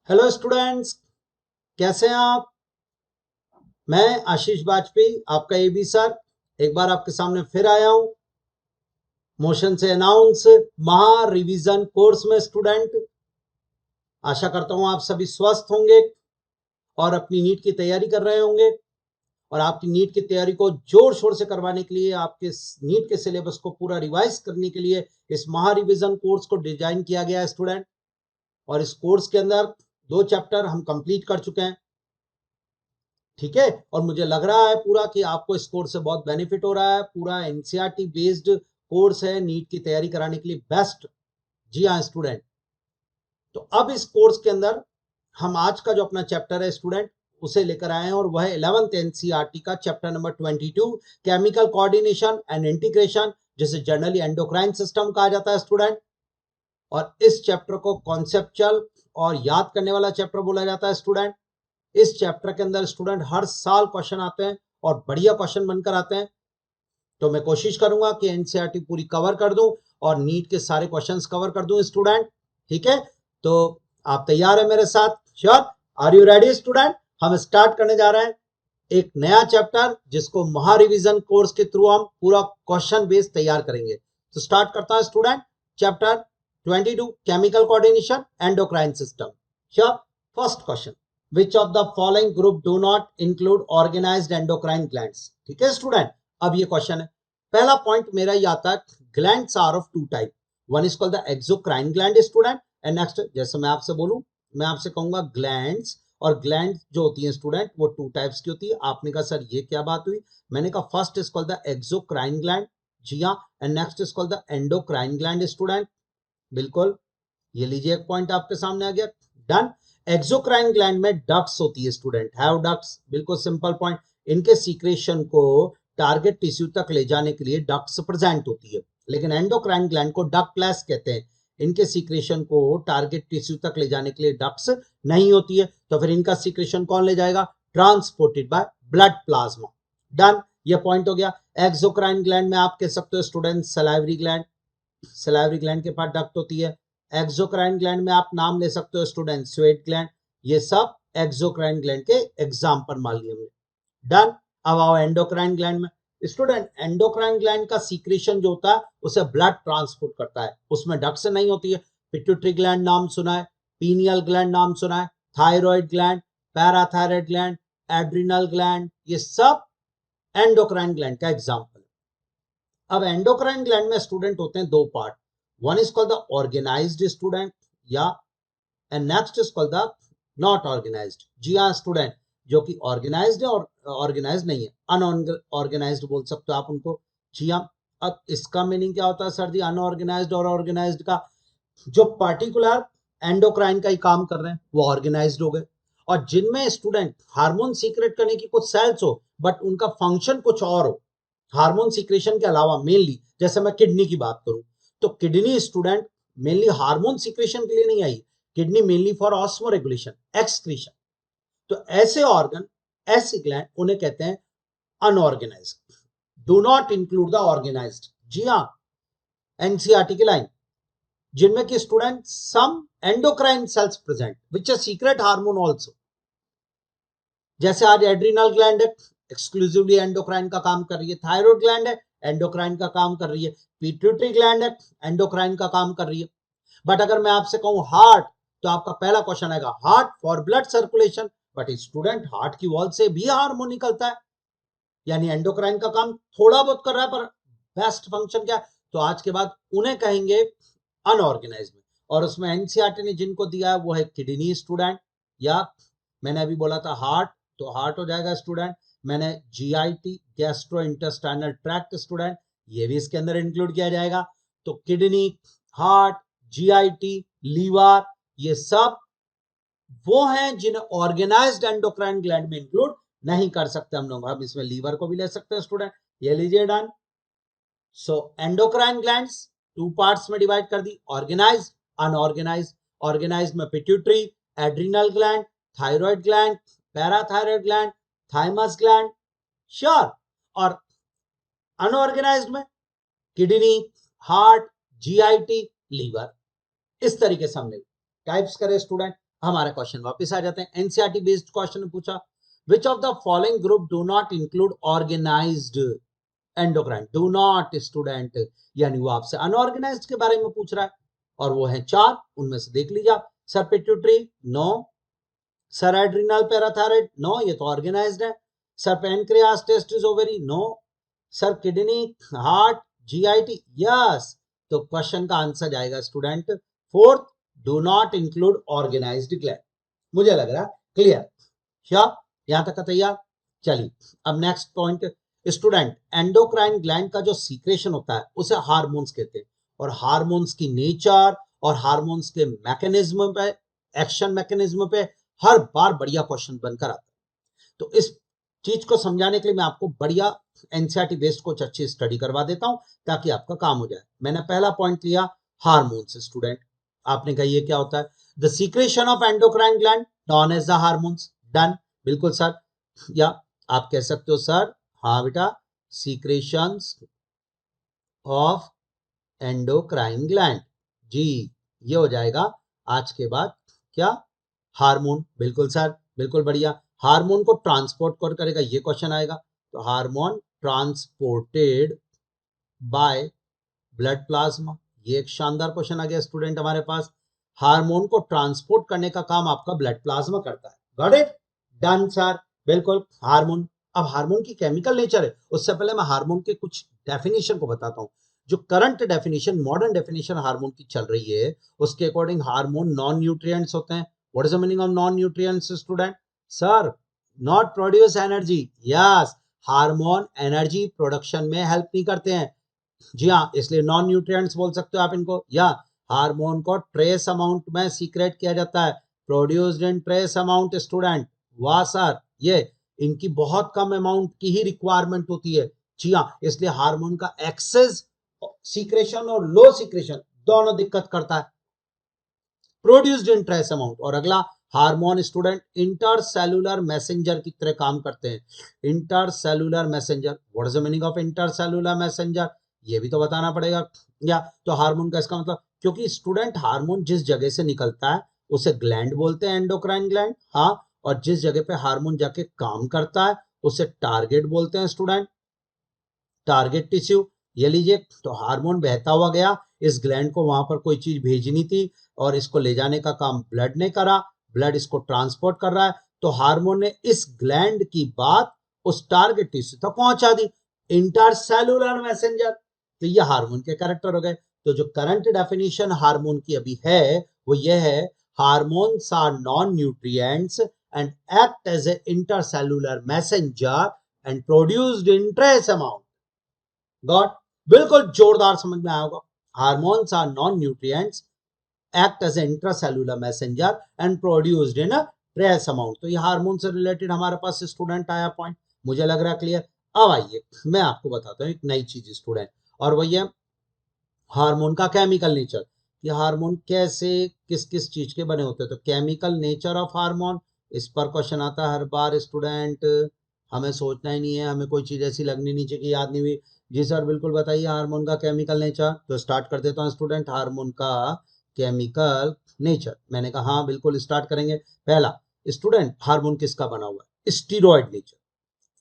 Hello students, कैसे हैं आप। मैं आशीष वाजपेयी, आपका एबी सर, एक बार आपके सामने फिर आया हूं मोशन से अनाउंस महा रिवीजन कोर्स में। स्टूडेंट, आशा करता हूं आप सभी स्वस्थ होंगे और अपनी नीट की तैयारी कर रहे होंगे। और आपकी नीट की तैयारी को जोर शोर से करवाने के लिए, आपके नीट के सिलेबस को पूरा रिवाइज करने के लिए इस महा रिवीजन कोर्स को डिजाइन किया गया है स्टूडेंट। और इस कोर्स के अंदर 2 चैप्टर हम कंप्लीट कर चुके हैं, ठीक है। और मुझे लग रहा है पूरा कि आपको इस कोर्स से बहुत बेनिफिट हो रहा है। पूरा एनसीईआरटी बेस्ड कोर्स है, नीट की तैयारी कराने के लिए बेस्ट। जी हाँ स्टूडेंट, तो अब इस कोर्स के अंदर हम आज का जो अपना चैप्टर है स्टूडेंट उसे लेकर आए हैं, और वह 11th एनसीईआरटी का chapter number 22 chemical coordination and integration, जिसे जनरली एंडोक्राइन सिस्टम कहा जाता है स्टूडेंट। और इस चैप्टर को कॉन्सेप्चुअल और याद करने वाला चैप्टर बोला जाता है स्टूडेंट। इस चैप्टर के अंदर स्टूडेंट हर साल क्वेश्चन आते हैं और बढ़िया क्वेश्चन बनकर आते हैं। तो मैं कोशिश करूंगा कि एनसीईआरटी पूरी कवर कर दूं और नीट के सारे क्वेश्चंस कवर कर दूं स्टूडेंट, ठीक है। तो आप तैयार है मेरे साथ? Sure? Are you ready student? हम स्टार्ट करने जा रहे हैं एक नया चैप्टर, जिसको महा रिवीजन कोर्स के थ्रू हम पूरा क्वेश्चन बेस तैयार करेंगे। तो स्टार्ट करता है student, chapter 22 chemical coordination endocrine system. Sure? First question, which of the following group do not include organized endocrine glands? ठीक है स्टूडेंट, अब ये क्वेश्चन है। पहला पॉइंट मेरा ये आता है, glands are of two type, one is called the exocrine gland student, and next जैसे मैं आपसे बोलूं, मैं आपसे कहूंगा ग्लैंड्स, और ग्लैंड जो होती है स्टूडेंट वो टू टाइप्स की होती है। आपने कहा सर ये क्या बात हुई, मैंने कहा first is called the exocrine gland, जी हाँ, and next is called the endocrine gland student. बिल्कुल, ये लीजिए एक पॉइंट आपके सामने आ गया, डन। एक्सोक्राइन ग्लैंड में डक्ट्स होती है स्टूडेंट, हैव डक्ट्स, बिल्कुल सिंपल पॉइंट। इनके सीक्रेशन को टारगेट टिश्यू तक ले जाने के लिए डक्ट्स प्रेजेंट होती है, लेकिन एंडोक्राइन ग्लैंड को डक्टलेस कहते हैं। इनके सीक्रेशन को टारगेट टिश्यू तक ले जाने के लिए डक्ट्स नहीं होती है, तो फिर इनका सीक्रेशन कौन ले जाएगा? Transported by blood plasma. Done, ये पॉइंट हो गया। एक्सोक्राइन ग्लैंड में आप कह सकते हो student salivary gland, salivary gland के पास डक्ट होती है। एक्सोक्राइन ग्लैंड में आप नाम ले सकते हो स्टूडेंट स्वेट ग्लैंड, ये सब एक्सोक्राइन ग्लैंड के एग्जाम्पल मान लिए हमने। डन, अब आओ एंडोक्राइन ग्लैंड में। स्टूडेंट एंडोक्राइन ग्लैंड का सीक्रेशन जो होता है उसे ब्लड ट्रांसपोर्ट करता है, उसमें डक्ट नहीं होती है। पिट्यूटरी ग्लैंड नाम सुना है, पीनियल ग्लैंड नाम सुना है, thyroid gland, parathyroid gland, adrenal gland, ये सब एंडोक्राइन ग्लैंड का एग्जाम्पल। अब एंडोक्राइन ग्लैंड में स्टूडेंट होते हैं दो part, one is called the organised student, या and next is called the not organised. जी हाँ स्टूडेंट, जो कि ऑर्गेनाइज्ड है और ऑर्गेनाइज्ड नहीं है, अनऑर्गेनाइज्ड बोल सकते हो आप उनको। जी हाँ, अब इसका मीनिंग क्या होता है सर जी, अनऑर्गेनाइज्ड और ऑर्गेनाइज्ड का? जो पर्टिकुलर एंडोक्राइन का ही काम कर रहे हैं वो ऑर्गेनाइज्ड हो गए, और जिनमें स्टूडेंट हार्मोन सीक्रेट करने की कुछ सेल्स हो बट उनका फंक्शन कुछ और हो, हार्मोन सीक्रेशन के अलावा, मेनली जैसे मैं किडनी की बात करूं, तो kidney student mainly hormone secretion के लिए नहीं आई, kidney mainly for osmoregulation, excretion. तो ऐसे ऑर्गन, ऐसे ग्लैंड, उन्हें कहते हैं unorganised, do not include the organised. जी हाँ, एनसीईआरटी की लाइन, जिनमें कि student some endocrine cells present which a secrete hormone also, जैसे आज एड्रिनल ग्लैंड है, एक्सक्लूसिवली एंडोक्राइन का काम कर रही है। थायराइड ग्लैंड है, एंडोक्राइन का काम कर रही है। पिट्यूटरी ग्लैंड है, एंडोक्राइन का काम कर रही है। बट अगर मैं आपसे कहूं हार्ट, तो आपका पहला क्वेश्चन आएगा heart for blood circulation, but student heart की वॉल से भी हार्मोन निकलता है, यानी एंडोक्राइन का काम थोड़ा बहुत कर रहा है, पर बेस्ट फंक्शन क्या है? तो आज के बाद उन्हें कहेंगे अनऑर्गेनाइज्ड में। और उसमें एनसीईआरटी ने जिनको दिया है वो है किडनी स्टूडेंट, या मैंने अभी बोला था हार्ट, तो हार्ट हो जाएगा स्टूडेंट। मैंने GIT, gastro intestinal tract student, ये भी इसके अंदर इंक्लूड किया जाएगा। तो किडनी, हार्ट, जीआईटी, लीवर, ये सब वो हैं जिन्हें ऑर्गेनाइज्ड एंडोक्राइन ग्लैंड में इंक्लूड नहीं कर सकते हम लोग। हम इसमें लीवर को भी ले सकते हैं स्टूडेंट, ये लीजिए डन। सो एंडोक्राइन ग्लैंड्स टू पार्ट्स में डिवाइड कर दी, ऑर्गेनाइज्ड, अनऑर्गेनाइज्ड। ऑर्गेनाइज्ड में pituitary, adrenal gland, thyroid gland, parathyroid gland, thymus gland, sure. और अनऑर्गेनाइज्ड में किडनी, हार्ट, जीआईटी, लीवर। इस तरीके से हमने टाइप्स करे स्टूडेंट। हमारे क्वेश्चन वापस आ जाते हैं। एनसीईआरटी बेस्ड क्वेश्चन ने पूछा which of the following group do not include organised endocrine. Do not student यानी वो आपसे अनऑर्गेनाइज्ड के बारे में पूछ रहा है और वो है 4, उनमें से देख लीजिए। Sir pituitary no, sir adrenal parathyroid no, ये तो ऑर्गेनाइज्ड है। Sir pancreas testis ovary no, sir kidney heart GIT yes. तो क्वेश्चन का आंसर जाएगा student 4th, do not include organised gland. मुझे लग रहा है क्लियर, क्या यहां तक का तैयार। चलिए अब next point student, endocrine gland का जो सीक्रेशन होता है उसे हार्मोन्स कहते हैं और हार्मोन्स की नेचर और हार्मोन्स के मैकेनिज्म पे, एक्शन मैकेनिज्म पे हर बार बढ़िया क्वेश्चन बनकर आता है। तो इस चीज को समझाने के लिए मैं आपको बढ़िया एनसीईआरटी बेस्ड कुछ अच्छी स्टडी करवा देता हूं ताकि आपका काम हो जाए। मैंने पहला पॉइंट लिया हार्मोन्स स्टूडेंट, आपने कहा ये क्या होता है, the secretion of endocrine gland known as the hormones. Done, बिल्कुल सर, या आप कह सकते हो सर हाँ बेटा सीक्रेशंस ऑफ एंडोक्राइन ग्लैंड, जी ये हो जाएगा आज के बाद क्या, हार्मोन। बिल्कुल सर, बिल्कुल बढ़िया। हार्मोन को ट्रांसपोर्ट कौन करेगा, ये क्वेश्चन आएगा। तो hormone transported by blood plasma, ये एक शानदार क्वेश्चन आ गया स्टूडेंट हमारे पास। हार्मोन को ट्रांसपोर्ट करने का काम आपका ब्लड प्लाज्मा करता है। गॉट इट, डन सर, बिल्कुल हार्मोन। अब हार्मोन की केमिकल नेचर है, उससे पहले मैं हार्मोन के कुछ डेफिनेशन को बताता हूं। जो current definition, modern definition hormone की चल रही है उसके अकॉर्डिंग हार्मोन नॉन न्यूट्रिएंट्स होते हैं। What is the meaning of non nutrients student, sir not produce energy, yes hormone energy production में हेल्प नहीं करते हैं, जी हाँ, इसलिए नॉन न्यूट्रिएंट्स बोल सकते हो आप इनको। या हार्मोन को ट्रेस अमाउंट में सीक्रेट किया जाता है, produced in trace amount student, वाह सर, ये इनकी बहुत कम अमाउंट की ही रिक्वायरमेंट होती है, जी हाँ, इसलिए हार्मोन का एक्सेस सीक्रेशन और लो सीक्रेशन दोनों दिक्कत करता है, प्रोड्यूस्ड इन ट्रेस अमाउंट। और अगला हार्मोन स्टूडेंट इंटरसेलुलर मैसेंजर की तरह काम करते हैं, intercellular messenger. What is the meaning of intercellular messenger, ये भी तो बताना पड़ेगा। या तो हार्मोन का इसका मतलब, क्योंकि स्टूडेंट हार्मोन जिस जगह से निकलता है उसे ग्लैंड बोलते हैं, एंडोक्राइन ग्लैंड, हाँ, और जिस जगह पे हार्मोन जाके काम करता है उसे टारगेट बोलते हैं स्टूडेंट, टारगेट टिश्यू। ये लीजिए, तो हार्मोन बहता हुआ गया, इस ग्लैंड को वहां पर कोई चीज भेजनी थी और इसको ले जाने का काम ब्लड ने करा, ब्लड इसको ट्रांसपोर्ट कर रहा है, तो हार्मोन ने इस ग्लैंड की बात उस टारगेट टिश्यू तक पहुंचा दी, इंटरसेलुलर मैसेंजर। तो ये हार्मोन के कैरेक्टर हो गए। तो जो करंट डेफिनेशन हार्मोन की अभी है वो ये है, hormones are non nutrients and act as a intercellular messenger and produced in trace amount. Got, बिल्कुल जोरदार समझ में आया होगा। Hormones are non nutrients, act as intracellular messenger and produced in trace amount. तो ये हार्मोन से रिलेटेड हमारे पास स्टूडेंट आया पॉइंट, मुझे लग रहा है क्लियर। अब आइए मैं आपको बताता हूँ एक नई चीज स्टूडेंट, और वही है हार्मोन का केमिकल नेचर, कि हार्मोन कैसे किस किस चीज के बने होते हैं। तो केमिकल नेचर ऑफ हार्मोन, इस पर क्वेश्चन आता है हर बार स्टूडेंट, हमें सोचना ही नहीं है, हमें कोई चीज ऐसी लगनी नहीं चाहिए कि याद नहीं हुई। जी सर बिल्कुल बताइए हार्मोन का केमिकल नेचर। तो स्टार्ट कर देता हूँ स्टूडेंट, हार्मोन का केमिकल नेचर। मैंने कहा हाँ बिल्कुल स्टार्ट करेंगे। पहला स्टूडेंट, हार्मोन किसका बना हुआ है, steroid nature.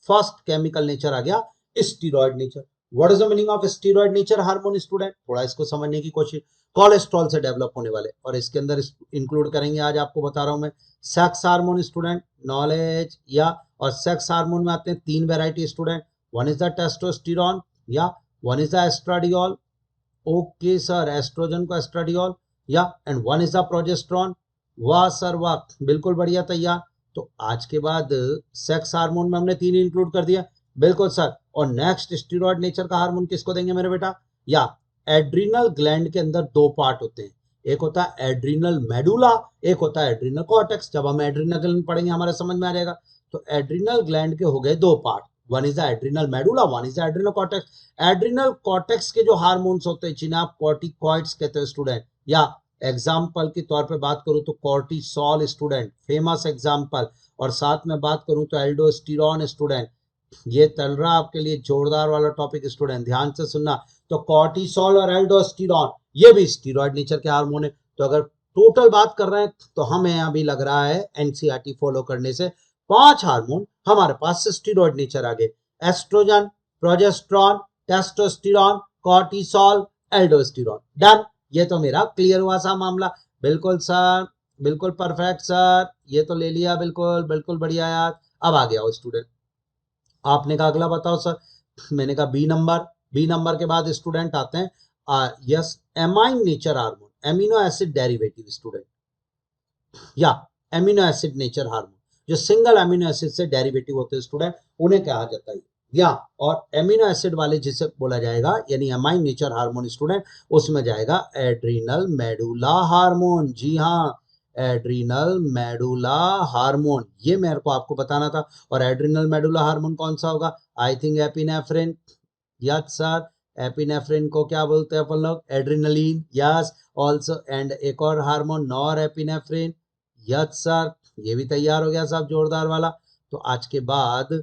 First chemical nature आ गया steroid nature. What is the meaning of steroid nature hormone student, थोड़ा इसको समझने की कोशिश। कोलेस्ट्रॉल से डेवलप होने वाले, और इसके अंदर इंक्लूड करेंगे, आज आपको बता रहा हूं मैं, सेक्स हार्मोन स्टूडेंट, नॉलेज या, और सेक्स हार्मोन में आते हैं 3 variety student, one is the testosterone या one is the estradiol, okay sir, estrogen को एस्ट्राडियोल, या and one is the progesterone, वाह सर वाह, बिल्कुल बढ़िया तैयार। तो आज के बाद सेक्स हार्मोन में हमने 3 इंक्लूड कर दिया, बिल्कुल सर। और नेक्स्ट स्टीरॉयड नेचर का हार्मोन किसको देंगे मेरे बेटा, या एड्रिनल ग्लैंड के अंदर 2 पार्ट होते हैं, एक होता है एड्रिनल मेडुला, एक होता है एड्रिनल कॉर्टेक्स। जब हम एड्रिनल ग्लैंड पढ़ेंगे हमारे समझ में आ जाएगा। तो एड्रिनल ग्लैंड के हो गए 2 part, one is the adrenal medulla, one is the adrenal cortex. Adrenal cortex के जो हार्मोन्स होते हैं जिन्हें आप कॉर्टिकॉइड्स कहते हो स्टूडेंट, या एग्जाम्पल के तौर पे बात करूं तो कॉर्टिसोल स्टूडेंट, फेमस एग्जाम्पल। और साथ में बात करूं तो एल्डोस्टेरोन स्टूडेंट, ये चल रहा आपके लिए जोरदार वाला टॉपिक स्टूडेंट, ध्यान से सुनना। तो कॉर्टिसोल और एल्डोस्टेरोन ये भी स्टीरॉयड नेचर के हार्मोन है। तो अगर टोटल बात कर रहे हैं तो हमें अभी लग रहा है एनसीईआरटी फॉलो करने से 5 हार्मोन हमारे पास स्टीरॉयड नेचर आ गए, estrogen, progesterone, testosterone, cortisol, aldosterone. Done, ये तो मेरा क्लियर हुआ सा मामला। बिल्कुल सर, बिल्कुल परफेक्ट सर, ये तो ले लिया, बिल्कुल बिल्कुल बढ़िया यार। अब आ गया स्टूडेंट, आपने कहा अगला बताओ सर, मैंने कहा बी नंबर। बी नंबर के बाद स्टूडेंट आते हैं yes amine nature hormone, amino acid derivative student, या एमिनो एसिड नेचर हार्मोन, जो सिंगल एमिनो एसिड से डेरिवेटिव होते हैं स्टूडेंट, उन्हें कहा जाता है या, और एमिनो एसिड वाले जिसे बोला जाएगा यानी एमाइन नेचर हार्मोन स्टूडेंट, उसमें जाएगा एड्रीनल मेडुला हार्मोन। जी हाँ, एड्रीनल मेडुला हार्मोन, ये मेरे को आपको बताना था। और एड्रीनल मेडुला हार्मोन कौन सा होगा? I think epinephrine. Yes sir, epinephrine को क्या बोलते हैं अपन लोग? एड्रिनलिन। यस, ऑल्सो एंड एक और hormone nor epinephrine. Yes sir, ये भी तैयार हो गया साहब, जोरदार वाला। तो आज के बाद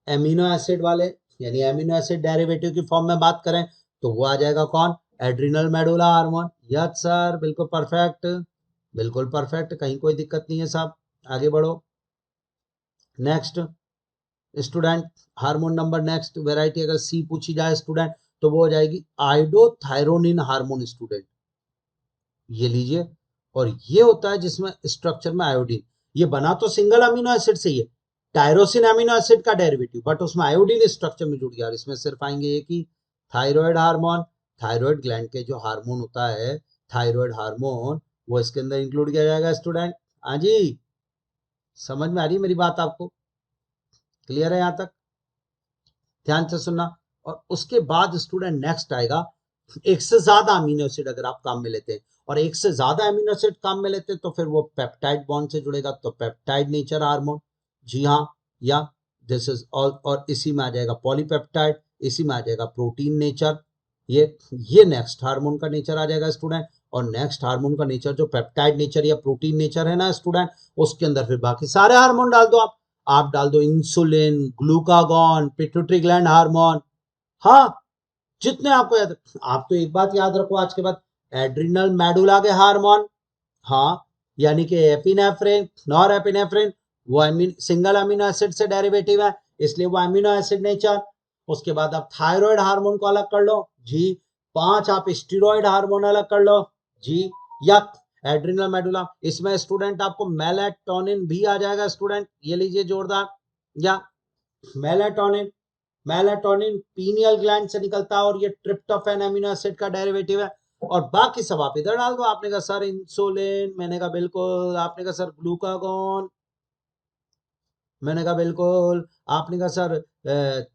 एमिनो एसिड वाले यानी एमिनो एसिड डेरिवेटिव की फॉर्म में बात करें तो वो आ जाएगा कौन? Adrenal medulla hormone. Yes sir, बिल्कुल परफेक्ट, बिल्कुल परफेक्ट, कहीं कोई दिक्कत नहीं है साहब। आगे बढ़ो। Next student, hormone number next variety अगर सी पूछी जाए स्टूडेंट तो वो हो जाएगी आइडोथायरोनिन हार्मोन स्टूडेंट, ये लीजिए। और ये होता है जिसमें स्ट्रक्चर में आयोडीन, ये बना तो सिंगल अमीनो एसिड से ही है, टायरोसिन अमीनो एसिड का डेरिवेटिव, बट उसमें आयोडीन स्ट्रक्चर में जुड़ गया। और इसमें सिर्फ आएंगे एक ही, थायराइड हार्मोन। थायराइड ग्लैंड के जो हार्मोन होता है थायराइड हार्मोन, वो इसके अंदर इंक्लूड किया जाएगा स्टूडेंट। हाँ जी, समझ में आ रही है मेरी बात आपको? क्लियर है यहाँ तक? ध्यान से सुनना। और उसके बाद स्टूडेंट नेक्स्ट आएगा, एक से ज्यादा अमीनो एसिड अगर आप काम में लेते हैं, और एक से ज्यादा अमीनो एसिड काम में लेते हैं तो फिर वो पेप्टाइड बॉन्ड से जुड़ेगा, तो पेप्टाइड नेचर हार्मोन। जी हाँ, या दिस इज ऑल। और इसी में आ जाएगा पॉलीपेप्टाइड, इसी में आ जाएगा प्रोटीन नेचर। ये नेक्स्ट हार्मोन का नेचर आ जाएगा स्टूडेंट। और नेक्स्ट हार्मोन का नेचर जो पेप्टाइड नेचर या प्रोटीन नेचर है ना स्टूडेंट, उसके अंदर फिर बाकी सारे हार्मोन डाल दो आप डाल दो insulin, glucagon, pituitary gland hormone. हाँ, जितने आपको याद, आप तो एक बात याद रखो आज के बाद, एड्रिनल मेडुला के हार्मोन, हाँ, यानी कि एपिनेफ्रिन, नॉर एपिनेफ्रिन, वो सिंगल अमीनो एसिड से डेरिवेटिव है, इसलिए वो अमीनो एसिड नेचर। उसके बाद आप थायराइड हार्मोन को अलग कर लो जी, 5 आप स्टीरॉयड हार्मोन अलग कर लो जी, या एड्रिनल मेडुला। इसमें स्टूडेंट आपको मेलेटोनिन भी आ जाएगा स्टूडेंट, ये लीजिए जोरदार। या मेलेटोनिन, मेलाटोनिन पीनियल ग्लैंड से निकलता है और ये ट्रिप्टोफैन अमीनो एसिड का डेरिवेटिव है। और बाकी सब आप इधर डाल दो। आपने कहा सर इंसुलिन, मैंने कहा बिल्कुल। आपने कहा सर ग्लूकागॉन, मैंने कहा बिल्कुल। आपने कहा सर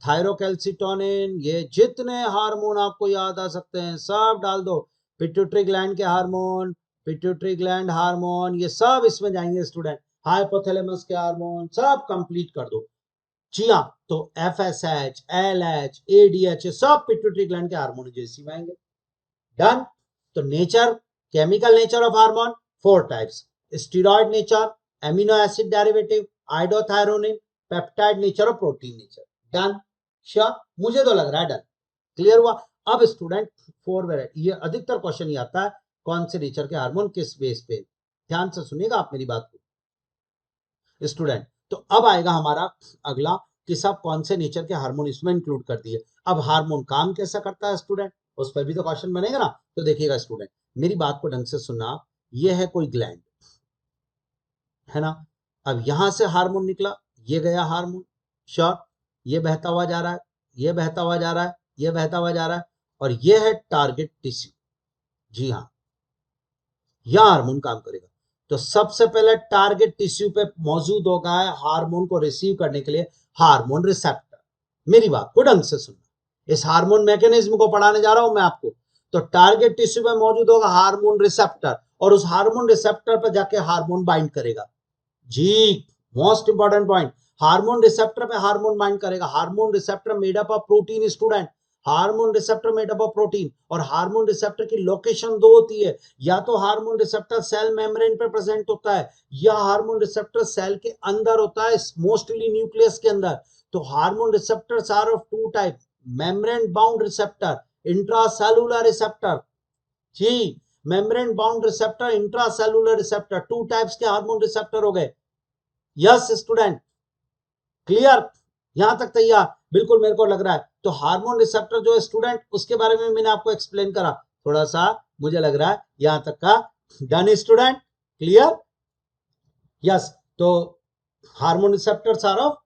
थायरोकैल्सिटोनिन, ये जितने हार्मोन आपको याद आ सकते हैं सब डाल दो। पिट्यूटरी ग्लैंड के हार्मोन, पिट्यूटरी ग्लैंड हार्मोन, ये सब इसमें जाएंगे स्टूडेंट। हाइपोथैलेमस के हार्मोन सब कंप्लीट कर दो जी हाँ। तो FSH, LH, ADH सब पिट्यूटरी ग्लैंड के हार्मोन जैसी में आएंगे। डन। तो nature, chemical nature of hormone 4 types, steroid nature, amino acid derivative, iodothyronine, peptide nature और प्रोटीन नेचर। Done, sure? मुझे तो लग रहा है डन, क्लियर हुआ। अब स्टूडेंट 4 वेराइटी, ये अधिकतर क्वेश्चन ही आता है, कौन से नेचर के हार्मोन किस बेस पे। ध्यान से सुनिएगा आप मेरी बात को स्टूडेंट। तो अब आएगा हमारा अगला कि सब कौन से नेचर के हार्मोन इसमें इंक्लूड कर दिए। अब हार्मोन काम कैसा करता है स्टूडेंट, उस पर भी तो क्वेश्चन बनेगा ना। तो देखिएगा स्टूडेंट, मेरी बात को ढंग से सुनना। ये है कोई ग्लैंड, है ना। अब यहां से हार्मोन निकला, ये गया हार्मोन, श्योर। ये बहता हुआ जा रहा है, ये बहता हुआ जा रहा है, ये बहता हुआ जा रहा है, और ये है टारगेट टिश्यू। जी हाँ, यह हार्मोन काम करेगा। तो सबसे पहले टारगेट टिश्यू पे मौजूद होगा है हार्मोन को रिसीव करने के लिए हार्मोन रिसेप्टर। मेरी बात को ढंग से सुनना, इस हार्मोन मैकेनिज्म को पढ़ाने जा रहा हूं मैं आपको। तो टारगेट टिश्यू में मौजूद होगा हार्मोन रिसेप्टर, और उस हार्मोन रिसेप्टर पर जाके हार्मोन बाइंड करेगा जी। Most important point, hormone receptor पे हार्मोन बाइंड करेगा। Hormone receptor made up of protein student, hormone receptor made up of protein. और हार्मोन रिसेप्टर की लोकेशन 2 होती है, या तो हार्मोन रिसेप्टर सेल मेम्ब्रेन पे प्रेजेंट होता है, या हार्मोन रिसेप्टर सेल के अंदर होता है, मोस्टली न्यूक्लियस के अंदर। तो hormone receptors are of 2 type, membrane bound receptor, intracellular receptor जी। Membrane bound receptor, intracellular receptor, two types के हार्मोन रिसेप्टर हो गए। यस स्टूडेंट, क्लियर, यहां तक तैयार, बिल्कुल मेरे को लग रहा है। तो हार्मोन रिसेप्टर जो है स्टूडेंट, उसके बारे में मैंने आपको एक्सप्लेन करा, थोड़ा सा मुझे लग रहा है यहां तक का डन स्टूडेंट, क्लियर। यस, तो hormone receptors are of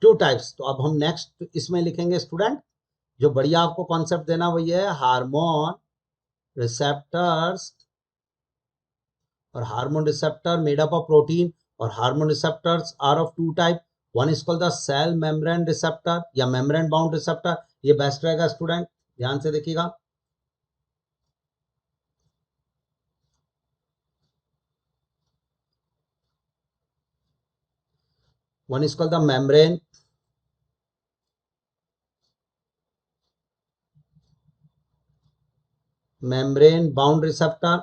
two types. तो अब हम नेक्स्ट इसमें लिखेंगे स्टूडेंट, जो बढ़िया आपको कॉन्सेप्ट देना वो ये है, हार्मोन रिसेप्टर्स, और hormone receptor made up of protein, और hormone receptors are of two type. One is called the cell membrane receptor या मेम्ब्रेन बाउंड रिसेप्टर, ये बेस्ट रहेगा स्टूडेंट, ध्यान से देखिएगा। One is called the membrane bound receptor,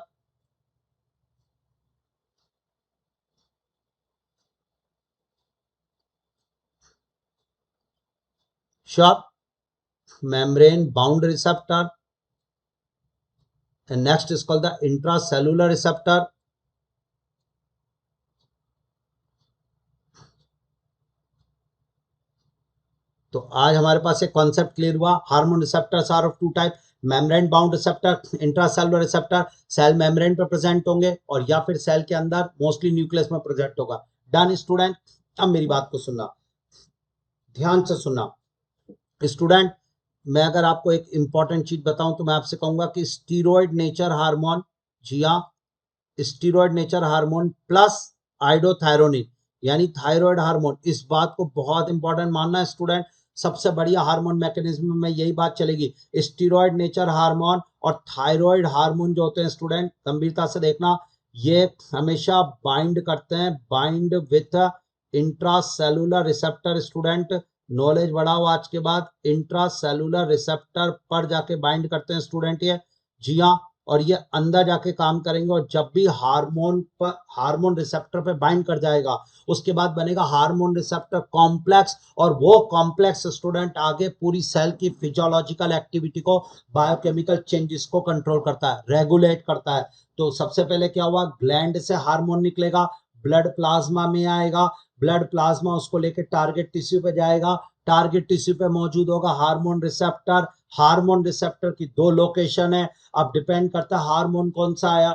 sure, membrane bound receptor, and next is called the intracellular receptor. तो आज हमारे पास एक कॉन्सेप्ट क्लियर हुआ, hormone receptors are of two type, membrane bound receptor, intracellular receptor, cell membrane पे present होंगे और या फिर सेल के अंदर मोस्टली न्यूक्लियस में प्रेजेंट होगा। डन स्टूडेंट, अब मेरी बात को सुनना, ध्यान से सुनना स्टूडेंट। मैं अगर आपको एक इंपॉर्टेंट चीज बताऊं तो मैं आपसे कहूंगा कि स्टीरॉयड नेचर हार्मोन, जी हाँ, steroid nature hormone plus iodothyronine यानी थायराइड हार्मोन, इस बात को बहुत इंपॉर्टेंट मानना है स्टूडेंट। सबसे बढ़िया हार्मोन मैकेनिज्म में यही बात चलेगी, स्टीरॉयड नेचर हार्मोन और थायराइड हार्मोन जो होते हैं स्टूडेंट, गंभीरता से देखना, ये हमेशा बाइंड करते हैं, bind with intracellular receptor. Student knowledge बढ़ाओ, आज के बाद इंट्रासेलुलर रिसेप्टर पर जाके बाइंड करते हैं स्टूडेंट ये, जी हाँ, और ये अंदर जाके काम करेंगे। और जब भी हार्मोन पर, हार्मोन रिसेप्टर पे बाइंड कर जाएगा, उसके बाद बनेगा हार्मोन रिसेप्टर कॉम्प्लेक्स, और वो कॉम्प्लेक्स स्टूडेंट आगे पूरी सेल की फिजियोलॉजिकल एक्टिविटी को, बायोकेमिकल चेंजेस को कंट्रोल करता है, रेगुलेट करता है। तो सबसे पहले क्या हुआ, ग्लैंड से हार्मोन निकलेगा, ब्लड प्लाज्मा में आएगा, ब्लड प्लाज्मा उसको लेके टारगेट टिश्यू पे जाएगा, टारगेट टिश्यू पे मौजूद होगा हार्मोन रिसेप्टर। हार्मोन रिसेप्टर की दो लोकेशन है, अब डिपेंड करता है हार्मोन कौन सा आया,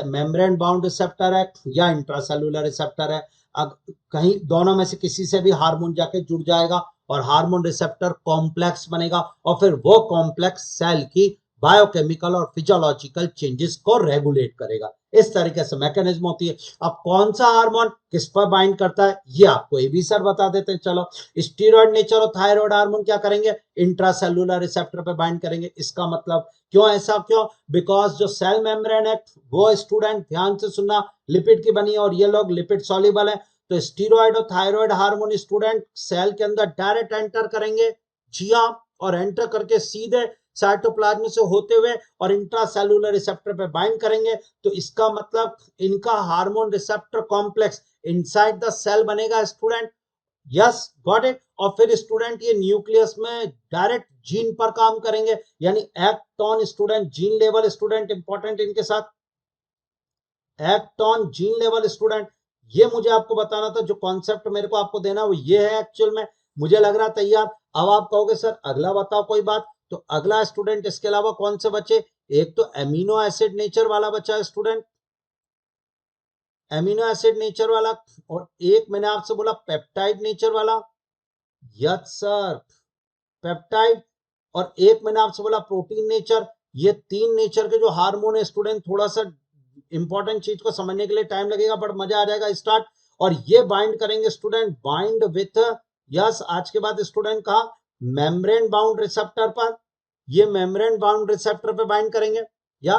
मेम्ब्रेन बाउंड रिसेप्टर है या इंट्रासेलुलर रिसेप्टर है। अब कहीं दोनों में से किसी से भी हार्मोन जाके जुड़ जाएगा और हार्मोन रिसेप्टर कॉम्प्लेक्स बनेगा, और फिर वो कॉम्प्लेक्स सेल की बायोकेमिकल और फिजियोलॉजिकल चेंजेस को रेगुलेट करेगा। इस तरीके से मैकेनिज्म होती है। अब कौन सा हार्मोन किस पर बाइंड करता है ये आपको ये भी सर बता देते हैं। चलो, स्टीरॉयड नेचर और थायराइड हार्मोन क्या करेंगे, इंट्रासेलुलर रिसेप्टर पे बाइंड करेंगे। इसका मतलब क्यों, ऐसा क्यों, बिकॉज जो सेल मेम्ब्रेन है वो स्टूडेंट ध्यान से सुनना लिपिड की बनी है और ये लोग लिपिड सॉल्युबल है। तो स्टीरॉयड और थायराइड हार्मोन स्टूडेंट सेल के अंदर डायरेक्ट एंटर करेंगे, जी हाँ, और एंटर करके सीधे साइटोप्लाज्म से होते हुए और इंट्रासेलुलर रिसेप्टर पे बाइंड करेंगे। तो इसका मतलब इनका hormone receptor complex inside the cell बनेगा स्टूडेंट। Yes, got it. और फिर स्टूडेंट ये न्यूक्लियस में डायरेक्ट जीन पर काम करेंगे, यानी act on student gene level, student important इनके साथ act on gene level student. ये मुझे आपको बताना था, जो कॉन्सेप्ट मेरे को आपको देना वो ये है एक्चुअल में। मुझे लग रहा तैयार। अब आप कहोगे सर अगला बताओ कोई बात, तो अगला स्टूडेंट इसके अलावा कौन से बचे, एक तो एमिनो एसिड नेचर वाला बचा स्टूडेंट, एमिनो एसिड नेचर वाला, और एक मैंने आपसे बोला पेप्टाइड नेचर वाला। यस सर, पेप्टाइड, और एक मैंने आपसे बोला प्रोटीन नेचर। ये तीन नेचर के जो हार्मोन है स्टूडेंट, थोड़ा सा इंपॉर्टेंट चीज को समझने के लिए टाइम लगेगा बट मजा आ जाएगा स्टार्ट। और ये बाइंड करेंगे स्टूडेंट, बाइंड विथ, यस, आज के बाद स्टूडेंट कहा मेम्ब्रेन बाउंड रिसेप्टर पर, ये मेम्ब्रेन बाउंड रिसेप्टर पे बाइंड करेंगे। या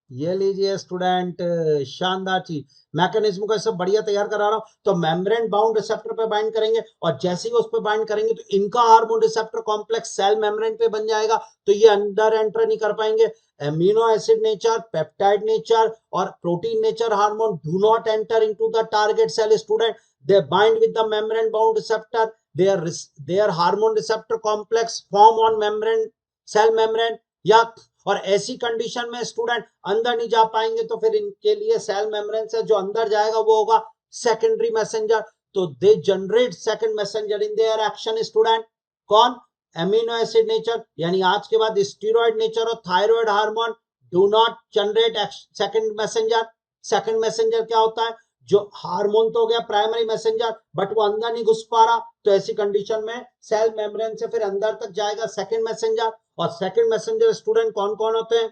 ये लीजिए स्टूडेंट, शानदार चीज, मैकेनिज्म को सब बढ़िया तैयार करा रहा हूं। तो मेम्ब्रेन बाउंड रिसेप्टर पे बाइंड करेंगे, और जैसे ही उस पे बाइंड करेंगे तो इनका hormone receptor complex cell membrane पे बन जाएगा, तो ये अंदर एंटर नहीं कर पाएंगे। Amino acid nature, peptide nature और protein nature hormone do not enter into the target cell student, they bind with the membrane bound receptor, their hormone receptor complex form on membrane, cell membrane, या और ऐसी condition में student अंदर नहीं जा पाएंगे तो फिर इनके लिए सेल मेम्ब्रेन से जो अंदर जाएगा वो होगा सेकेंडरी मैसेंजर। तो दे generate second messenger in their action student. कौन? एमिनो एसिड नेचर, यानी आज के बाद स्टीरॉयड नेचर और thyroid hormone do not generate second messenger. Second messenger क्या होता है? जो हार्मोन तो हो गया प्राइमरी मैसेंजर, बट वो अंदर नहीं घुस पा रहा, तो ऐसी कंडीशन में सेल मेम्ब्रेन से फिर अंदर तक जाएगा सेकंड मैसेंजर। और सेकंड मैसेंजर स्टूडेंट कौन कौन होते हैं?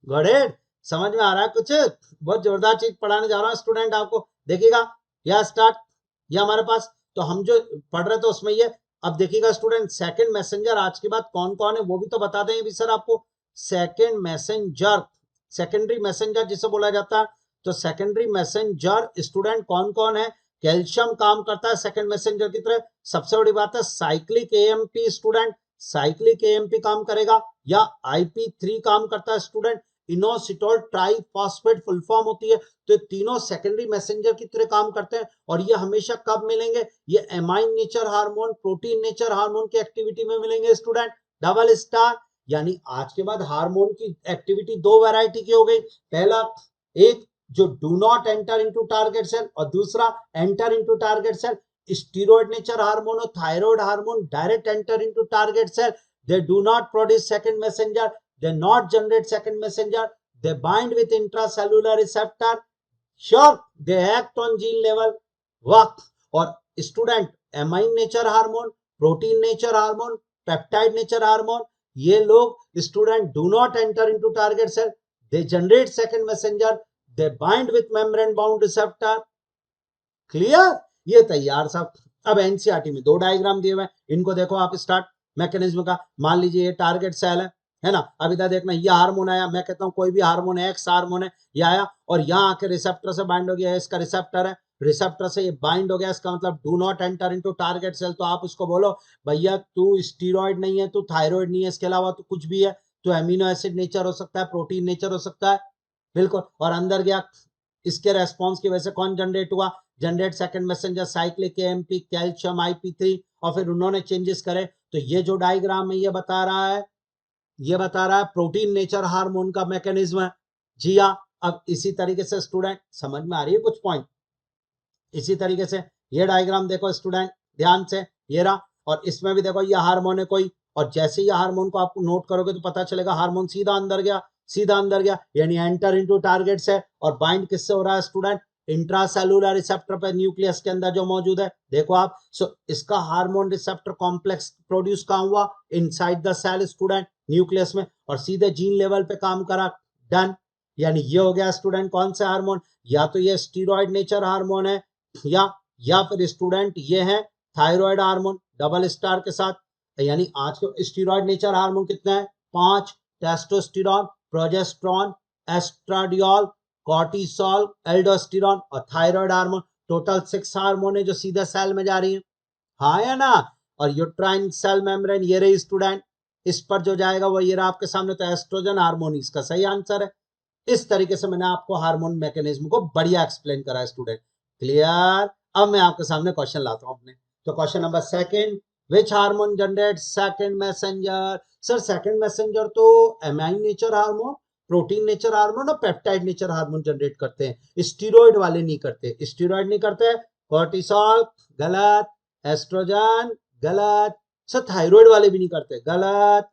गॉट समझ में आ रहा है कुछ? बहुत जोरदार चीज पढ़ाने जा रहा हूँ स्टूडेंट आपको, देखिएगा। या स्टार्ट, या हमारे पास तो हम जो पढ़ रहे थे उसमें ये। अब देखिएगा स्टूडेंट, सेकंड मैसेंजर आज के बाद कौन कौन है वो भी तो बता देंगे भी सर आपको। सेकंड मैसेंजर, सेकेंडरी मैसेंजर जिसे बोला जाता है, तो सेकेंडरी मैसेंजर स्टूडेंट कौन कौन है? कैल्शियम काम करता है सेकंड मैसेंजर की तरह। सबसे बड़ी बात है cyclic AMP student, cyclic AMP काम करेगा, या IP3 काम करता है student. Inositol triphosphate full form होती है। तो ये तीनों सेकेंडरी मैसेंजर की तरह काम करते हैं। और ये हमेशा कब मिलेंगे? ये amine nature hormone, protein nature hormone की एक्टिविटी में मिलेंगे स्टूडेंट। डबल स्टार, यानी आज के बाद हार्मोन की एक्टिविटी दो वैरायटी की हो गई। पहला, एक जो do not enter into target cell, और दूसरा enter into target cell. Steroid nature hormone और thyroid hormone direct enter into target cell, they do not produce second messenger, they not generate second messenger, they bind with intracellular receptor, sure they act on gene level, work। और student amine nature hormone, protein nature hormone, peptide nature hormone, ये लोग student do not enter into target cell, they generate second messenger, they bind with membrane bound receptor. Clear? ये तैयार सब। अब NCERT में दो diagram दिए हुए, इनको देखो आप। स्टार्ट मैकेनिज्म का, मान लीजिए ये टारगेट सेल है ना। अब इधर देखना, ये हार्मोन आया, मैं कहता हूं कोई भी हार्मोन है, एक्स हार्मोन है, ये आया और यहाँ आके रिसेप्टर से बाइंड हो गया है, इसका रिसेप्टर है, रिसेप्टर से ये बाइंड हो गया, इसका मतलब do not enter into target cell. तो आप उसको बोलो भैया तू स्टीरॉयड नहीं है, तू थायराइड नहीं है, इसके अलावा तो कुछ भी है, तो एमिनो एसिड नेचर हो सकता है, प्रोटीन नेचर हो सकता है, बिल्कुल। और अंदर गया, इसके रेस्पॉन्स की वजह से कौन जनरेट हुआ? Generate second messenger, cyclic AMP, calcium, IP3, और फिर उन्होंने चेंजेस करे। तो ये जो डायग्राम है ये बता रहा है, ये बता रहा है प्रोटीन नेचर हार्मोन का मैकेनिज्म है। जी हाँ। अब इसी तरीके से स्टूडेंट समझ में आ रही है कुछ पॉइंट? इसी तरीके से ये डायग्राम देखो स्टूडेंट ध्यान से, ये रहा, और इसमें भी देखो ये हार्मोन है कोई, और जैसे ही हार्मोन को आप नोट करोगे तो पता चलेगा हार्मोन सीधा अंदर गया, सीधा अंदर गया, यानी एंटर इनटू टारगेट से। और बाइंड किससे हो रहा है स्टूडेंट? इंट्रासेलुलर रिसेप्टर पे, न्यूक्लियस के अंदर जो मौजूद है, देखो आप। सो इसका हार्मोन रिसेप्टर कॉम्प्लेक्स प्रोड्यूस कहां हुआ? Inside the cell student, nucleus में, और सीधे जीन लेवल पे काम करा। डन। यानी ये हो गया स्टूडेंट कौन सा हार्मोन? या तो ये स्टीरॉयड नेचर हार्मोन है, या फिर स्टूडेंट ये है थायराइड हार्मोन डबल स्टार के साथ। यानी आज के स्टीरॉयड नेचर हार्मोन कितने हैं? 5। Testosterone, progesterone, oestradiol, cortisol, aldosterone और थायराइड हार्मोन। टोटल 6 हार्मोन है जो सीधे सेल में जा रही है, हाँ या ना। और यूट्राइन सेल मेम्ब्रेन ये रही स्टूडेंट, इस पर जो जाएगा वो ये रहा आपके सामने, तो एस्ट्रोजन हार्मोन इसका सही आंसर है। इस तरीके से मैंने आपको हार्मोन मैकेनिज्म को बढ़िया एक्सप्लेन करा है स्टूडेंट। क्लियर? अब मैं आपके सामने क्वेश्चन लाता हूं अपने। तो question number second, which hormone generate second messenger? Sir second messenger तो amine nature hormone, protein nature hormone और पेप्टाइड नेचर हार्मोन जनरेट करते हैं, स्टीरॉयड वाले नहीं करते। स्टीरॉयड नहीं करते, कॉर्टिसोल गलत, एस्ट्रोजन गलत, सर थायराइड वाले भी नहीं करते, गलत।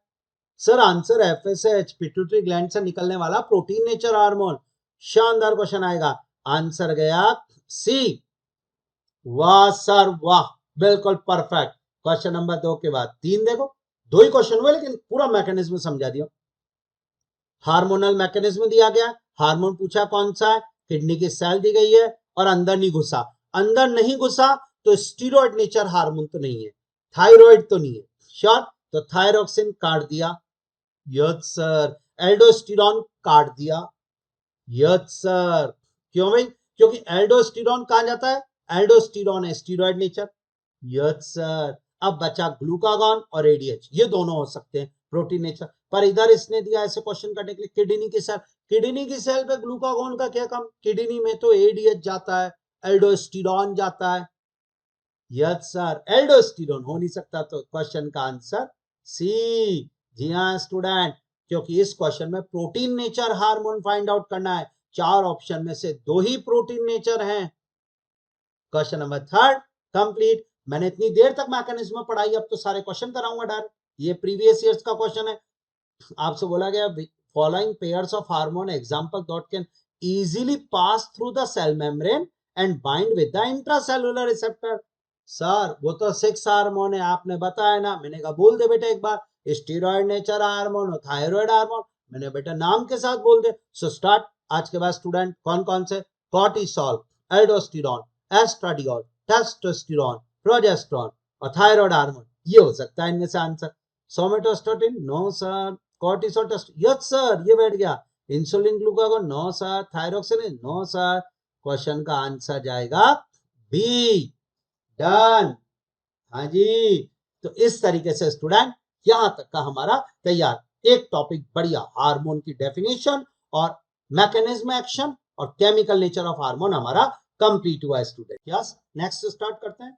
Sir answer FSH, pituitary gland से निकलने वाला प्रोटीन नेचर हार्मोन। शानदार क्वेश्चन आएगा, आंसर गया सी। वाह सर वाह, बिल्कुल परफेक्ट। क्वेश्चन नंबर 2 के बाद 3 देखो, 2 ही क्वेश्चन हुए लेकिन पूरा मैकेनिज्म समझा दिया। हार्मोनल मैकेनिज्म दिया गया, हार्मोन पूछा कौन सा है, किडनी की सेल दी गई है और अंदर नहीं घुसा। अंदर नहीं घुसा तो स्टीरॉयड नेचर हार्मोन तो नहीं है, थायराइड तो नहीं है, श्योर। तो थायरोक्सिन काट दिया, यस सर। एल्डोस्टेरोन काट दिया, यस सर। क्यों भाई? क्योंकि एल्डोस्टेरोन कहां जाता है? एल्डोस्टेरोन है स्टीरॉयड नेचर, यस सर। अब बचा ग्लूकागॉन और ADH, ये दोनों हो सकते हैं प्रोटीन नेचर। पर इधर इसने दिया ऐसे क्वेश्चन करने के लिए किडनी की सेल, किडनी की सेल पे ग्लूकागॉन का क्या काम? किडनी में तो ADH जाता है, एल्डोस्टेरोन जाता है, यस सर। एल्डोस्टेरोन हो नहीं सकता, तो क्वेश्चन का आंसर सी। जी हाँ स्टूडेंट, क्योंकि इस क्वेश्चन में protein nature hormone find out करना है। 4 ऑप्शन में से 2 ही प्रोटीन नेचर हैं। Question number 3 complete. मैंने इतनी देर तक मैकेनिज्म पढ़ाई, अब तो सारे क्वेश्चन कराऊंगा डायरेक्ट। ये प्रीवियस ईयर्स का क्वेश्चन है। आपसे बोला गया following pairs of hormone example that can easily pass through the cell membrane and bind with the intracellular receptor. Sir वो तो 6 हार्मोन है, आपने बताया ना। मैंने कहा बोल दे बेटा एक बार, स्टीरॉयड नेचर हार्मोन और थायराइड हार्मोन। मैंने बेटा नाम के साथ बोल दे। So start. आज के बाद स्टूडेंट कौन कौन से? Cortisol, aldosterone, estradiol, testosterone, progesterone और थायराइड हार्मोन। ये हो सकता है इनमें से answer. Somatostatin no sir. Cortisol yes sir, ये बैठ गया। Insulin glucagon no sir. Thyroxine no sir. Question का आंसर जाएगा बी। डन। हाँ जी। तो इस तरीके से स्टूडेंट यहां तक का हमारा तैयार। एक टॉपिक बढ़िया, हार्मोन की डेफिनेशन और मैकेनिज्म एक्शन और केमिकल नेचर ऑफ हार्मोन हमारा कंप्लीट हुआ है स्टूडेंट। यस, नेक्स्ट स्टार्ट करते हैं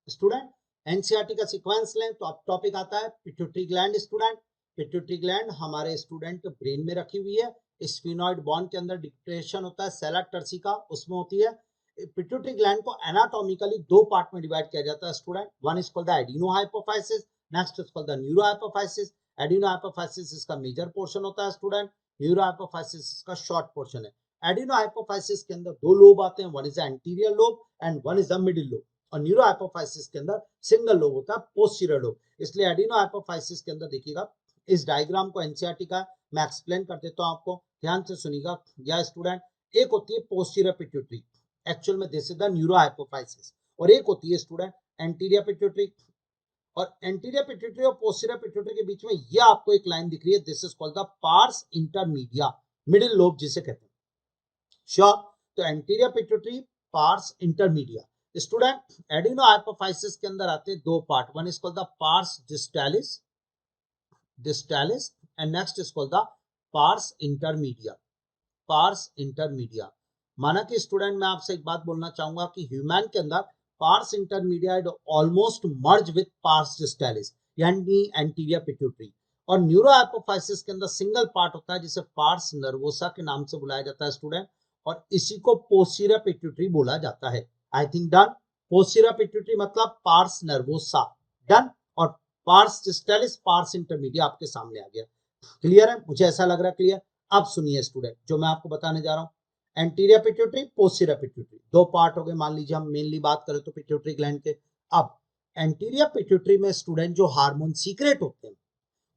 स्टूडेंट। एनसीईआरटी का सीक्वेंस लें तो अब टॉपिक आता है pituitary gland student. Pituitary gland हमारे स्टूडेंट ब्रेन में रखी हुई है। स्फीनॉइड बॉन्ड के अंदर डिक्टेशन होता है, सेला टर्सी का उसमें होती है। पिट्यूटरी ग्लैंड को एनाटॉमिकली 2 पार्ट में डिवाइड किया जाता है student. One is called the adenohypophysis, next is called the neurohypophysis. Adenohypophysis इसका मेजर पोर्शन होता है स्टूडेंट, न्यूरोहाइपोफाइसिस इसका शॉर्ट पोर्शन है। एडिनोहाइपोफाइसिस के अंदर 2 लोब आते हैं, one is the anterior lobe and one is the middle lobe. और न्यूरोहाइपोफाइसिस के अंदर सिंगल लोब होता है, पोस्टीरियर लोब। इसलिए एडिनोहाइपोफाइसिस के अंदर देखिएगा, इस डायग्राम को एनसीईआरटी का मैं एक्सप्लेन कर देता हूं आपको, ध्यान से सुनिएगा। या स्टूडेंट, एक होती है पोस्टीरियर पिट्यूटरी, एक्चुअल में दिस इज द न्यूरोहाइपोफाइसिस, और एक होती है स्टूडेंट एंटीरियर पिट्यूटरी। और एंटीरियर पिट्यूटरी और पोस्टीरियर पिट्यूटरी के बीच में ये आपको एक लाइन दिख रही है, this is called the pars intermedia, middle lobe जिसे कहते हैं। श्योर। तो anterior pituitary, pars intermedia. Student adenohypophysis के अंदर आते हैं 2 part, one is called the pars distalis and next is called the pars intermedia. Pars intermedia माना कि स्टूडेंट मैं आपसे एक बात बोलना चाहूंगा कि ह्यूमन के अंदर pars intermedia almost merge with pars distalis यानी एंटीरियर पिट्यूटरी। और न्यूरोहाइपोफाइसिस के अंदर सिंगल पार्ट होता है जिसे पार्स नर्वोसा के नाम से बुलाया जाता है स्टूडेंट, और इसी को पोस्टीरियर पिट्यूटरी बोला जाता है। I think done. Posterior pituitary मतलब पार्स नर्वोसा, डन। और पार्स डिस्टालिस, पार्स इंटरमीडिया आपके सामने आ गया। क्लियर है? मुझे ऐसा लग रहा है क्लियर। अब सुनिए स्टूडेंट, जो मैं आपको बताने जा रहा हूं, anterior pituitary, posterior pituitary, 2 part हो गए। मान लीजिए हम मेनली बात करें तो पिट्यूटरी ग्लैंड के। अब एंटीरियर पिट्यूटरी में स्टूडेंट जो हार्मोन सीक्रेट होते हैं,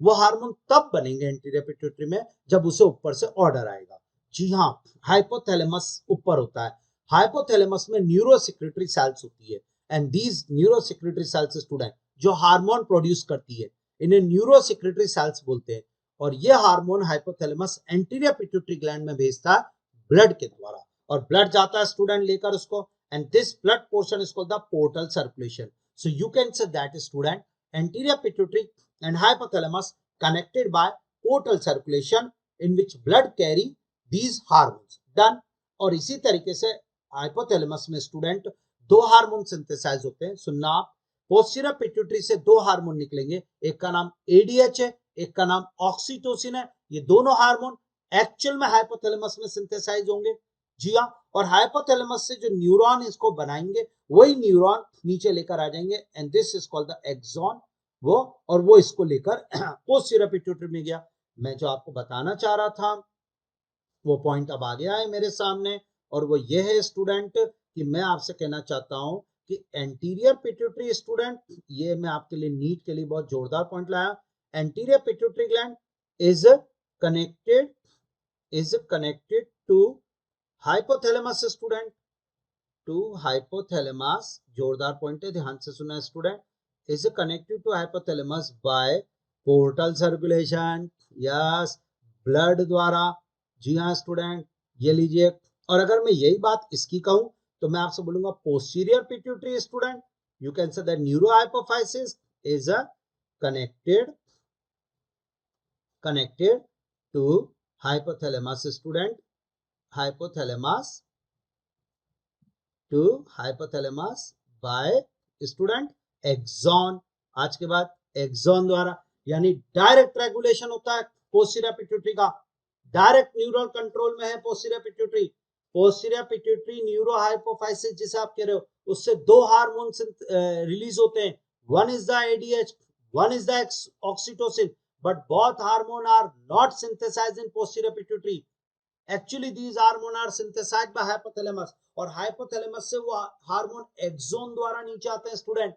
वो हार्मोन तब बनेंगे एंटीरियर पिट्यूटरी में जब उसे ऊपर से ऑर्डर आएगा। जी हाँ, हाइपोथैलेमस ऊपर होता है। हाइपोथैलेमस में न्यूरोसेक्रेटरी सेल्स होती है, and these neurosecretory cells student जो हार्मोन प्रोड्यूस करती है, इन्हें न्यूरोसेक्रेटरी सेल्स बोलते हैं। और ये hormone hypothalamus anterior pituitary gland में भेजता है ब्लड के द्वारा, और ब्लड जाता है स्टूडेंट लेकर उसको, and this blood portion is called the portal circulation. So you can say that student anterior pituitary and hypothalamus connected by portal circulation in which blood carry these hormones. Done. और इसी तरीके से hypothalamus में student 2 hormone synthesise होते हैं। सुनना आप, posterior pituitary से 2 हार्मोन निकलेंगे, एक का नाम एडीएच है, एक का नाम ऑक्सीटोसिन है। ये दोनों हार्मोन एक्चुअल में हाइपोथैलेमस में सिंथेसाइज होंगे। जी हाँ, और हाइपोथैलेमस से जो न्यूरॉन इसको बनाएंगे, वही न्यूरॉन नीचे लेकर आ जाएंगे, and this is called the axon. वो और वो इसको लेकर पोस्टीरियर पिट्यूटरी में गया। मैं जो आपको बताना चाह रहा था वो पॉइंट अब आ गया है मेरे सामने, और वो ये है स्टूडेंट कि मैं आपसे कहना चाहता हूं कि एंटीरियर पिट्यूटरी स्टूडेंट, ये मैं आपके लिए नीट के लिए बहुत जोरदार पॉइंट लाया। Anterior pituitary gland is connected to hypothalamus student, to hypothalamus. जोरदार पॉइंट है, ध्यान से सुना student. Is connected to hypothalamus by portal circulation. Yes, blood द्वारा। जी हाँ स्टूडेंट, ये लीजिए। और अगर मैं यही बात इसकी कहूं तो मैं आपसे बोलूंगा posterior pituitary student, you can say that neurohypophysis is connected to hypothalamus student, hypothalamus to hypothalamus by student axon. आज के बाद एक्सॉन द्वारा, यानी डायरेक्ट रेगुलेशन होता है पोस्टीरियर पिट्यूटरी का, डायरेक्ट न्यूरल कंट्रोल में है posterior pituitary. Posterior pituitary neuro hypophysis जिसे आप कह रहे हो, उससे दो हार्मोन रिलीज होते हैं, one is the ADH, one is the oxytocin, but both hormone are not synthesised in posterior pituitary. Actually these hormone are synthesised by hypothalamus, और हाइपोथैलेमस से वो हार्मोन एक्सोन द्वारा नीचे आते हैं। स्टूडेंट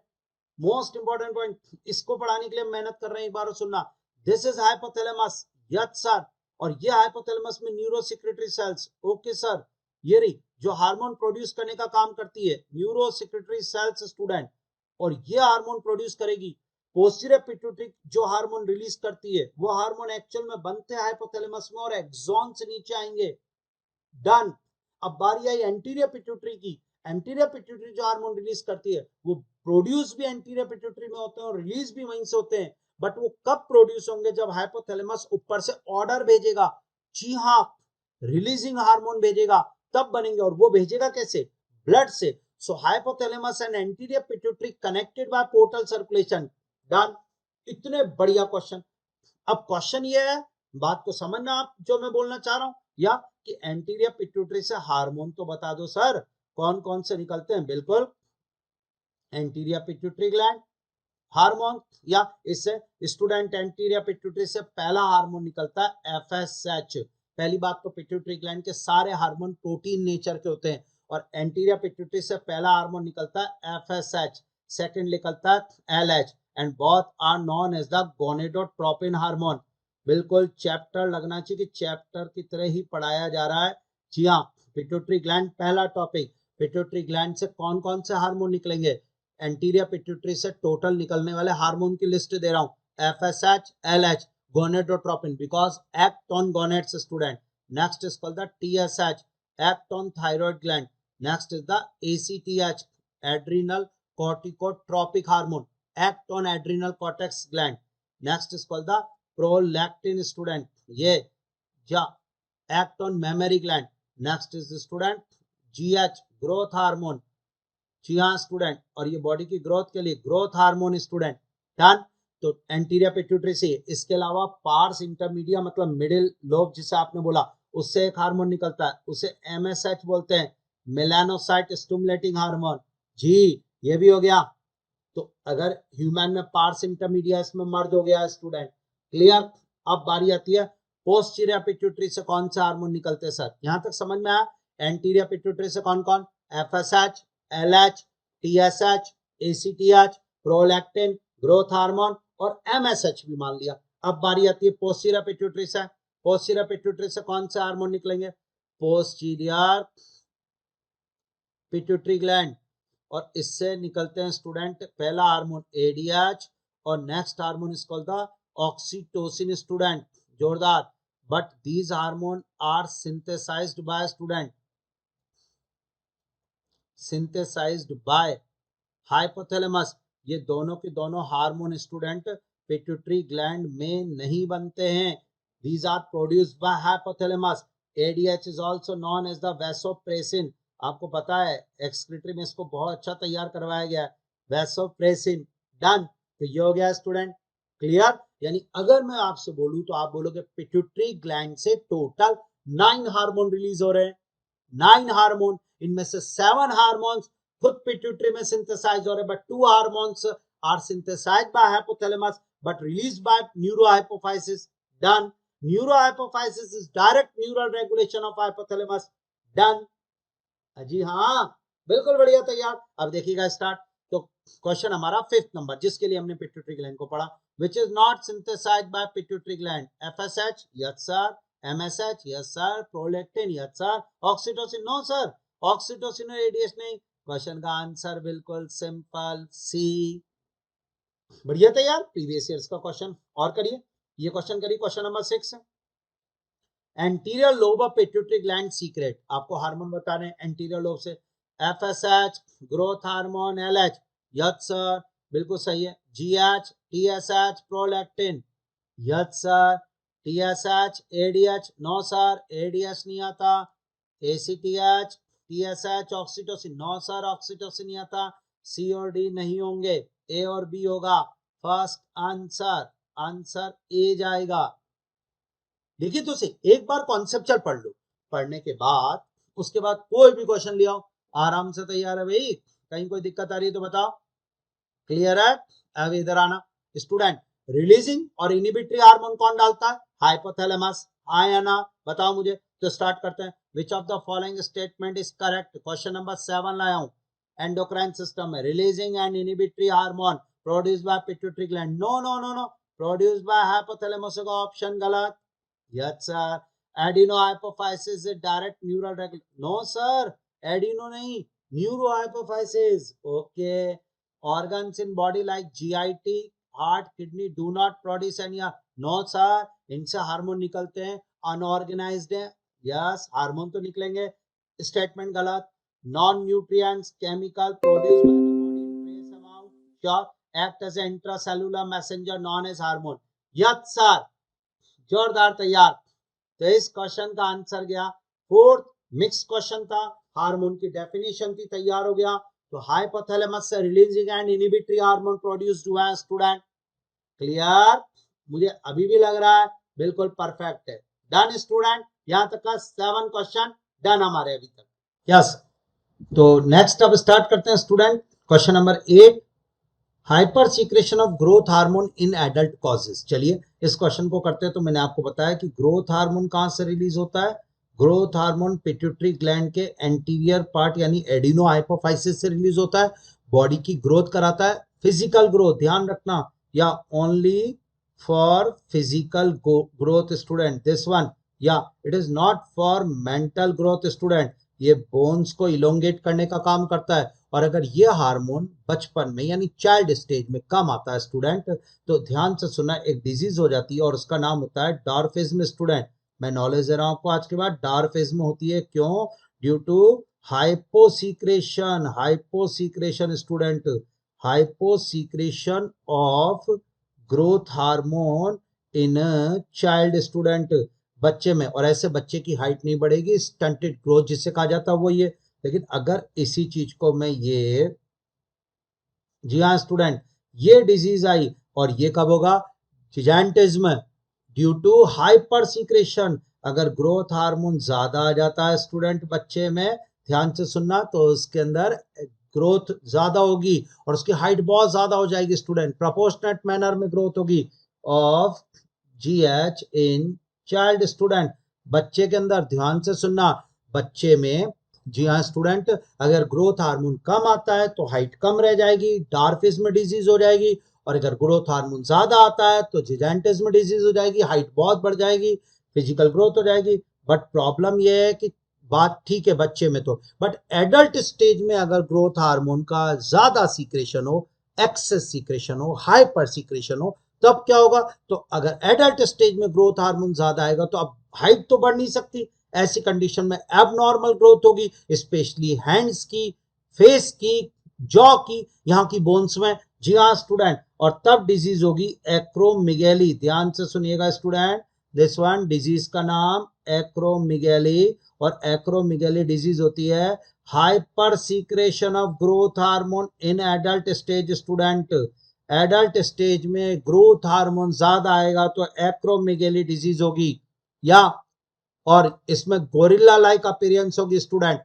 मोस्ट इंपॉर्टेंट पॉइंट, इसको पढ़ाने के लिए मेहनत कर रहे हैं, एक बार सुनना। This is hypothalamus, yes sir, और ये हाइपोथैलेमस में neuro secretory cells, okay sir, ये रही जो हार्मोन प्रोड्यूस करने का काम करती है, न्यूरो सिक्रेटरी सेल्स स्टूडेंट, और ये हार्मोन प्रोड्यूस करेगी। पोस्टीरियर पिट्यूटरी जो हार्मोन रिलीज करती है, वो हार्मोन एक्चुअल में बनते हैं हाइपोथैलेमस में और एक्सोन से नीचे आएंगे। डन। अब बारी आई एंटीरियर पिट्यूटरी की। एंटीरियर पिट्यूटरी जो हार्मोन रिलीज करती है, वो प्रोड्यूस भी एंटीरियर पिट्यूटरी में होते हैं और रिलीज भी वहीं से होते हैं, बट वो कब प्रोड्यूस होंगे, जब हाइपोथैलेमस ऊपर से ऑर्डर भेजेगा, जी हाँ, रिलीजिंग हार्मोन भेजेगा, तब बनेंगे। और वो भेजेगा कैसे? ब्लड से। So hypothalamus and anterior pituitary connected by portal circulation. Done. इतने बढ़िया क्वेश्चन। अब क्वेश्चन ये है, बात को समझना आप जो मैं बोलना चाह रहा हूं, या कि एंटीरियर पिट्यूटरी से हार्मोन तो बता दो सर, कौन कौन से निकलते हैं। बिल्कुल, एंटीरियर पिट्यूटरी ग्लैंड हार्मोन, या इससे स्टूडेंट एंटीरियर पिट्यूटरी से पहला हार्मोन निकलता है एफएसएच। पहली बात तो पिट्यूटरी ग्लैंड के सारे हार्मोन प्रोटीन नेचर के होते हैं, और एंटीरियर पिट्यूटरी से पहला हार्मोन निकलता है एफएसएच, सेकंड निकलता है LH, and both are known as the gonadotropin hormone. बिल्कुल चैप्टर लगना चाहिए कि चैप्टर की तरह ही पढ़ाया जा रहा है। जी हाँ, पिट्यूटरी ग्लैंड पहला टॉपिक। पिट्यूटरी ग्लैंड से कौन कौन से हार्मोन निकलेंगे? एंटीरियर पिट्यूटरी से टोटल निकलने वाले हार्मोन की लिस्ट दे रहा हूं, FSH, LH, gonadotropin because act on gonads student. Next is called the TSH, act on thyroid gland. Next is the ACTH, adrenal corticotropic hormone, act on adrenal cortex gland. Next is called the prolactin student, ये या act on mammary gland. Next is student GH, growth hormone. जी हाँ student, और ये body की growth के लिए growth hormone student. Done. तो एंटीरियर पिट्यूटरी से, इसके अलावा पार्स इंटरमीडिया मतलब मिडिल लोब जिसे आपने बोला, उससे एक हार्मोन निकलता है, उसे एमएसएच बोलते हैं, मेलानोसाइट स्टिमुलेटिंग हार्मोन। जी, ये भी हो गया। तो अगर ह्यूमन में पार्स इंटरमीडिया इसमें मर्ज हो गया स्टूडेंट, क्लियर। अब बारी आती है पोस्टीरियर पिट्यूटरी से कौन से हार्मोन निकलते हैं सर, यहां तक समझ में आया? एंटीरियर पिट्यूटरी से कौन कौन? FSH, LH, TSH, ACTH, prolactin, growth hormone, और एमएसएच भी मान लिया। अब बारी आती है पोस्टीरियर पिट्यूटरी से। पोस्टीरियर पिट्यूटरी से कौन से हार्मोन निकलेंगे? पोस्टीरियर पिट्यूटरी ग्लैंड, और इससे निकलते हैं स्टूडेंट पहला हार्मोन एडीएच, और next hormone is called the oxytocin student. जोरदार। But these hormone are synthesised by student, synthesised by hypothalamus. ये दोनों के दोनों हार्मोन स्टूडेंट पिट्यूटरी ग्लैंड में नहीं बनते हैं, these are produced by hypothalamus. ADH is also known as the vasopressin. आपको पता है एक्सक्रीटरी में इसको बहुत अच्छा तैयार करवाया गया है, वैसोप्रेसिन। डन। तो ये हो गया स्टूडेंट, क्लियर। यानी अगर मैं आपसे बोलूं तो आप बोलोगे पिट्यूटरी ग्लैंड से टोटल 9 हार्मोन रिलीज हो रहे हैं, 9 हार्मोन, इनमें से 7 हार्मोन्स खुद पिट्यूटरी में सिंथेसाइज हो रहे हैं, but 2 hormones are synthesised by hypothalamus but released by neurohypophysis. Done. Neurohypophysis is direct neural regulation of hypothalamus. Done. जी हाँ, बिल्कुल बढ़िया, तैयार। अब देखिएगा स्टार्ट। तो क्वेश्चन हमारा 5th नंबर, जिसके लिए हमने पिट्यूटरी ग्लैंड को पढ़ा, which is not synthesised by pituitary gland. FSH, yes sir. MSH, yes sir. Prolactin, yes sir. Oxytocin, no sir. Oxytocin और एडीएच नहीं। क्वेश्चन का आंसर बिल्कुल सिंपल, सी। बढ़िया तैयार। प्रीवियस ईयर्स का क्वेश्चन और करिए। ये क्वेश्चन करिए, question number 6। Anterior lobe of pituitary gland secrete, आपको हार्मोन बता रहे हैं एंटीरियर लोब से। FSH, growth hormone, LH, yes sir, बिल्कुल सही है। GH, TSH, prolactin, yes sir. TSH, ADH, no sir, ADH नहीं आता। ACTH, TSH, oxytocin, no sir, oxytocin नहीं आता। सी और डी नहीं होंगे, ए और बी होगा। फर्स्ट आंसर, आंसर ए जाएगा। देखिए तो सही, एक बार कॉन्सेप्चुअल पढ़ लो, पढ़ने के बाद उसके बाद कोई भी क्वेश्चन ले आओ, आराम से तैयार है भाई। कहीं कोई दिक्कत आ रही है तो बताओ। क्लियर है? अब इधर आना स्टूडेंट, रिलीजिंग और इनिबिटरी हार्मोन कौन डालता है? हाइपोथैलेमस। हाँ या ना बताओ मुझे। तो स्टार्ट करते हैं। Which of the following statement is correct? Question number 7 लाया हूं। एंडोक्राइन सिस्टम में releasing and inhibitory hormone produce by pituitary gland. No no no no, produce by hypothalamus का ऑप्शन गलत। Yes sir. Adenohypophysis is direct neural regulator. No sir, adeno नहीं, neurohypophysis. Okay. organs in body like GIT, heart, kidney do not produce any। No sir, इनसे hormone निकलते हैं, unorganised है। Yes, hormone तो निकलेंगे। Statement गलत। Non nutrients chemical produce by the body in trace amount sure act as intracellular messenger known as hormone. Yes sir, जोरदार तैयार। तो इस क्वेश्चन का आंसर गया फोर्थ। मिक्स क्वेश्चन था, हार्मोन की डेफिनेशन थी, तैयार हो गया। तो हाइपोथैलेमस से releasing and inhibitory hormone produced हुआ है स्टूडेंट। क्लियर? मुझे अभी भी लग रहा है बिल्कुल परफेक्ट है। डन स्टूडेंट, यहां तक का 7 क्वेश्चन डन हमारे अभी तक। यस, तो नेक्स्ट अब स्टार्ट करते हैं student. Question number 8, hyper secretion of growth hormone in adult causes. चलिए इस क्वेश्चन को करते हैं। तो मैंने आपको बताया कि ग्रोथ हार्मोन कहां से रिलीज होता है? ग्रोथ हार्मोन पिट्यूटरी ग्लैंड के एंटीरियर पार्ट यानी एडिनो हाइपोफाइसिस से रिलीज होता है। बॉडी की ग्रोथ कराता है, फिजिकल ग्रोथ ध्यान रखना, या only for physical growth student this one, या it is not for mental growth student. ये बोन्स को इलोंगेट करने का काम करता है। और अगर ये हार्मोन बचपन में यानी चाइल्ड स्टेज में कम आता है स्टूडेंट, तो ध्यान से सुनना, एक डिजीज हो जाती है और उसका नाम होता है डॉर्फिज्म स्टूडेंट। मैं नॉलेज दे रहा हूं आपको आज के बाद। डॉर्फिज्म होती है क्यों? Due to hyposecretion, hyposecretion student, hyposecretion of growth hormone in child student, बच्चे में। और ऐसे बच्चे की हाइट नहीं बढ़ेगी, स्टंटेड ग्रोथ जिसे कहा जाता है वो ये। लेकिन अगर इसी चीज को मैं ये, जी हाँ स्टूडेंट, ये डिजीज आई और ये कब होगा? जिजांटिज्म, ड्यू टू हाइपर सीक्रेशन। अगर ग्रोथ हार्मोन ज्यादा आ जाता है स्टूडेंट बच्चे में, ध्यान से सुनना, तो उसके अंदर ग्रोथ ज्यादा होगी और उसकी हाइट बहुत ज्यादा हो जाएगी स्टूडेंट, प्रोपोर्शनेट मैनर में ग्रोथ होगी of GH in child student, बच्चे के अंदर। ध्यान से सुनना, बच्चे में, जी हाँ स्टूडेंट, अगर ग्रोथ हार्मोन कम आता है तो हाइट कम रह जाएगी, डॉर्फिज्म डिजीज हो जाएगी। और अगर ग्रोथ हार्मोन ज्यादा आता है तो जिजांटिज्म डिजीज हो जाएगी, हाइट बहुत बढ़ जाएगी, फिजिकल ग्रोथ हो जाएगी। बट प्रॉब्लम यह है कि बात ठीक है बच्चे में तो, बट एडल्ट स्टेज में अगर ग्रोथ हार्मोन का ज्यादा सीक्रेशन हो, एक्सेस सीक्रेशन हो, हाइपर सीक्रेशन हो, तब क्या होगा? तो अगर एडल्ट स्टेज में ग्रोथ हार्मोन ज्यादा आएगा तो अब हाइट तो बढ़ नहीं सकती, ऐसी कंडीशन में एबनॉर्मल ग्रोथ होगी, स्पेशली हैंड्स की, फेस की, जॉ की, यहाँ की बोन्स में। जी हाँ स्टूडेंट, और तब डिजीज होगी एक्रोमिगेली। ध्यान से सुनिएगा स्टूडेंट, दिस वन डिजीज का नाम एक्रोमिगेली। और एक्रोमिगेली डिजीज होती है hyper secretion of growth hormone in adult stage student. Adult stage में ग्रोथ हार्मोन ज्यादा आएगा तो एक्रोमिगेली डिजीज होगी, या और इसमें गोरिल्ला लाइक अपीयरेंस होगी स्टूडेंट।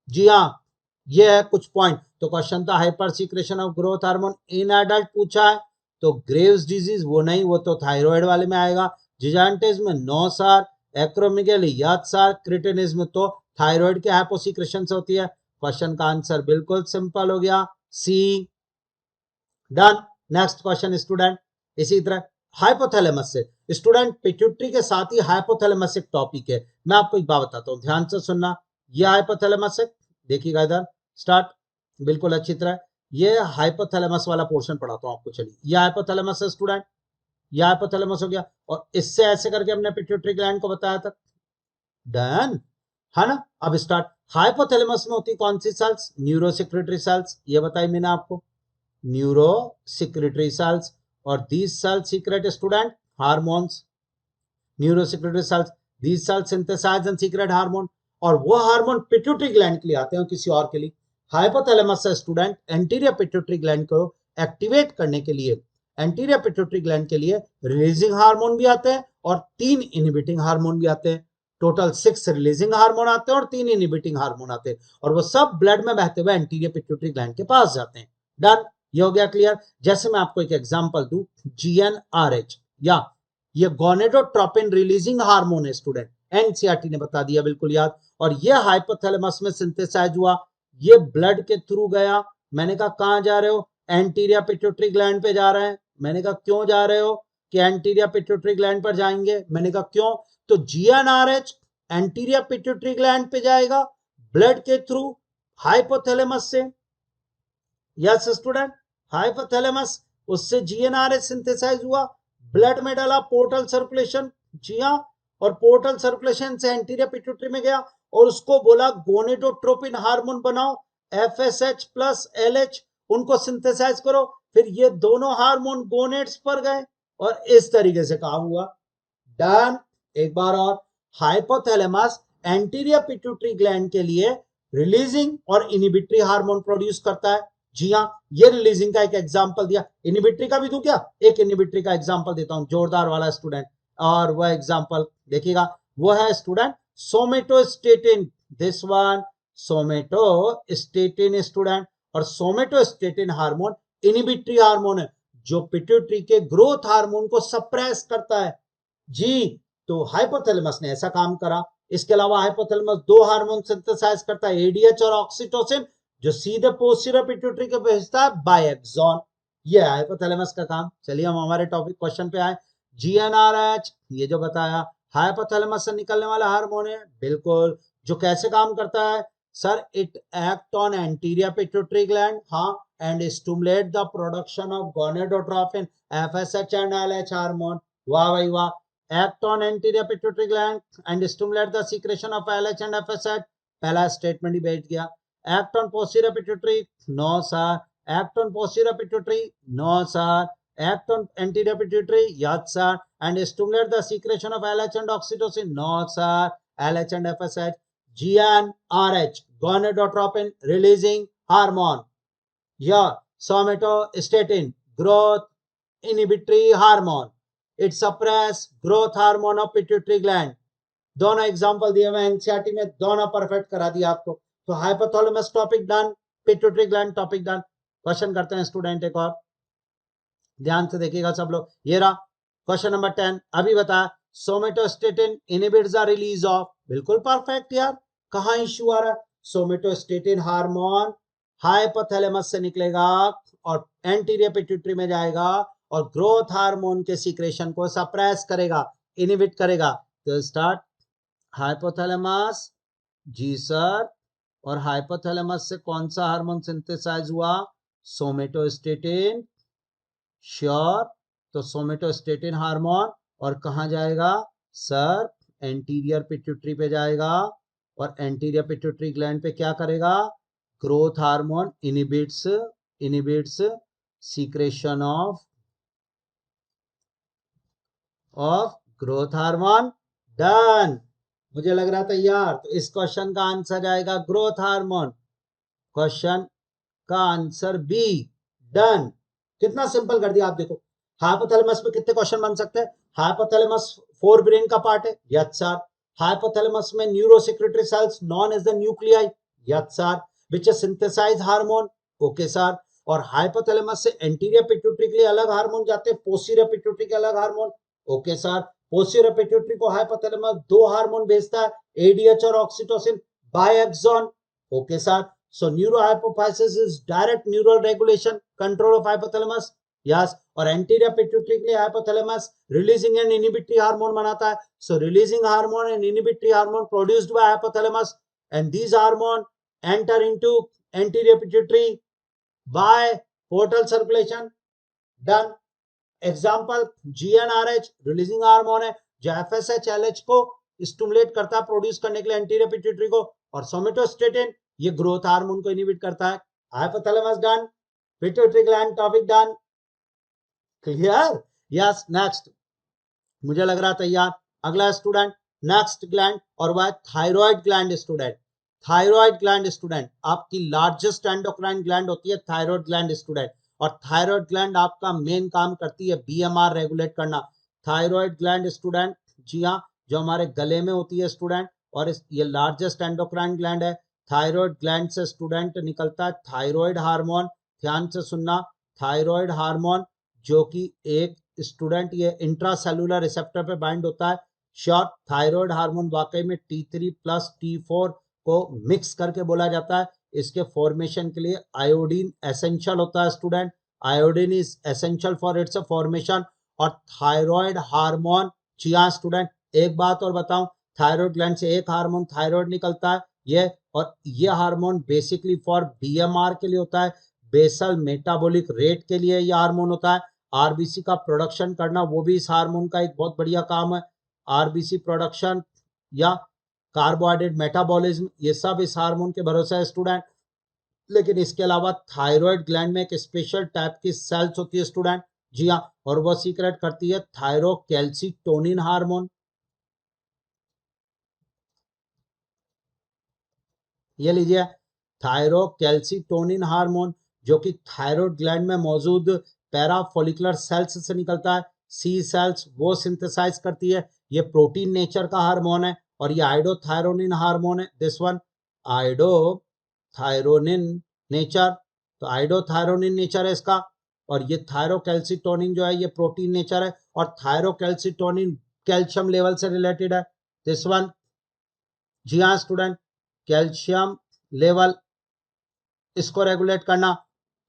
जी हाँ, ये है कुछ पॉइंट। तो क्वेश्चन था hyper secretion of growth hormone in adult पूछा है, तो ग्रेव्स डिजीज वो नहीं, वो तो थायराइड वाले में आएगा। Gigantism no sir, acromegaly yes sir, cretinism तो थायराइड के हाइपोसीक्रेशन से होती है। क्वेश्चन का आंसर बिल्कुल सिंपल हो गया, सी। डन। नेक्स्ट क्वेश्चन स्टूडेंट, इसी तरह हाइपोथैलेमस से स्टूडेंट, पिट्यूटरी के साथ ही हाइपोथैलेमस एक टॉपिक है। मैं आपको एक बात बताता हूँ, ध्यान से सुनना। ये हाइपोथैलेमस है, देखिएगा इधर, स्टार्ट, बिल्कुल अच्छी तरह। ये हाइपोथैलेमस वाला पोर्शन पढ़ाता हूँ आपको। चलिए, ये हाइपोथैलेमस है स्टूडेंट, ये हाइपोथैलेमस हो गया, और इससे ऐसे करके हमने पिट्यूटरी ग्लैंड को बताया था। डन है ना? अब स्टार्ट। हाइपोथैलेमस में होती कौन सी सेल्स? न्यूरोसेक्रेटरी सेल्स, ये बताई मैंने आपको, न्यूरो सिक्रेटरी सेल्स। और these cells secrete student hormones, neuro secretory cells, these cells synthesise and secrete hormone. और वो हार्मोन पिट्यूटरी ग्लैंड के लिए आते हैं, किसी और के लिए। हाइपोथैलेमस से स्टूडेंट एंटीरियर पिट्यूटरी ग्लैंड को एक्टिवेट करने के लिए एंटीरियर पिट्यूटरी ग्लैंड के लिए रिलीजिंग हार्मोन भी आते हैं और 3 इनहिबिटिंग हार्मोन भी आते हैं। टोटल 6 रिलीजिंग हार्मोन आते हैं और 3 इनहिबिटिंग हार्मोन आते हैं और वो सब ब्लड में बहते हुए एंटीरियर पिट्यूटरी ग्लैंड के पास जाते हैं। डन, ये हो गया क्लियर। जैसे मैं आपको एक एग्जांपल दूं, GnRH या ये गोनेडोट्रोपिन रिलीजिंग हार्मोन है स्टूडेंट, एनसीईआरटी ने बता दिया, बिल्कुल याद। और ये हाइपोथैलेमस में सिंथेसाइज हुआ, ये ब्लड के थ्रू गया। मैंने कहा कहां जा रहे हो, एंटीरियर पिट्यूटरी ग्लैंड पे जा रहे हैं। मैंने कहा क्यों जा रहे हो, कि एंटीरियर पिट्यूटरी ग्लैंड पर जाएंगे। मैंने कहा क्यों, तो GnRH एंटीरियर पिट्यूटरी ग्लैंड पे जाएगा ब्लड के थ्रू हाइपोथैलेमस से। यस स्टूडेंट, हाइपोथैलेमस उससे GnRH सिंथेसाइज हुआ, ब्लड में डाला, पोर्टल सर्कुलेशन, जी हाँ, और पोर्टल सर्कुलेशन से एंटीरियर पिट्यूटरी में गया और उसको बोला गोनेडोट्रोपिन हार्मोन बनाओ, FSH प्लस LH, उनको सिंथेसाइज करो। फिर ये दोनों हार्मोन गोनेड्स पर गए और इस तरीके से काम हुआ। डन, एक बार और, हाइपोथैलेमस एंटीरियर पिट्यूटरी ग्लैंड के लिए रिलीजिंग और इनहिबिटरी हार्मोन प्रोड्यूस करता है। जी हाँ, ये रिलीजिंग का एक एग्जांपल दिया, इनहिबिटरी का भी दूं क्या, एक इनहिबिटरी का एग्जांपल देता हूं जोरदार वाला स्टूडेंट, और वह एग्जांपल देखिएगा, वो है student somatostatin. This one somatostatin student, और सोमेटोस्टेटिन हार्मोन इनहिबिटरी हार्मोन है जो पिट्यूटरी के ग्रोथ हार्मोन को सप्रेस करता है। जी, तो हाइपोथैलेमस ने ऐसा काम करा। इसके अलावा हाइपोथैलेमस 2 हार्मोन सिंथेसाइज करता है, ADH और ऑक्सीटोसिन, जो सीधे पोस्टीरियर पिट्यूटरी को भेजता है बाय एक्सॉन। ये है हाइपोथैलेमस का काम। चलिए हम हमारे टॉपिक क्वेश्चन पे आए। GnRH, ये जो बताया हाइपोथैलेमस से निकलने वाला हार्मोन है, बिल्कुल, जो कैसे काम करता है sir, it act on anterior pituitary gland, हाँ, and stimulate the production of gonadotropin, FSH and LH hormone. वाह भाई वाह, act on anterior pituitary gland and stimulate the secretion of LH and FSH, पहला स्टेटमेंट ही बैठ गया। act on posterior pituitary, no sir, act on posterior pituitary, no sir, act on anterior pituitary, yes sir, and stimulate the secretion of LH and oxytocin, no sir, LH and FSH, GnRH, gonadotropin releasing hormone, yeah, somatostatin, growth inhibitory hormone, it suppress growth hormone of pituitary gland. दोनों example दिए हुए NCERT में, दोनों perfect करा दिया आपको। तो hypothalamus topic done, pituitary gland topic done. Question करते हैं स्टूडेंट एक और, ध्यान से देखिएगा सब लोग। ये रहा क्वेश्चन नंबर 10, अभी बता, somatostatin inhibits the release of, बिल्कुल परफेक्ट यार, कहां इश्यू आ रहा है, सोमेटोस्टेटिन हार्मोन हाइपोथैलेमस से निकलेगा और एंटीरियर पिट्यूटरी में जाएगा और ग्रोथ हार्मोन के सीक्रेशन को सप्रेस करेगा, इनहिबिट करेगा। तो स्टार्ट, हाइपोथैलेमस, जी सर, और हाइपोथैलेमस से कौन सा हार्मोन सिंथेसाइज हुआ, सोमेटोस्टेटिन, श्योर, तो सोमेटोस्टेटिन हार्मोन, और कहां जाएगा सर, एंटीरियर पिट्यूटरी पे जाएगा और एंटीरियर पिट्यूटरी ग्लैंड पे क्या करेगा, growth hormone inhibits secretion of growth hormone. Done, मुझे लग रहा था यार, तो इस क्वेश्चन का आंसर आएगा ग्रोथ हार्मोन, क्वेश्चन का आंसर बी। डन, कितना सिंपल कर दिया आप देखो। हाइपोथैलेमस में कितने क्वेश्चन बन सकते हैं, हाइपोथैलेमस फोर ब्रेन का पार्ट है, यस सर। हाइपोथैलेमस में neurosecretory cells known as the nuclei, yes sir, which synthesise hormone, okay sir. और हाइपोथैलेमस से एंटीरियर पिट्यूटरी के लिए अलग हार्मोन जाते हैं, पोस्टीरियर पिट्यूटरी के अलग hormone, okay sir. Posterior pituitary को हाइपोथैलेमस 2 हार्मोन भेजता है, ADH और oxytocin by axon, okay sir. So neurohypophysis is direct neural regulation, control of hypothalamus. Yes, और anterior pituitary के लिए hypothalamus releasing and inhibitory hormone बनाता है. So releasing hormone and inhibitory hormone produced by hypothalamus, and these hormone enter into anterior pituitary by portal circulation. Done. Example, GnRH releasing hormone है जो FSH LH को stimulate करता है produce करने के लिए एंटीरियर पिट्यूटरी को, और सोमेटोस्टेटिन ये ग्रोथ हार्मोन को इनहिबिट करता है। Hypothalamus done, pituitary gland topic done, clear. Yes, next, मुझे लग रहा था यार, अगला स्टूडेंट, नेक्स्ट ग्लैंड, और वह thyroid gland student. Thyroid gland student आपकी लार्जेस्ट एंडोक्राइन ग्लैंड होती है थायराइड ग्लैंड स्टूडेंट, और थायराइड ग्लैंड आपका मेन काम करती है बीएमआर रेगुलेट करना। थायराइड ग्लैंड स्टूडेंट, जी हाँ, जो हमारे गले में होती है स्टूडेंट, और ये लार्जेस्ट एंडोक्राइन ग्लैंड है। थायराइड ग्लैंड से स्टूडेंट निकलता है थायराइड हार्मोन, ध्यान से सुनना, थायराइड हार्मोन जो कि एक स्टूडेंट ये इंट्रासेलुलर रिसेप्टर पे बाइंड होता है। शॉर्ट थायराइड हार्मोन वाकई में T3 प्लस T4 को मिक्स करके बोला जाता है। इसके फॉर्मेशन के लिए आयोडीन एसेंशियल होता है student, iodine is essential for its formation. और थायराइड हार्मोन, जी हाँ स्टूडेंट, एक बात और बताऊं, थायराइड ग्लैंड से एक हार्मोन थायराइड निकलता है ये, और ये हार्मोन बेसिकली फॉर बीएमआर के लिए होता है, बेसल मेटाबॉलिक रेट के लिए ये हार्मोन होता है। आरबीसी का प्रोडक्शन करना वो भी इस हार्मोन का एक बहुत बढ़िया काम है। आरबीसी प्रोडक्शन या कार्बोहाइड्रेट मेटाबॉलिज्म ये सब इस हार्मोन के भरोसे है स्टूडेंट। लेकिन इसके अलावा थायराइड ग्लैंड में एक स्पेशल टाइप की सेल्स होती है स्टूडेंट, जी हाँ, और वो सीक्रेट करती है थायरोकैल्सिटोनिन हार्मोन। ये लीजिए, थायरोकैल्सिटोनिन हार्मोन जो कि थायराइड ग्लैंड में मौजूद पैराफोलिकुलर सेल्स से निकलता है। सी सेल्स वो सिंथेसाइज करती है, ये प्रोटीन नेचर का हार्मोन है। और ये आइडोथायरोनिन हार्मोन है, दिस वन आइडोथायरोनिन नेचर, तो आइडोथायरोनिन नेचर है इसका। और ये थायरोकैल्सिटोनिन जो है ये प्रोटीन नेचर है, और थायरोकैल्सिटोनिन कैल्शियम लेवल से रिलेटेड है, दिस वन। जी हाँ स्टूडेंट, कैल्शियम लेवल इसको रेगुलेट करना,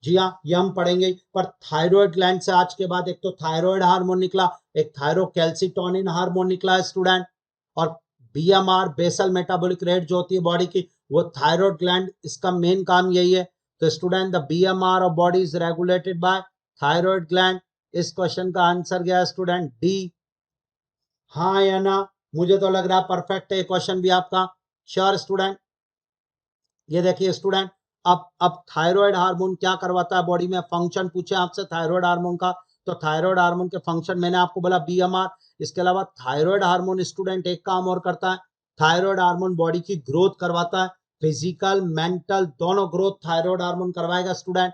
जी हाँ, ये हम पढ़ेंगे। पर थायराइड ग्लैंड से आज के बाद एक तो थायराइड हार्मोन निकला, एक थायरोकैल्सिटोनिन हार्मोन निकला स्टूडेंट, और बीएमआर बेसल मेटाबॉलिक रेट जो होती है बॉडी की, वो थायराइड ग्लैंड, इसका मेन काम यही है। तो student, the BMR of body is regulated by thyroid gland. इस क्वेश्चन का आंसर गया स्टूडेंट डी। हाँ या ना? मुझे तो लग रहा है परफेक्ट है क्वेश्चन भी आपका। Sure student? ये देखिए स्टूडेंट, अब थायराइड हार्मोन क्या करवाता है बॉडी में, फंक्शन पूछे आपसे थायराइड हार्मोन का, तो थायराइड हार्मोन के फंक्शन मैंने आपको बोला बीएमआर। इसके अलावा थायराइड हार्मोन स्टूडेंट एक काम और करता है, थायराइड हार्मोन बॉडी की ग्रोथ करवाता है, फिजिकल मेंटल दोनों ग्रोथ थायराइड हार्मोन करवाएगा स्टूडेंट।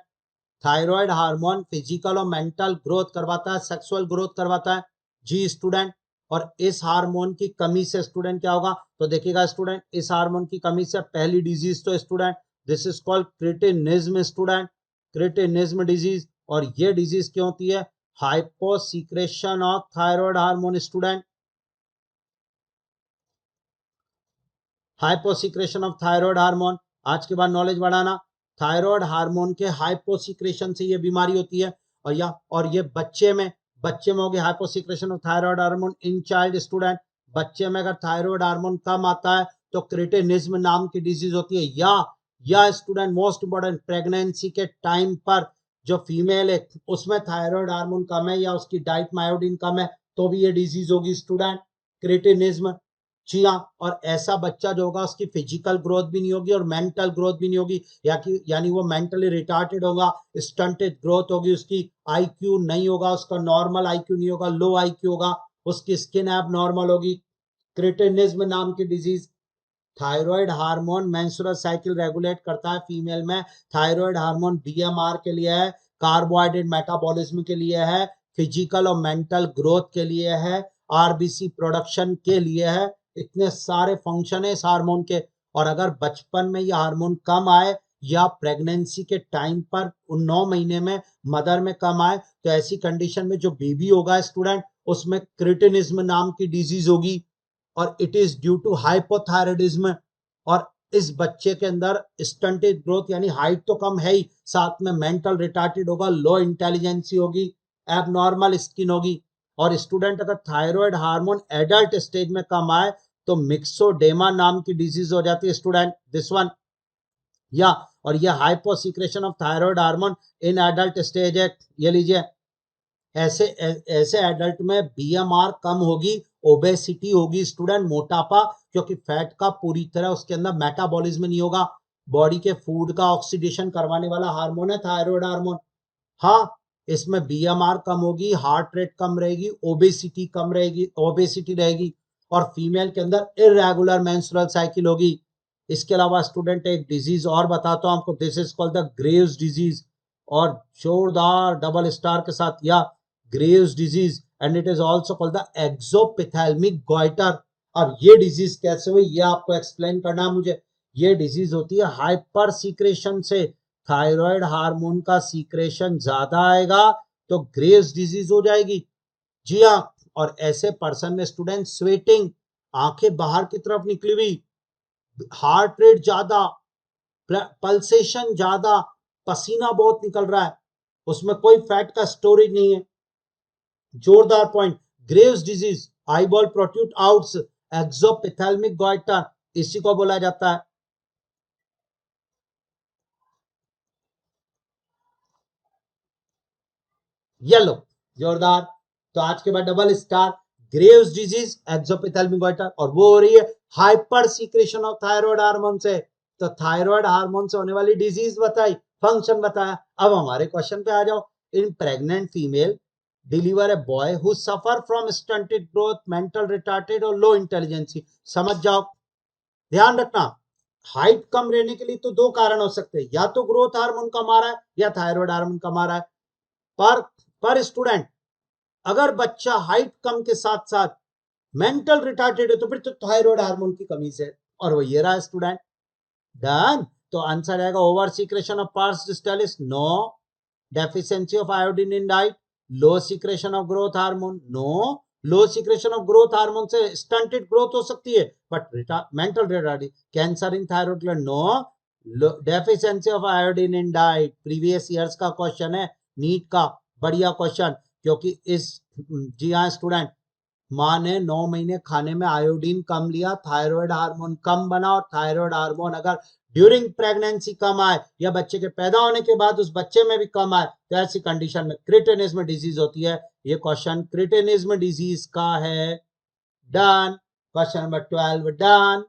थायराइड हार्मोन फिजिकल और मेंटल ग्रोथ करवाता है, सेक्सुअल ग्रोथ करवाता है, जी स्टूडेंट। और इस हार्मोन की कमी से स्टूडेंट क्या होगा, तो देखिएगा स्टूडेंट, इस हार्मोन की कमी से पहली डिजीज तो student this is called cretinism student, cretinism disease. और ये डिजीज क्यों होती है, hyposecretion of thyroid hormone student, hyposecretion of thyroid hormone. आज के बाद नॉलेज बढ़ाना, थायराइड हार्मोन के हाइपोसिक्रेशन से ये बीमारी होती है। और ये बच्चे में हो गया hyposecretion of thyroid hormone in child student. बच्चे में अगर थायराइड हार्मोन कम आता है तो क्रिटिनिज्म नाम की डिजीज होती है। या स्टूडेंट मोस्ट इंपॉर्टेंट, प्रेगनेंसी के टाइम पर जो फीमेल है उसमें थायराइड हार्मोन कम है या उसकी डाइट में आयोडीन कम है तो भी ये डिजीज होगी स्टूडेंट, क्रिटिनिज्म। जी हाँ, और ऐसा बच्चा जो होगा उसकी फिजिकल ग्रोथ भी नहीं होगी और मेंटल ग्रोथ भी नहीं होगी, यानी वो मेंटली रिटार्टेड होगा, स्टंटेड ग्रोथ होगी उसकी, आईक्यू नहीं होगा उसका, नॉर्मल आईक्यू नहीं होगा, लो आईक्यू होगा, उसकी स्किन एब नॉर्मल होगी, क्रिटिनिज्म नाम की disease. Thyroid hormone menstrual cycle regulate करता है फीमेल में। थायराइड हार्मोन बीएमआर के लिए है, कार्बोहाइड्रेट मेटाबॉलिज्म के लिए है, फिजिकल और मेंटल ग्रोथ के लिए है, आरबीसी प्रोडक्शन के लिए है, इतने सारे फंक्शन है इस हार्मोन के। और अगर बचपन में ये हार्मोन कम आए या प्रेगनेंसी के टाइम पर उन 9 महीने में मदर में कम आए तो ऐसी कंडीशन में जो बेबी होगा स्टूडेंट उसमें क्रिटिनिज्म नाम की डिजीज होगी, और it is due to hypothyroidism. और इस बच्चे के अंदर स्टंटेड ग्रोथ यानी हाइट तो कम है ही, साथ में मेंटल रिटार्टेड होगा, लो इंटेलिजेंसी होगी, एबनॉर्मल स्किन होगी। और स्टूडेंट अगर थायराइड हार्मोन एडल्ट स्टेज में कम आए तो मिक्सोडेमा नाम की डिजीज हो जाती है स्टूडेंट, दिस वन। या और ये hyposecretion of thyroid hormone in adult stage है, ये लीजिए, ऐसे एडल्ट में बीएमआर कम होगी, ओबेसिटी होगी स्टूडेंट, मोटापा, क्योंकि फैट का पूरी तरह उसके अंदर मेटाबॉलिज्म नहीं होगा। बॉडी के फूड का ऑक्सीडेशन करवाने वाला हार्मोन है थायराइड हार्मोन। हाँ, इसमें बीएमआर कम होगी, हार्ट रेट कम रहेगी, ओबेसिटी रहेगी, और फीमेल के अंदर इरेगुलर मेंस्ट्रुअल साइकिल होगी। इसके अलावा स्टूडेंट एक डिजीज और बताता हूँ आपको, this is called the Graves disease. और जोरदार डबल स्टार के साथ, या Graves disease and it is also called the exophthalmic goiter. अब ये डिजीज कैसे हुई ये आपको एक्सप्लेन करना है मुझे। ये डिजीज होती है हाइपर सीक्रेशन से, थायराइड हार्मोन का सीक्रेशन ज्यादा आएगा तो ग्रेव्स डिजीज हो जाएगी। जी हाँ, और ऐसे पर्सन में स्टूडेंट स्वेटिंग, आंखें बाहर की तरफ निकली हुई, हार्ट रेट ज्यादा, पल्सेशन ज्यादा, पसीना बहुत निकल रहा है, उसमें कोई फैट का स्टोरेज नहीं है। जोरदार point, Graves disease, eyeball protrude outs, exophthalmic goiter, इसी को बोला जाता है। येलो, जोरदार। तो आज के बाद double star, Graves disease, exophthalmic goiter, और वो हो रही है hyper secretion of thyroid hormone से। तो थायराइड हार्मोन से होने वाली डिजीज बताई, फंक्शन बताया। अब हमारे क्वेश्चन पे आ जाओ। In pregnant female deliver a boy who suffer from stunted growth, mental retarded और लो इंटेलिजेंसी। समझ जाओ, ध्यान रखना, हाइट कम रहने के लिए तो दो कारण हो सकते हैं, या तो ग्रोथ हार्मोन कम आ रहा है या थायराइड हार्मोन कम आ रहा है। पर स्टूडेंट, अगर बच्चा हाइट कम के साथ साथ मेंटल रिटार्टेड है तो फिर तो थायराइड हार्मोन की कमी से, और वो ये रहा स्टूडेंट। डन। तो आंसर आएगा over secretion of pars distalis, no. Deficiency of iodine in diet, low secretion of growth hormone, no. Low secretion of growth hormone से स्टंटेड ग्रोथ हो सकती है, but mental retarded, cancer in thyroid gland, no. Deficiency of iodine in diet, previous years का question है, NEET का, बढ़िया question. क्योंकि इस, जी हाँ स्टूडेंट, माँ ने 9 महीने खाने में आयोडीन कम लिया, थायराइड हार्मोन कम बना, और थायराइड हार्मोन अगर ड्यूरिंग प्रेगनेंसी कम आए या बच्चे के पैदा होने के बाद उस बच्चे में भी कम आए तो ऐसी कंडीशन में क्रिटेनिज्म डिजीज होती है। ये क्वेश्चन क्रिटेनिज्म डिजीज का है। Done. Question number 12 done.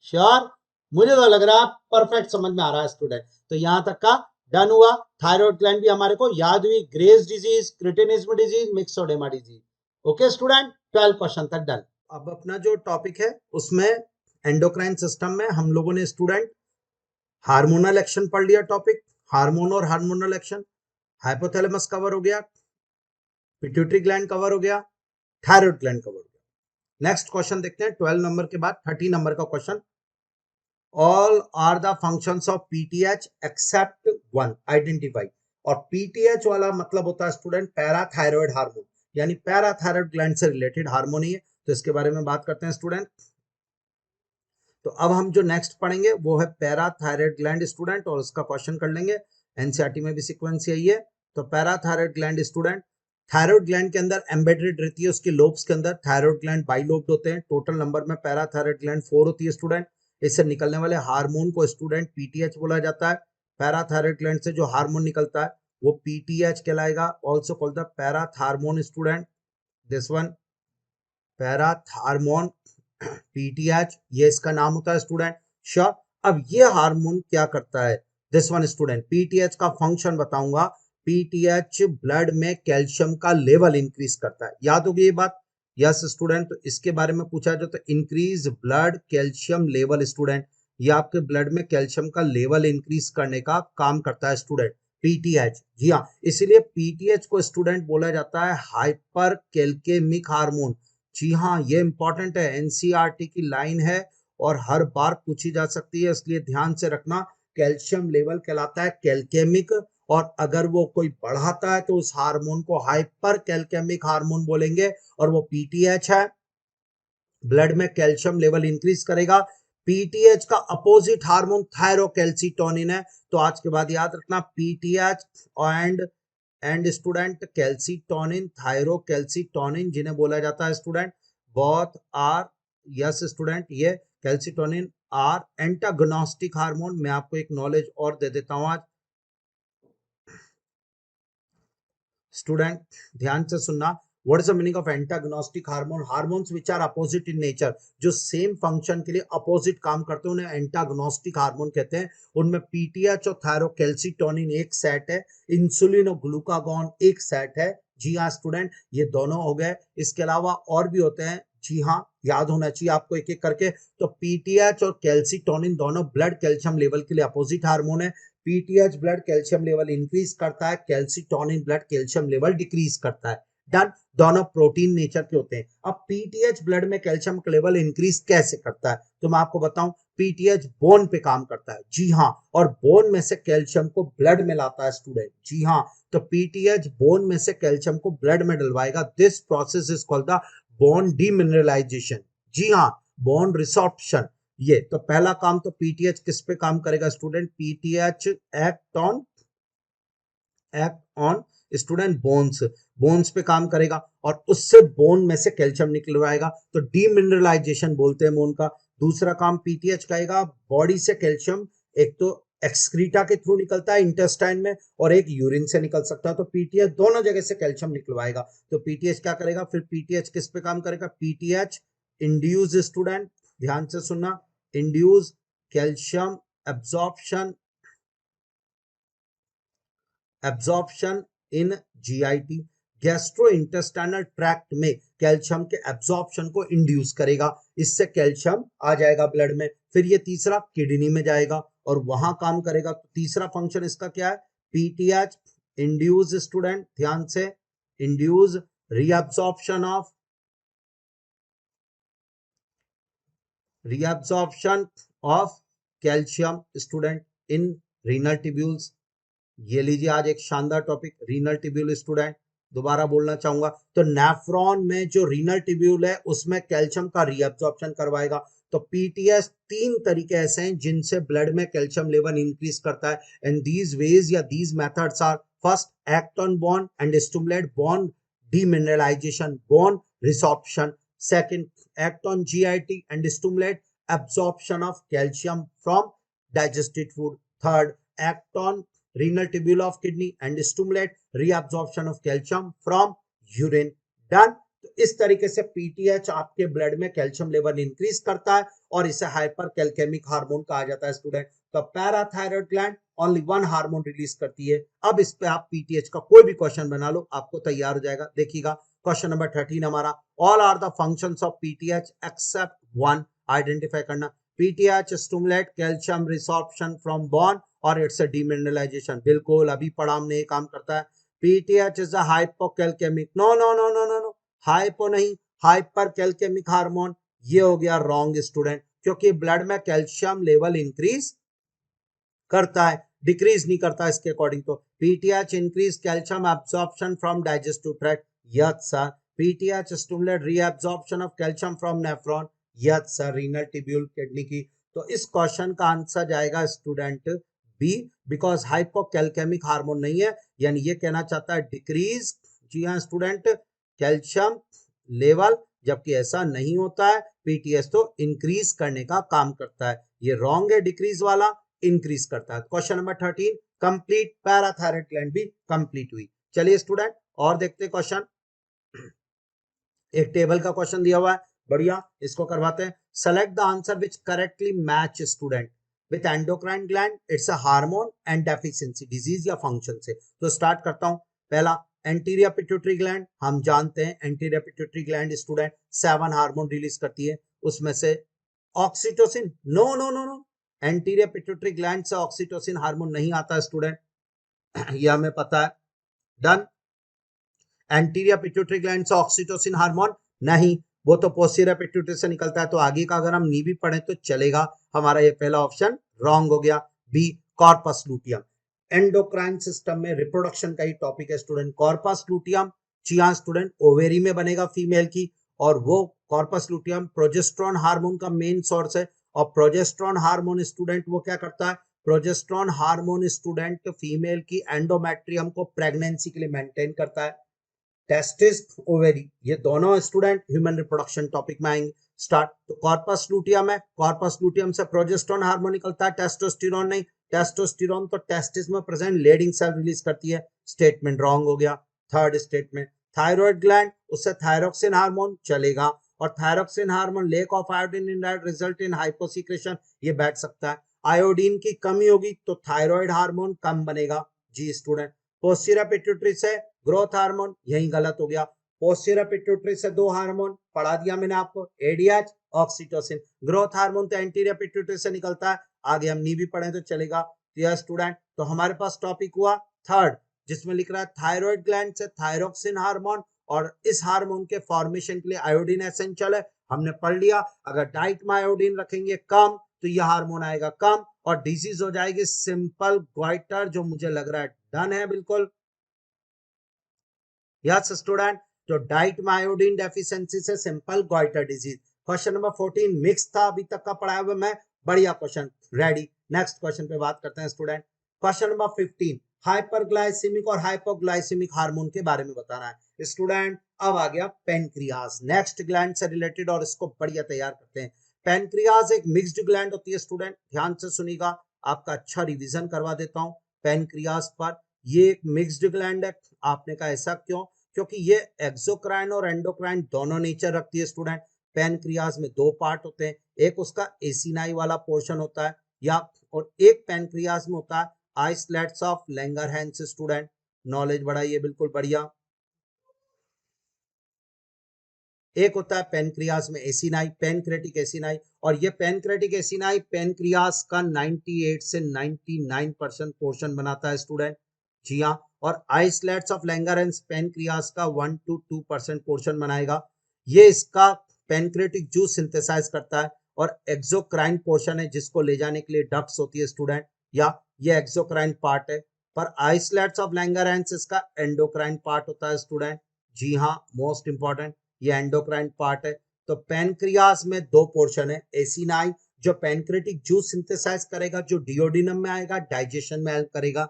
Sure, मुझे तो लग रहा है परफेक्ट समझ में आ रहा है स्टूडेंट। तो यहां तक का डन हुआ। थायराइड ग्लैंड भी हमारे को याद हुई, Graves disease, cretinism disease, myxoedema disease. Okay student, 12 question तक डन। अब अपना जो टॉपिक है उसमें एंडोक्राइन सिस्टम में हम लोगों ने स्टूडेंट हार्मोनल एक्शन पढ़ लिया, टॉपिक हार्मोन और हार्मोनल एक्शन। हाइपोथैलेमस कवर हो गया, पिट्यूटरी ग्लैंड कवर हो गया, थायराइड ग्लैंड कवर हो गया। नेक्स्ट क्वेश्चन देखते हैं 12 नंबर के बाद 30 नंबर का question. All are the functions of PTH except one, identify। और PTH वाला मतलब होता है स्टूडेंट पैराथायरॉयड हार्मोन, यानी पैराथायरॉयड ग्लैंड से रिलेटेड हार्मोन ही है। तो इसके बारे में बात करते हैं स्टूडेंट। तो अब हम जो नेक्स्ट पढ़ेंगे वो है पैराथायरॉयड ग्लैंड स्टूडेंट, और उसका क्वेश्चन कर लेंगे, एनसीईआरटी में भी सीक्वेंस यही है। तो parathyroid gland student, thyroid gland के अंदर एम्बेडेड रहती है, उसके लोब्स के अंदर थायराइड ग्लैंड बाइलोब्ड होते हैं। टोटल नंबर में पैराथायरॉयड ग्लैंड 4 होती है स्टूडेंट। इससे निकलने वाले हार्मोन को स्टूडेंट पीटीएच बोला जाता है। पैराथायरॉयड ग्लैंड से जो हार्मोन निकलता है वो पीटीएच कहलाएगा, also called the parathormone student. This one parathormone, PTH, ये इसका नाम होता है स्टूडेंट। श्योर। अब ये हार्मोन क्या करता है, दिस वन स्टूडेंट, पीटीएच का फंक्शन बताऊंगा। पीटीएच ब्लड में कैल्शियम का लेवल इंक्रीज करता है, याद होगी ये बात। यस स्टूडेंट, तो इसके बारे में पूछा जाए तो increase blood calcium level student, ये आपके ब्लड में कैल्शियम का लेवल इंक्रीज करने का काम करता है स्टूडेंट, पीटीएच। जी हाँ, इसीलिए पीटीएच को स्टूडेंट बोला जाता है हाइपर कैल्केमिक हार्मोन। जी हाँ, ये इंपॉर्टेंट है, एनसीईआरटी की लाइन है और हर बार पूछी जा सकती है, इसलिए ध्यान से रखना। कैल्शियम लेवल कहलाता है कैल्केमिक, और अगर वो कोई बढ़ाता है तो उस हार्मोन को हाइपर कैल्केमिक हार्मोन बोलेंगे, और वो पीटीएच है। ब्लड में कैल्शियम लेवल इंक्रीज करेगा। पीटीएच का अपोजिट हार्मोन थायरोकैल्सिटोनिन है। तो आज के बाद याद रखना, PTH and student calcitonin, thyrocalcitonin जिन्हें बोला जाता है student, both are, yes student, ये कैल्सिटोनिन आर एंटागोनिस्टिक हार्मोन। मैं आपको एक नॉलेज और दे देता हूं आज स्टूडेंट, ध्यान से सुनना। What is the meaning of antagonistic hormone? Hormones which are opposite in nature, जो सेम फंक्शन के लिए अपोजिट काम करते हैं उन्हें एंटागोनिस्टिक हार्मोन कहते हैं। उनमें पीटीएच और थायरोकैल्सिटोनिन एक सेट है, इंसुलिन और ग्लूकागॉन एक सेट है। जी हाँ स्टूडेंट, ये दोनों हो गए। इसके अलावा और भी होते हैं, जी हाँ, याद होना चाहिए आपको एक एक करके। तो पीटीएच और कैल्सिटोनिन दोनों ब्लड कैल्शियम लेवल के लिए अपोजिट हार्मोन है। PTH blood calcium level increase करता है, calcitonin blood calcium level decrease करता है। डन, दोनों प्रोटीन नेचर के होते हैं। अब पीटीएच ब्लड में कैल्शियम का लेवल इंक्रीज कैसे करता है, तो मैं आपको बताऊं, पीटीएच बोन पे काम करता है, जी हाँ, और बोन में से कैल्शियम को ब्लड में लाता है स्टूडेंट, जी हाँ। तो पीटीएच बोन में से कैल्शियम को ब्लड में डलवाएगा, this process is called the bone demineralisation, जी हाँ, बोन रिसॉर्प्शन। ये तो पहला काम तो पीटीएच किस पे काम करेगा student, PTH act on student bones पे काम करेगा और उससे बोन में से कैल्शियम निकलवाएगा, तो डीमिनरलाइजेशन बोलते हैं बोन का। दूसरा काम पीटीएच करेगा, बॉडी से कैल्शियम एक तो एक्सक्रीटा के थ्रू निकलता है इंटेस्टाइन में और एक यूरिन से निकल सकता है, तो पीटीएच दोनों जगह से कैल्शियम निकलवाएगा। तो पीटीएच क्या करेगा, फिर पीटीएच किस पे काम करेगा, पीटीएच इंड्यूस स्टूडेंट, ध्यान से सुनना, induce calcium absorption in GIT, gastro intestinal tract में कैल्शियम के एब्जॉर्प्शन को इंड्यूस करेगा, इससे कैल्शियम आ जाएगा ब्लड में। फिर ये तीसरा किडनी में जाएगा और वहां काम करेगा। तो तीसरा फंक्शन इसका क्या है, पीटीएच इंड्यूस स्टूडेंट, ध्यान से, induce reabsorption of calcium student in renal tubules. ये लीजिए आज एक शानदार टॉपिक, रीनल ट्यूब्यूल स्टूडेंट, दोबारा बोलना चाहूंगा, तो नेफ्रॉन में जो रीनल ट्यूब्यूल है उसमें कैल्शियम का रीअब्जॉर्प्शन करवाएगा। तो पीटीएस तीन तरीके ऐसे हैं जिनसे ब्लड में कैल्शियम लेवल इंक्रीज करता है, एंड दीज वेज या these methods are, first act on bone and stimulate bone demineralisation, bone resorption, second act on GIT and stimulate absorption of calcium from digested food, third act on renal tubule of kidney and stimulate reabsorption of calcium from urine, done। तो इस तरीके से PTH आपके blood में calcium level increase करता है और इसे हाइपर कैल्केमिक हार्मोन कहा जाता है स्टूडेंट। तो parathyroid gland only one hormone release करती है। अब इस पे आप पीटीएच का कोई भी क्वेश्चन बना लो, आपको तैयार हो जाएगा, देखिएगा क्वेश्चन नंबर 13 हमारा, all are the functions of PTH except one, identify करना। PTH stimulate calcium resorption from bone और इट्स डीमिनरलाइजेशन, बिल्कुल अभी पढ़ा हमने, ये काम करता है। PTH is a hypocalcaemic, no no no no no no, hypo नहीं, हाइपर कैल्केमिक हार्मोन, ये हो गया रॉन्ग स्टूडेंट, क्योंकि ब्लड में कैल्शियम लेवल इंक्रीज करता है, डिक्रीज नहीं करता इसके अकॉर्डिंग। तो PTH increase calcium absorption from digestive tract, yes sir. PTH stimulate reabsorption of calcium from nephron, yes sir, renal tubule kidney की। तो इस क्वेश्चन का आंसर जाएगा स्टूडेंट बी, बिकॉज हाइपोकैल्केमिक हार्मोन नहीं है, यानी ये कहना चाहता है डिक्रीज, जी हाँ स्टूडेंट, कैल्शियम लेवल, जबकि ऐसा नहीं होता है, पीटीएस तो इंक्रीज करने का काम करता है, ये रॉन्ग है, डिक्रीज वाला इंक्रीज करता है। Question number 13 complete, parathyroid gland भी कंप्लीट हुई। चलिए स्टूडेंट और देखते हैं क्वेश्चन, एक टेबल का क्वेश्चन दिया हुआ है, बढ़िया, इसको करवाते हैं। Select the answer which correctly match student with endocrine gland, it's a hormone and deficiency disease या फंक्शन से। तो स्टार्ट करता हूं, पहला एंटीरियर पिट्यूटरी ग्लैंड, हम जानते हैं anterior pituitary gland student 7 hormone release करती है, उसमें से oxytocin, no no no no, anterior pituitary gland से ऑक्सीटोसिन हार्मोन नहीं आता स्टूडेंट, ये हमें पता है, डन। एंटीरियर पिट्यूटरी ग्लैंड से ऑक्सीटोसिन हार्मोन नहीं, वो तो पोस्टीरियर पिट्यूटरी से निकलता है, तो आगे का अगर हम नी भी पढ़े तो चलेगा, हमारा ये पहला ऑप्शन रॉन्ग हो गया। B corpus luteum, endocrine system में रिप्रोडक्शन का ही टॉपिक है स्टूडेंट, कॉर्पस लूटियम, चिया स्टूडेंट ओवेरी में बनेगा फीमेल की, और वो कॉर्पस लूटियम प्रोजेस्टेरोन हार्मोन का मेन सोर्स है, और प्रोजेस्टेरोन हार्मोन स्टूडेंट वो क्या करता है, प्रोजेस्टेरोन हार्मोन स्टूडेंट फीमेल की एंडोमेट्रियम को प्रेगनेंसी के लिए मेंटेन करता है। टेस्टिस, ओवेरी, ये दोनों स्टूडेंट ह्यूमन रिप्रोडक्शन टॉपिक में आएंगे। स्टार्ट, तो कॉर्पस लूटियम है, कॉर्पस लूटियम से प्रोजेस्टेरोन हार्मोन निकलता है, टेस्टोस्टेरोन नहीं, टेस्टोस्टेरोन तो टेस्टिस में प्रेजेंट लेडिंग सेल रिलीज करती है, स्टेटमेंट रॉन्ग हो गया। थर्ड स्टेटमेंट, थायराइड ग्लैंड, उससे थायरोक्सिन हार्मोन चलेगा, और thyroxine hormone lake of iodine in that result in hyposecretion, ये बैठ सकता है। आयोडीन की कमी होगी तो थायराइड हार्मोन कम बनेगा, जी स्टूडेंट। पोस्टीरियर पिट्यूटरी से ग्रोथ हार्मोन, यही गलत हो गया, पोस्टीरियर पिट्यूटरी से 2 हार्मोन पढ़ा दिया मैंने आपको, एडीएच, ऑक्सीटोसिन, ग्रोथ हार्मोन तो एंटीरियर पिट्यूटरी से निकलता है, आगे हम नहीं भी पढ़े तो चलेगा, क्लियर स्टूडेंट। तो हमारे पास टॉपिक हुआ थर्ड, जिसमें लिख रहा है थायराइड ग्लैंड से थायरोक्सिन हार्मोन, और इस हार्मोन के फॉर्मेशन के लिए आयोडीन एसेंशियल है, हमने पढ़ लिया। अगर डाइट में आयोडीन रखेंगे कम तो यह हार्मोन आएगा कम और डिजीज हो जाएगी सिंपल ग्वाइटर, जो मुझे लग रहा है डन है बिल्कुल। यस स्टूडेंट, तो डाइट में आयोडीन डेफिशिएंसी से simple goitre disease. Question number 14 mix था अभी तक का पढ़ाया हुआ मैं, बढ़िया क्वेश्चन, रेडी। नेक्स्ट क्वेश्चन पे बात करते हैं स्टूडेंट। क्वेश्चन नंबर 15 हाइपरग्लाइसेमिक और हाइपोग्लाइसेमिक हार्मोन के बारे में बताना है स्टूडेंट। अब आ गया पेनक्रियाज, नेक्स्ट ग्लैंड से रिलेटेड, और इसको बढ़िया तैयार करते हैं। पेनक्रियाज एक मिक्स्ड ग्लैंड होती है स्टूडेंट, ध्यान से सुनिएगा, आपका अच्छा रिवीजन करवा देता हूं पेनक्रियाज पर। ये एक मिक्स्ड ग्लैंड है, आपने कहा ऐसा क्यों? क्योंकि ये एक्सोक्राइन और एंडोक्राइन दोनों नेचर रखती है स्टूडेंट। पेनक्रियाज में दो पार्ट होते हैं, एक उसका एसिनाई वाला पोर्शन होता है या, और एक पेनक्रियाज में होता है islets of Langerhans student. Knowledge बढ़ाइए, बिल्कुल बढ़िया। एक होता है पेनक्रियाज में एसिनाई, पेनक्रेटिक एसिनाई, और ये पेनक्रेटिक एसिनाई पेनक्रियाज का 98 से 99% पोर्शन बनाता है स्टूडेंट। जी हाँ, और आइसलेट्स ऑफ लैंगरहैंस पेनक्रियाज का 1 to 2% पोर्शन बनाएगा। ये इसका पेनक्रेटिक जूस सिंथेसाइज करता है, और एक्सोक्राइन पोर्शन है जिसको ले जाने के लिए डक्ट्स होती है स्टूडेंट, या ये एक्सोक्राइन पार्ट है। पर आइसलेट्स ऑफ लैंगरहैंस इसका एंडोक्राइन पार्ट होता है स्टूडेंट। जी हाँ, मोस्ट इंपॉर्टेंट, ये एंडोक्राइन पार्ट है। तो पेनक्रियाज में दो पोर्शन है, एसिनाई जो पेनक्रेटिक जूस सिंथेसाइज करेगा, जो डिओडिनम में आएगा, डाइजेशन में हेल्प करेगा,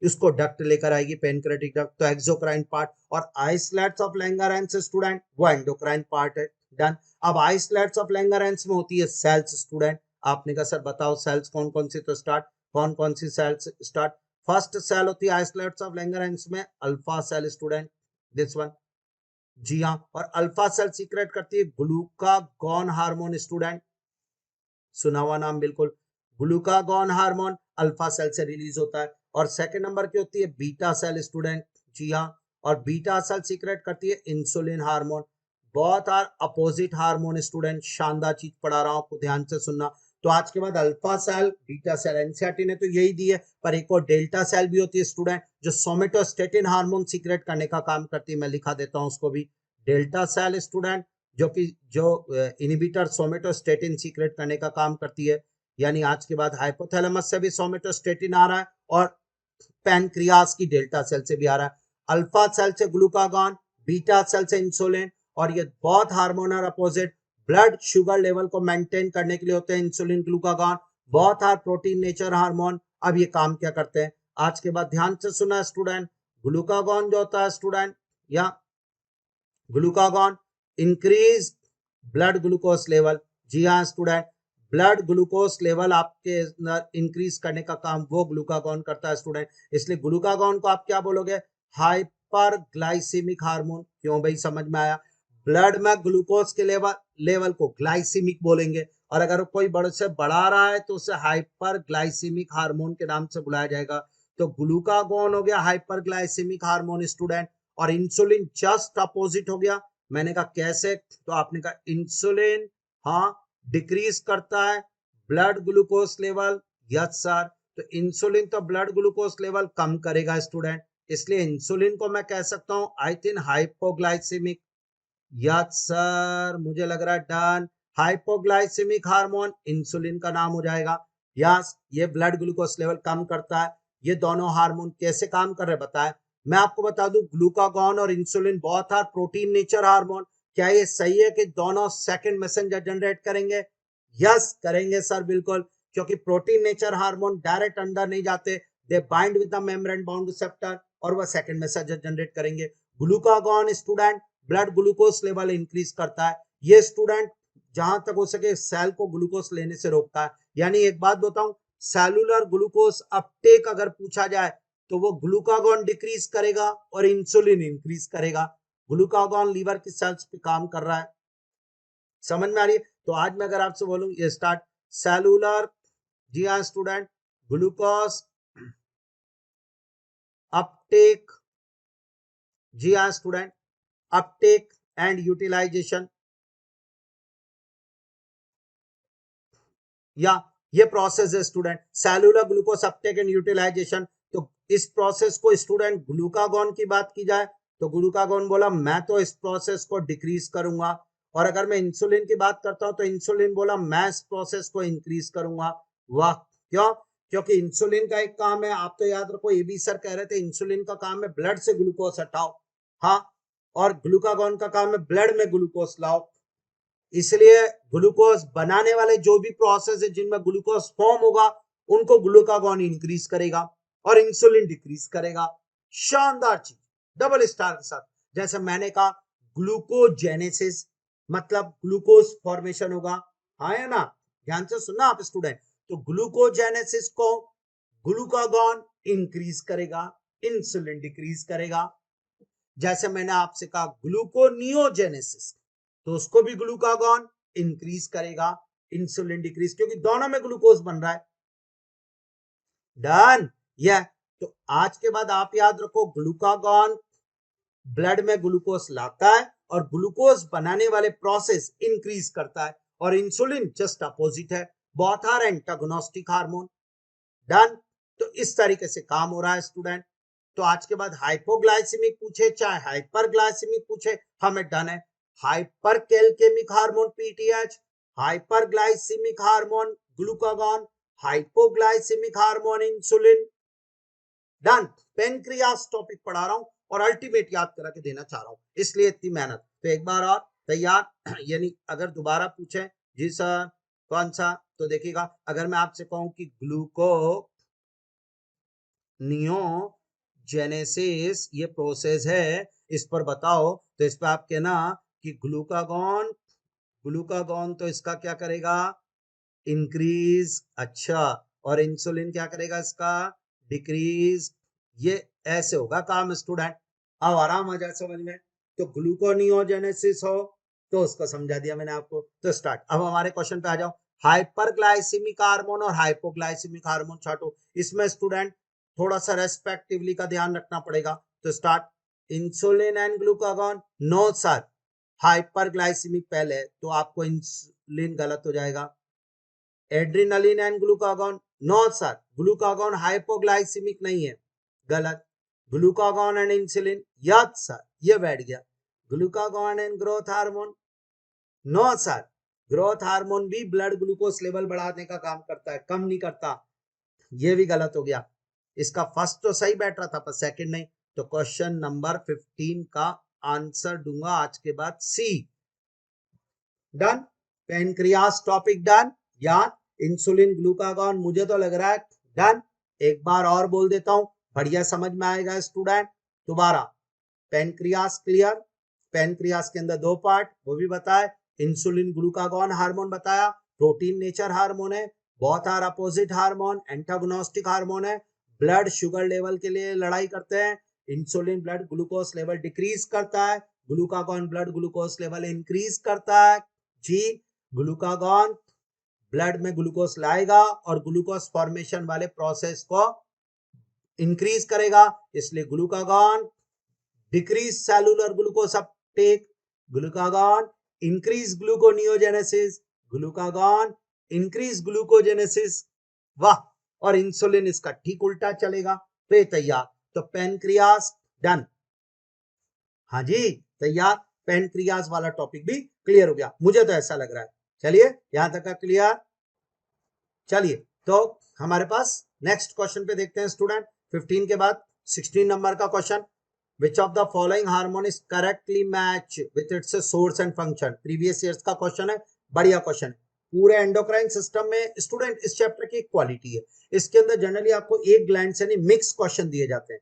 इसको डक्ट लेकर आएगी पेनक्रेटिक डक्ट, तो एक्सोक्राइन पार्ट। और आइसलेट्स ऑफ लैंगरहैंस स्टूडेंट वो एंडोक्राइन पार्ट है, डन। अब आइसलेट्स ऑफ लैंगरहैंस में होती है सेल्स स्टूडेंट। आपने कहा सर बताओ सेल्स कौन कौन सी, तो स्टार्ट, कौन कौन सी सेल्स स्टार्ट। फर्स्ट सेल होती है आइसलेट्स ऑफ लैंगरहैंस में alpha cell student, this one. जी हाँ, और अल्फा सेल सीक्रेट करती है ग्लूकागॉन हार्मोन स्टूडेंट, सुना हुआ नाम बिल्कुल। ग्लूकागॉन हार्मोन अल्फा सेल से रिलीज होता है। और सेकंड नंबर की होती है बीटा सेल स्टूडेंट, जी हाँ, और बीटा सेल सीक्रेट करती है इंसुलिन हार्मोन। बहुत आर अपोजिट हार्मोन स्टूडेंट, शानदार चीज पढ़ा रहा हूं आपको, ध्यान से सुनना। तो आज के बाद alpha cell, beta cell, NCERT ने तो यही दी है, पर एक और डेल्टा सेल भी होती है स्टूडेंट, जो सोमेटोस्टेटिन हार्मोन सीक्रेट करने का काम करती है, मैं लिखा देता हूं उसको भी। डेल्टा सेल स्टूडेंट जो कि जो इनहिबिटर सोमेटोस्टेटिन सीक्रेट करने का काम करती है, यानी आज के बाद हाइपोथैलेमस से भी सोमेटोस्टेटिन आ रहा है, और पैनक्रियास की डेल्टा सेल से भी आ रहा है। अल्फा सेल से ग्लूकागॉन, बीटा सेल से इंसुलिन, और ये बहुत hormonal opposite, blood sugar level को मेंटेन करने के लिए होते हैं इंसुलिन, ग्लूकागॉन, बहुत हार प्रोटीन नेचर हार्मोन। अब ये काम क्या करते हैं आज के बाद, ध्यान से सुना स्टूडेंट। ग्लूकागॉन जो होता है स्टूडेंट, या glucagon increase blood glucose level. जी हाँ स्टूडेंट, ब्लड ग्लूकोज लेवल आपके इंक्रीज करने का काम वो ग्लूकागॉन करता है स्टूडेंट। इसलिए ग्लूकागॉन को आप क्या बोलोगे, हाइपर ग्लाइसेमिक हार्मोन। क्यों भाई, समझ में आया? ब्लड में ग्लूकोज के लेवल को ग्लाइसेमिक बोलेंगे, और अगर कोई बड़े से बढ़ा रहा है तो उसे हाइपर ग्लाइसेमिक हार्मोन के नाम से बुलाया जाएगा। तो ग्लूकागॉन हो गया हाइपर ग्लाइसेमिक हार्मोन स्टूडेंट, और इंसुलिन जस्ट अपोजिट हो गया। मैंने कहा कैसे, तो आपने कहा इंसुलिन हाँ डिक्रीज करता है blood glucose level, yes sir. तो इंसुलिन तो ब्लड ग्लूकोज लेवल कम करेगा स्टूडेंट, इसलिए इंसुलिन को मैं कह सकता हूं I think hypoglycaemic, yes sir, मुझे लग रहा है डन। हाइपोग्लाइसेमिक हार्मोन इंसुलिन का नाम हो जाएगा। यस, ये ब्लड ग्लूकोज लेवल कम करता है। ये दोनों हार्मोन कैसे काम कर रहे बताए, मैं आपको बता दूं, ग्लूकागॉन और इंसुलिन बहुत हार प्रोटीन नेचर हार्मोन। क्या ये सही है कि दोनों सेकंड मैसेंजर जनरेट करेंगे? यस करेंगे सर, बिल्कुल, क्योंकि प्रोटीन नेचर हार्मोन डायरेक्ट अंदर नहीं जाते, दे bind with the membrane bound receptor, और वह सेकंड मैसेंजर जनरेट करेंगे। Glucagon student blood glucose level increase करता है। ये स्टूडेंट जहां तक हो सके सेल को ग्लूकोज लेने से रोकता है। यानी एक बात बताऊं, सेलुलर ग्लूकोज अपटेक अगर पूछा जाए तो वो ग्लूकागॉन डिक्रीज करेगा और इंसुलिन इंक्रीज करेगा। ग्लूकागॉन लीवर की सेल्स पे काम कर रहा है, समझ में आ रही है? तो आज मैं अगर आपसे बोलूं ये स्टार्ट सेलुलर, जी हाँ स्टूडेंट, ग्लूकोज अपटेक, जी हाँ स्टूडेंट, अपटेक एंड यूटिलाइजेशन, या ये प्रोसेस है student, cellular glucose uptake and utilisation. तो इस प्रोसेस को स्टूडेंट ग्लूकागॉन की बात की जाए तो ग्लूकागॉन बोला मैं तो इस प्रोसेस को डिक्रीज करूंगा, और अगर मैं इंसुलिन की बात करता हूं तो इंसुलिन बोला मैं इस प्रोसेस को इंक्रीज करूंगा। वाह, क्यों? क्योंकि इंसुलिन का एक काम है, आप तो याद रखो, ये भी सर कह रहे थे इंसुलिन का काम है ब्लड से ग्लूकोज हटाओ, हाँ, और ग्लूकागॉन का काम है ब्लड में ग्लूकोज लाओ। इसलिए ग्लूकोज बनाने वाले जो भी प्रोसेस है जिनमें ग्लूकोज फॉर्म होगा उनको ग्लूकागॉन इंक्रीज करेगा और इंसुलिन डिक्रीज करेगा। शानदार चीज, डबल स्टार के साथ। जैसे मैंने कहा ग्लूकोजेनेसिस मतलब ग्लूकोज फॉर्मेशन होगा, हाँ या ना, ध्यान से सुनना आप स्टूडेंट। तो ग्लूकोजेनेसिस को ग्लूकागॉन इंक्रीज करेगा, इंसुलिन डिक्रीज करेगा। जैसे मैंने आपसे कहा ग्लूकोनियोजेनेसिस, तो उसको भी ग्लूकागॉन इंक्रीज करेगा, इंसुलिन डिक्रीज, क्योंकि दोनों में ग्लूकोज बन रहा है। डन, यह तो आज के बाद आप याद रखो ग्लूकागॉन ब्लड में ग्लूकोज लाता है और ग्लूकोज बनाने वाले प्रोसेस इंक्रीज करता है, और इंसुलिन जस्ट अपोजिट है, both are antagonistic hormone. Done, तो इस तरीके से काम हो रहा है स्टूडेंट। तो आज के बाद हाइपोग्लाइसेमिक पूछे चाहे हाइपरग्लाइसेमिक पूछे, हमें डन है। Hypercalcaemic hormone PTH, hyperglycaemic hormone glucagon, hypoglycaemic hormone insulin. Done, pancreas topic पढ़ा रहा हूं और अल्टीमेट याद करा के देना चाह रहा हूं, इसलिए इतनी मेहनत। तो एक बार और तैयार यानी अगर दोबारा पूछे जी सर कौन सा, तो देखिएगा अगर मैं आपसे कहूं कि ग्लूको नियोजेनेसिस ये प्रोसेस है, इस पर बताओ, तो इस पर आप कहना कि ग्लूकागॉन, ग्लूकागॉन तो इसका क्या करेगा, इंक्रीज, अच्छा, और इंसुलिन क्या करेगा इसका, डिक्रीज। ये ऐसे होगा काम स्टूडेंट, अब आराम आ जाए समझ में। तो ग्लूकोनियोजेनेसिस हो तो उसको समझा दिया मैंने आपको। तो स्टार्ट, अब हमारे क्वेश्चन पे आ जाओ। हाइपरग्लाइसेमिक हार्मोन और हाइपोग्लाइसेमिक हार्मोन छाटो, इसमें स्टूडेंट थोड़ा सा रेस्पेक्टिवली का ध्यान रखना पड़ेगा। तो start, insulin and glucagon, no sir, hyperglycaemic पहले, तो आपको इंसुलिन गलत हो जाएगा। Adrenaline and glucagon, no sir, glucagon hypoglycaemic नहीं है, गलत। Glucagon and insulin, yes sir, ये बैठ गया। Glucagon and growth hormone, no sir, growth hormone भी ब्लड ग्लूकोज लेवल बढ़ाने का काम करता है, कम नहीं करता, ये भी गलत हो गया। इसका फर्स्ट तो सही बैठ रहा था पर सेकंड नहीं। तो क्वेश्चन नंबर 15 का आंसर दूंगा आज के बाद सी। डन, पेनक्रियास टॉपिक डन, याद, इंसुलिन ग्लूकागॉन मुझे तो लग रहा है डन। एक बार और बोल देता हूं, बढ़िया समझ में आएगा स्टूडेंट। दोबारा, पेनक्रियास क्लियर, पेनक्रियास के अंदर दो पार्ट वो भी बताए, इंसुलिन ग्लूकागॉन हार्मोन बताया, प्रोटीन नेचर हार्मोन है, both are opposite hormone, antagonistic hormone है, ब्लड शुगर लेवल के लिए लड़ाई करते हैं। Insulin blood glucose level decrease करता है, glucagon blood glucose level increase करता है। जी, ग्लूकागॉन ब्लड में ग्लूकोज लाएगा और ग्लूकोज फॉर्मेशन वाले प्रोसेस को इंक्रीज करेगा, इसलिए glucagon decrease cellular glucose uptake, glucagon increase gluconeogenesis, glucagon increase glucogenesis. वाह, और इंसुलिन इसका ठीक उल्टा चलेगा। तो ये तैयार, तो पेनक्रियास डन, हाँ जी तैयार, पेनक्रियास वाला टॉपिक भी क्लियर हो गया, मुझे तो ऐसा लग रहा है। चलिए यहां तक का क्लियर। चलिए तो हमारे पास नेक्स्ट क्वेश्चन पे देखते हैं स्टूडेंट। 15 के बाद 16 नंबर का question, which of the following hormone is correctly match with its source and function. Previous years का क्वेश्चन है, बढ़िया क्वेश्चन है। पूरे एंडोक्राइन सिस्टम में स्टूडेंट इस चैप्टर की एक क्वालिटी है, इसके अंदर जनरली आपको एक ग्लैंड से नहीं मिक्स क्वेश्चन दिए जाते हैं।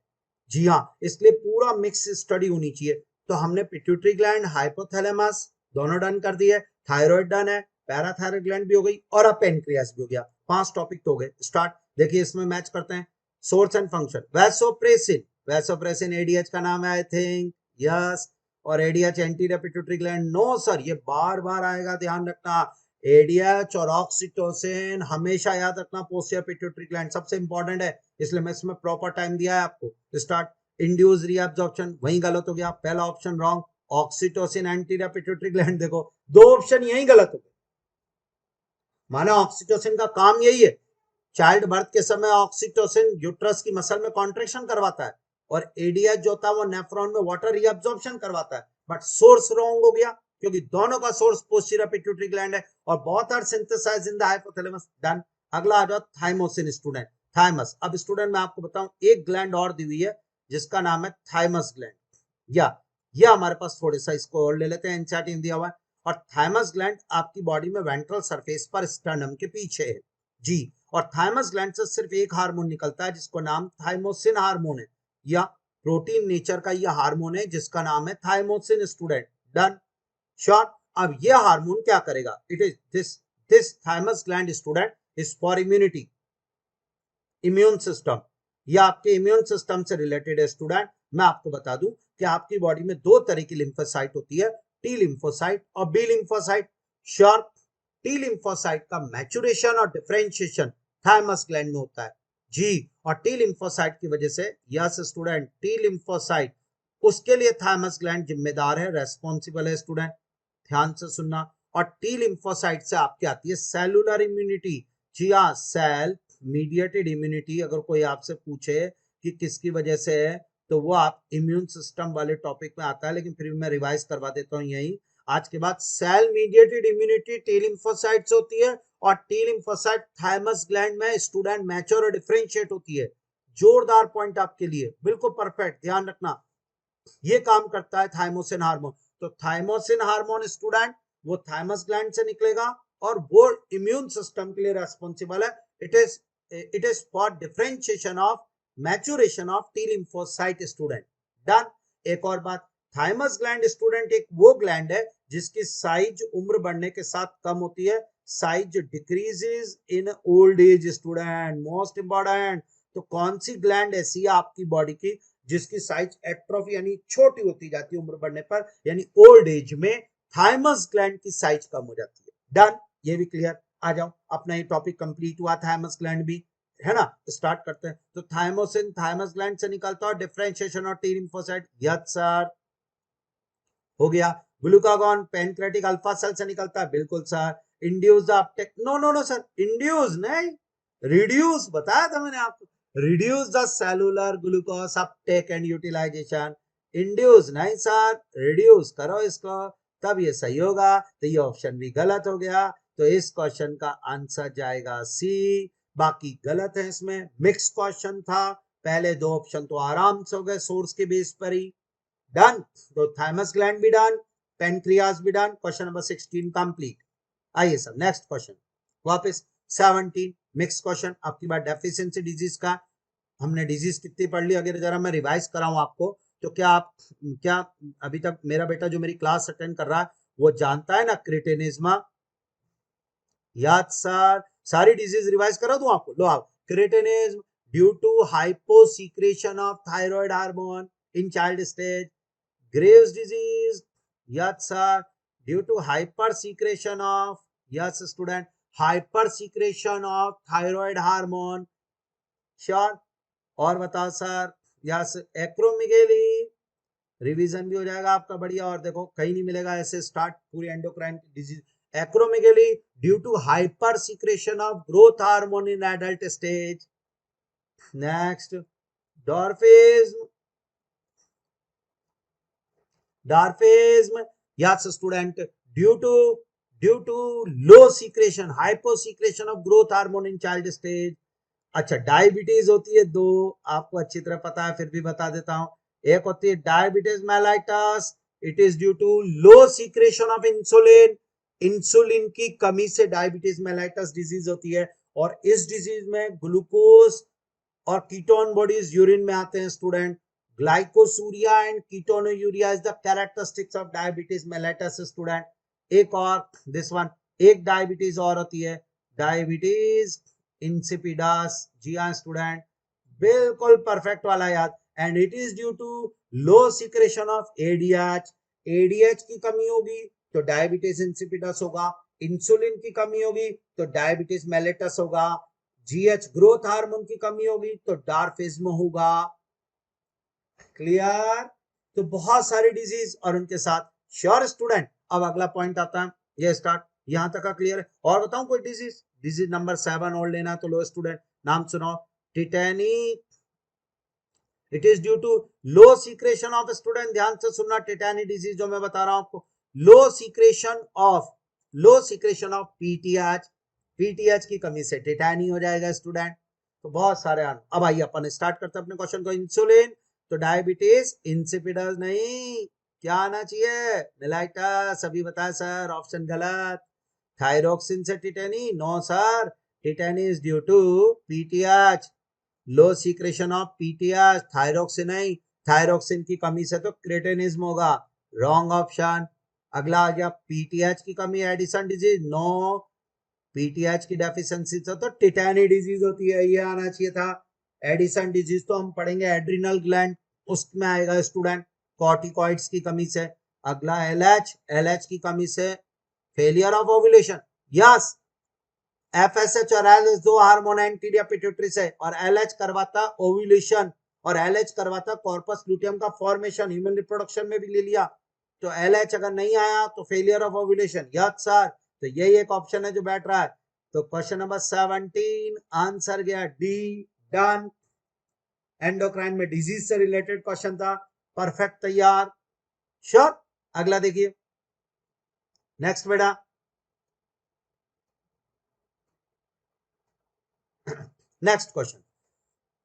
जी हाँ, इसलिए पूरा मिक्स स्टडी होनी चाहिए। तो हमने पिट्यूटरी ग्लैंड, हाइपोथैलेमस दोनों डन कर दिए, थायराइड डन है, पैराथायराइड ग्लैंड भी हो गई और अब पेनक्रियास भी हो गया। 5 टॉपिक तो हो गए। स्टार्ट, देखिए इसमें मैच करते हैं source and function. Vasopressin, vasopressin ADH का नाम है आई थिंक, यस, और ADH anterior pituitary gland, no sir, ये बार बार आएगा, ध्यान रखना। एडीएच और ऑक्सीटोसिन हमेशा याद रखना, पोस्टीरियर पिट्यूटरी ग्लैंड सबसे इंपॉर्टेंट है, इसलिए मैं इसमें प्रॉपर टाइम दिया है आपको। स्टार्ट, इंड्यूस रीअब्जॉर्प्शन, वहीं गलत हो गया, पहला option wrong. Oxytocin anterior pituitary gland, देखो दो ऑप्शन यहीं गलत हो गए। माना ऑक्सीटोसिन का काम यही है, चाइल्ड बर्थ के समय ऑक्सीटोसिन यूट्रस की मसल में कॉन्ट्रेक्शन करवाता है और एडीएच जो होता है वो नेफ्रॉन में वाटर रीअब्जॉर्प्शन करवाता है। बट सोर्स रॉन्ग हो गया क्योंकि दोनों का सोर्स पोस्टीरियर पिट्यूटरी ग्लैंड है और both are synthesised in the hypothalamus. Done. अगला आ जाओ थाइमोसिन स्टूडेंट, थाइमस। अब स्टूडेंट मैं आपको बताऊं एक ग्लैंड और दी हुई है जिसका नाम है थाइमस ग्लैंड, या हमारे पास थोड़े सा इसको और ले लेते हैं, एनसीईआरटी में दिया हुआ है। और थाइमस ग्लैंड आपकी बॉडी में वेंट्रल सरफेस पर स्टर्नम के पीछे है जी। और थाइमस ग्लैंड से सिर्फ एक हार्मोन निकलता है जिसको नाम थाइमोसिन हार्मोन है, या प्रोटीन नेचर का यह हार्मोन है जिसका नाम है थाइमोसिन स्टूडेंट। Done, sure. अब यह हार्मोन क्या करेगा, it is this thymus gland student is for immunity, immune system, या आपके इम्यून सिस्टम से रिलेटेड है स्टूडेंट। मैं आपको बता दूं कि आपकी बॉडी में दो तरह की लिम्फोसाइट होती है, टी लिम्फोसाइट और B lymphocyte. Sure, T lymphocyte का मैचुरेशन और डिफरेंशिएशन थाइमस ग्लैंड में होता है जी। और टी लिम्फोसाइट की वजह से, यस स्टूडेंट, टी लिम्फोसाइट उसके लिए थाइमस ग्लैंड जिम्मेदार है, रेस्पॉन्सिबल है स्टूडेंट, ध्यान से सुनना। और टी लिम्फोसाइट से आपकी आती है सेलुलर इम्यूनिटी, जी हाँ, सेल मीडिएटेड इम्यूनिटी। अगर कोई आपसे पूछे कि किसकी वजह से है तो वो आप इम्यून सिस्टम वाले टॉपिक में आता है, लेकिन फिर मैं रिवाइज करवा देता हूँ यही आज के बाद। Cell mediated immunity T lymphocyte से होती है और टी लिम्फोसाइट थाइमस ग्लैंड में स्टूडेंट मैच्योर और डिफरेंशिएट होती है। जोरदार पॉइंट आपके लिए, बिल्कुल परफेक्ट, ध्यान रखना। ये काम करता है थाइमोसिन हार्मोन। तो थाइमोसिन हार्मोन स्टूडेंट वो थाइमस ग्लैंड से निकलेगा और वो इम्यून सिस्टम के लिए रेस्पॉन्सिबल है। It is for differentiation of maturation of T lymphocyte student. Done. एक और बात, थाइमस ग्लैंड स्टूडेंट एक वो ग्लैंड है जिसकी साइज उम्र बढ़ने के साथ कम होती है, size decreases in old age student, most important. तो कौन सी ग्लैंड ऐसी है आपकी बॉडी की जिसकी साइज एट्रोफी यानी छोटी होती जाती है उम्र बढ़ने पर, यानी ओल्ड एज में थाइमस ग्लैंड की साइज कम हो जाती है। डन, ये भी क्लियर। आ जाओ, अपना ये टॉपिक कंप्लीट हुआ, थाइमस ग्लैंड भी है ना। स्टार्ट करते हैं। तो थाइमोसिन थाइमस ग्लैंड से निकलता है, डिफरेंशिएशन और टी लिम्फोसाइट, यस सर, हो गया। ग्लूकागॉन पैनक्रेटिक अल्फा सेल से निकलता है, बिल्कुल sir. Induce the uptake, no no no sir, induce नहीं, रिड्यूस बताया था मैंने आपको, reduce the cellular glucose uptake and utilisation. Induce नहीं सर, रिड्यूस करो इसको, तब ये सही होगा। तो ये ऑप्शन भी गलत हो गया, तो इस क्वेश्चन का आंसर जाएगा सी, बाकी गलत है इसमें। मिक्स क्वेश्चन था, पहले दो ऑप्शन तो आराम से हो गए सोर्स के बेस पर ही। डन, तो थाइमस ग्लैंड भी डन, पेनक्रियास भी डन। Question number 16 complete. आइए सर नेक्स्ट क्वेश्चन, वापस 17 मिक्स क्वेश्चन, आपकी बात डेफिशिएंसी डिजीज का। हमने डिजीज कितनी पढ़ ली, अगर जरा मैं रिवाइज कराऊं आपको तो क्या अभी तक मेरा बेटा जो मेरी क्लास अटेंड कर रहा है वो जानता है ना क्रिटेनिज्मा? याद सर, सारी डिजीज रिवाइज करा दूं आपको, लो आप। Cretinism due to hyposecretion of thyroid hormone in child stage. Graves disease, yes sir, due to hypersecretion of, yes student, hypersecretion of thyroid hormone, sure। और बताओ सर, यस एक्रोमेगाली, रिवीजन भी हो जाएगा आपका बढ़िया। और देखो कहीं नहीं मिलेगा ऐसे स्टार्ट पूरी endocrine disease. Acromegaly due to hyper secretion of growth hormone in adult stage. Next, dwarfism, dwarfism, yes student, due to low secretion, hypo secretion of growth hormone in child stage. अच्छा, diabetes होती है दो, आपको अच्छी तरह पता है फिर भी बता देता हूं। एक होती है diabetes mellitus, it is due to low secretion of insulin, insulin की कमी से डायबिटीज मेलाइटस डिजीज होती है। और इस डिजीज में ग्लूकोज और कीटोन बॉडीज यूरिन में आते हैं student. Glycosuria and ketonuria is the characteristics of diabetes mellitus student. एक और दिस वन, एक डायबिटीज और होती है, डायबिटीज इंसिपिडस, जी हाँ स्टूडेंट, बिल्कुल परफेक्ट वाला याद। And it is due to low secretion of ADH, ADH की कमी होगी तो डायबिटीज इंसिपिडस होगा, इंसुलिन की कमी होगी तो डायबिटीज मेलिटस होगा, जीएच ग्रोथ हार्मोन की कमी होगी तो डॉर्फिज्म होगा। क्लियर? तो बहुत सारी डिजीज और उनके साथ, श्योर स्टूडेंट। अब अगला पॉइंट आता है, ये स्टार्ट, यहां तक का क्लियर है? और बताऊं कोई डिजीज? डिजीज नंबर 7 और लेना तो लो स्टूडेंट, नाम सुनाओ, tetany. It is due to low secretion of, student ध्यान से सुनना, टिटेनी डिजीज जो मैं बता रहा हूं आपको, लो सीक्रेशन ऑफ पीटीएच, पीटीएच की कमी से टिटेनी हो जाएगा स्टूडेंट। तो बहुत सारे अब आइए अपन स्टार्ट करते हैं अपने क्वेश्चन को। इंसुलिन, तो डायबिटीज इंसिपिडस नहीं, क्या आना चाहिए? मेलाइटस। अभी बताया सर, ऑप्शन गलत। थायरोक्सिन से tetany? No sir, tetany is due to PTH, low secretion of PTH, thyroxine नहीं, थायरोक्सिन की कमी से तो क्रेटिनिज्म होगा, रॉन्ग ऑप्शन। अगला आ गया पीटीएच की कमी, एडिसन डिजीज? नो, पीटीएच की डेफिशिएंसी से तो टिटेनी डिजीज होती है, ये आना चाहिए था। एडिसन डिजीज तो हम पढ़ेंगे एड्रिनल ग्लैंड, उसमें आएगा स्टूडेंट, कॉर्टिकॉइड्स की कमी से। अगला एलएच, एलएच की कमी से failure of ovulation, yes, FSH और एलएच दो हार्मोन एंटीरियर पिट्यूटरी से, और एलएच करवाता ओव्यूलेशन और एलएच करवाता कॉर्पस लुटियम का फॉर्मेशन, ह्यूमन रिप्रोडक्शन में भी ले लिया। तो एलएच अगर नहीं आया तो failure of ovulation, yes sir. तो यही एक ऑप्शन है जो बैठ रहा है। तो क्वेश्चन नंबर 17 आंसर गया डी, डन। एंडोक्राइन में डिजीज से रिलेटेड क्वेश्चन था, परफेक्ट, तैयार, श्योर। अगला देखिए, नेक्स्ट बेटा, next question,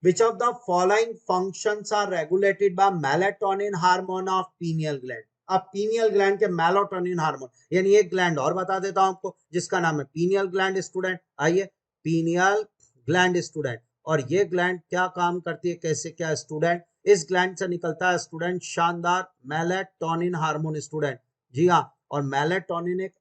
which of the following functions are regulated by melatonin hormone of pineal gland? अब pineal gland के melatonin हार्मोन, यानी एक ग्लैंड और बता देता हूं आपको जिसका नाम है pineal gland स्टूडेंट। आइए, pineal gland स्टूडेंट, और ये ग्लैंड क्या काम करती है, कैसे क्या स्टूडेंट? इस ग्लैंड से निकलता है स्टूडेंट शानदार मेलेटोनिन हार्मोन स्टूडेंट, जी हाँ। और मेलेटोनिन एक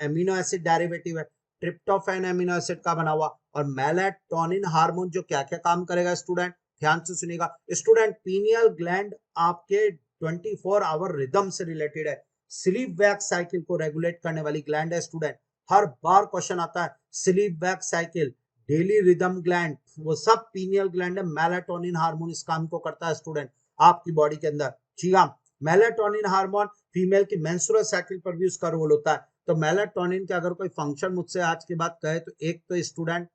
एमिनो एसिड डेरिवेटिव है, ट्रिप्टोफैन एमिनो एसिड का बना हुआ। और मेलेटोनिन हार्मोन जो क्या क्या काम करेगा स्टूडेंट, ध्यान से सुनिएगा स्टूडेंट। पीनियल ग्लैंड आपके 24 आवर रिदम से रिलेटेड है, स्लीप वैक साइकिल को रेगुलेट करने वाली ग्लैंड है स्टूडेंट। हर बार क्वेश्चन आता है, sleep wake cycle, daily rhythm gland, वो सब पीनियल ग्लैंड है। मेलेटोनिन हार्मोन इस काम को करता है स्टूडेंट आपकी बॉडी के अंदर, जी हाँ। मेलेटोनिन हार्मोन फीमेल की मेंस्ट्रुअल साइकिल पर भी उसका रोल होता है। तो मेलेटोनिन के अगर कोई फंक्शन मुझसे आज के बाद कहे तो एक तो स्टूडेंट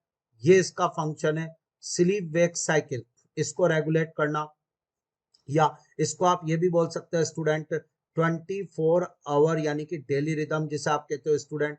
ये इसका फंक्शन है, स्लीप वेक साइकिल, इसको रेगुलेट करना, या इसको आप ये भी बोल सकते हैं स्टूडेंट 24 आवर यानी कि डेली रिदम जिसे आप कहते हो स्टूडेंट,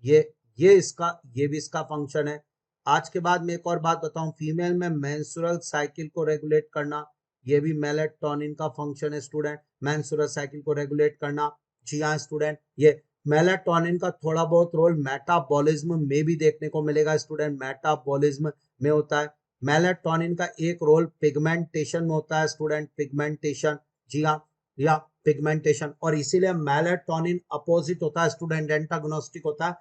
ये भी इसका फंक्शन है। आज के बाद मैं एक और बात बताऊं, फीमेल में मेंस्ट्रुअल साइकिल को रेगुलेट करना, ये भी मेलेटोनिन का फंक्शन है स्टूडेंट, मेंस्ट्रुअल साइकिल को रेगुलेट करना, जी हाँ स्टूडेंट। ये मेलेटोनिन का थोड़ा बहुत रोल मेटाबॉलिज्म में भी देखने को मिलेगा स्टूडेंट, मेटाबॉलिज्म में होता है। मेलेटोनिन का एक रोल पिगमेंटेशन में होता है स्टूडेंट, पिगमेंटेशन, जी हाँ, या पिगमेंटेशन। और इसीलिए मेलेटोनिन अपोजिट होता है स्टूडेंट, एंटागोनिस्टिक होता है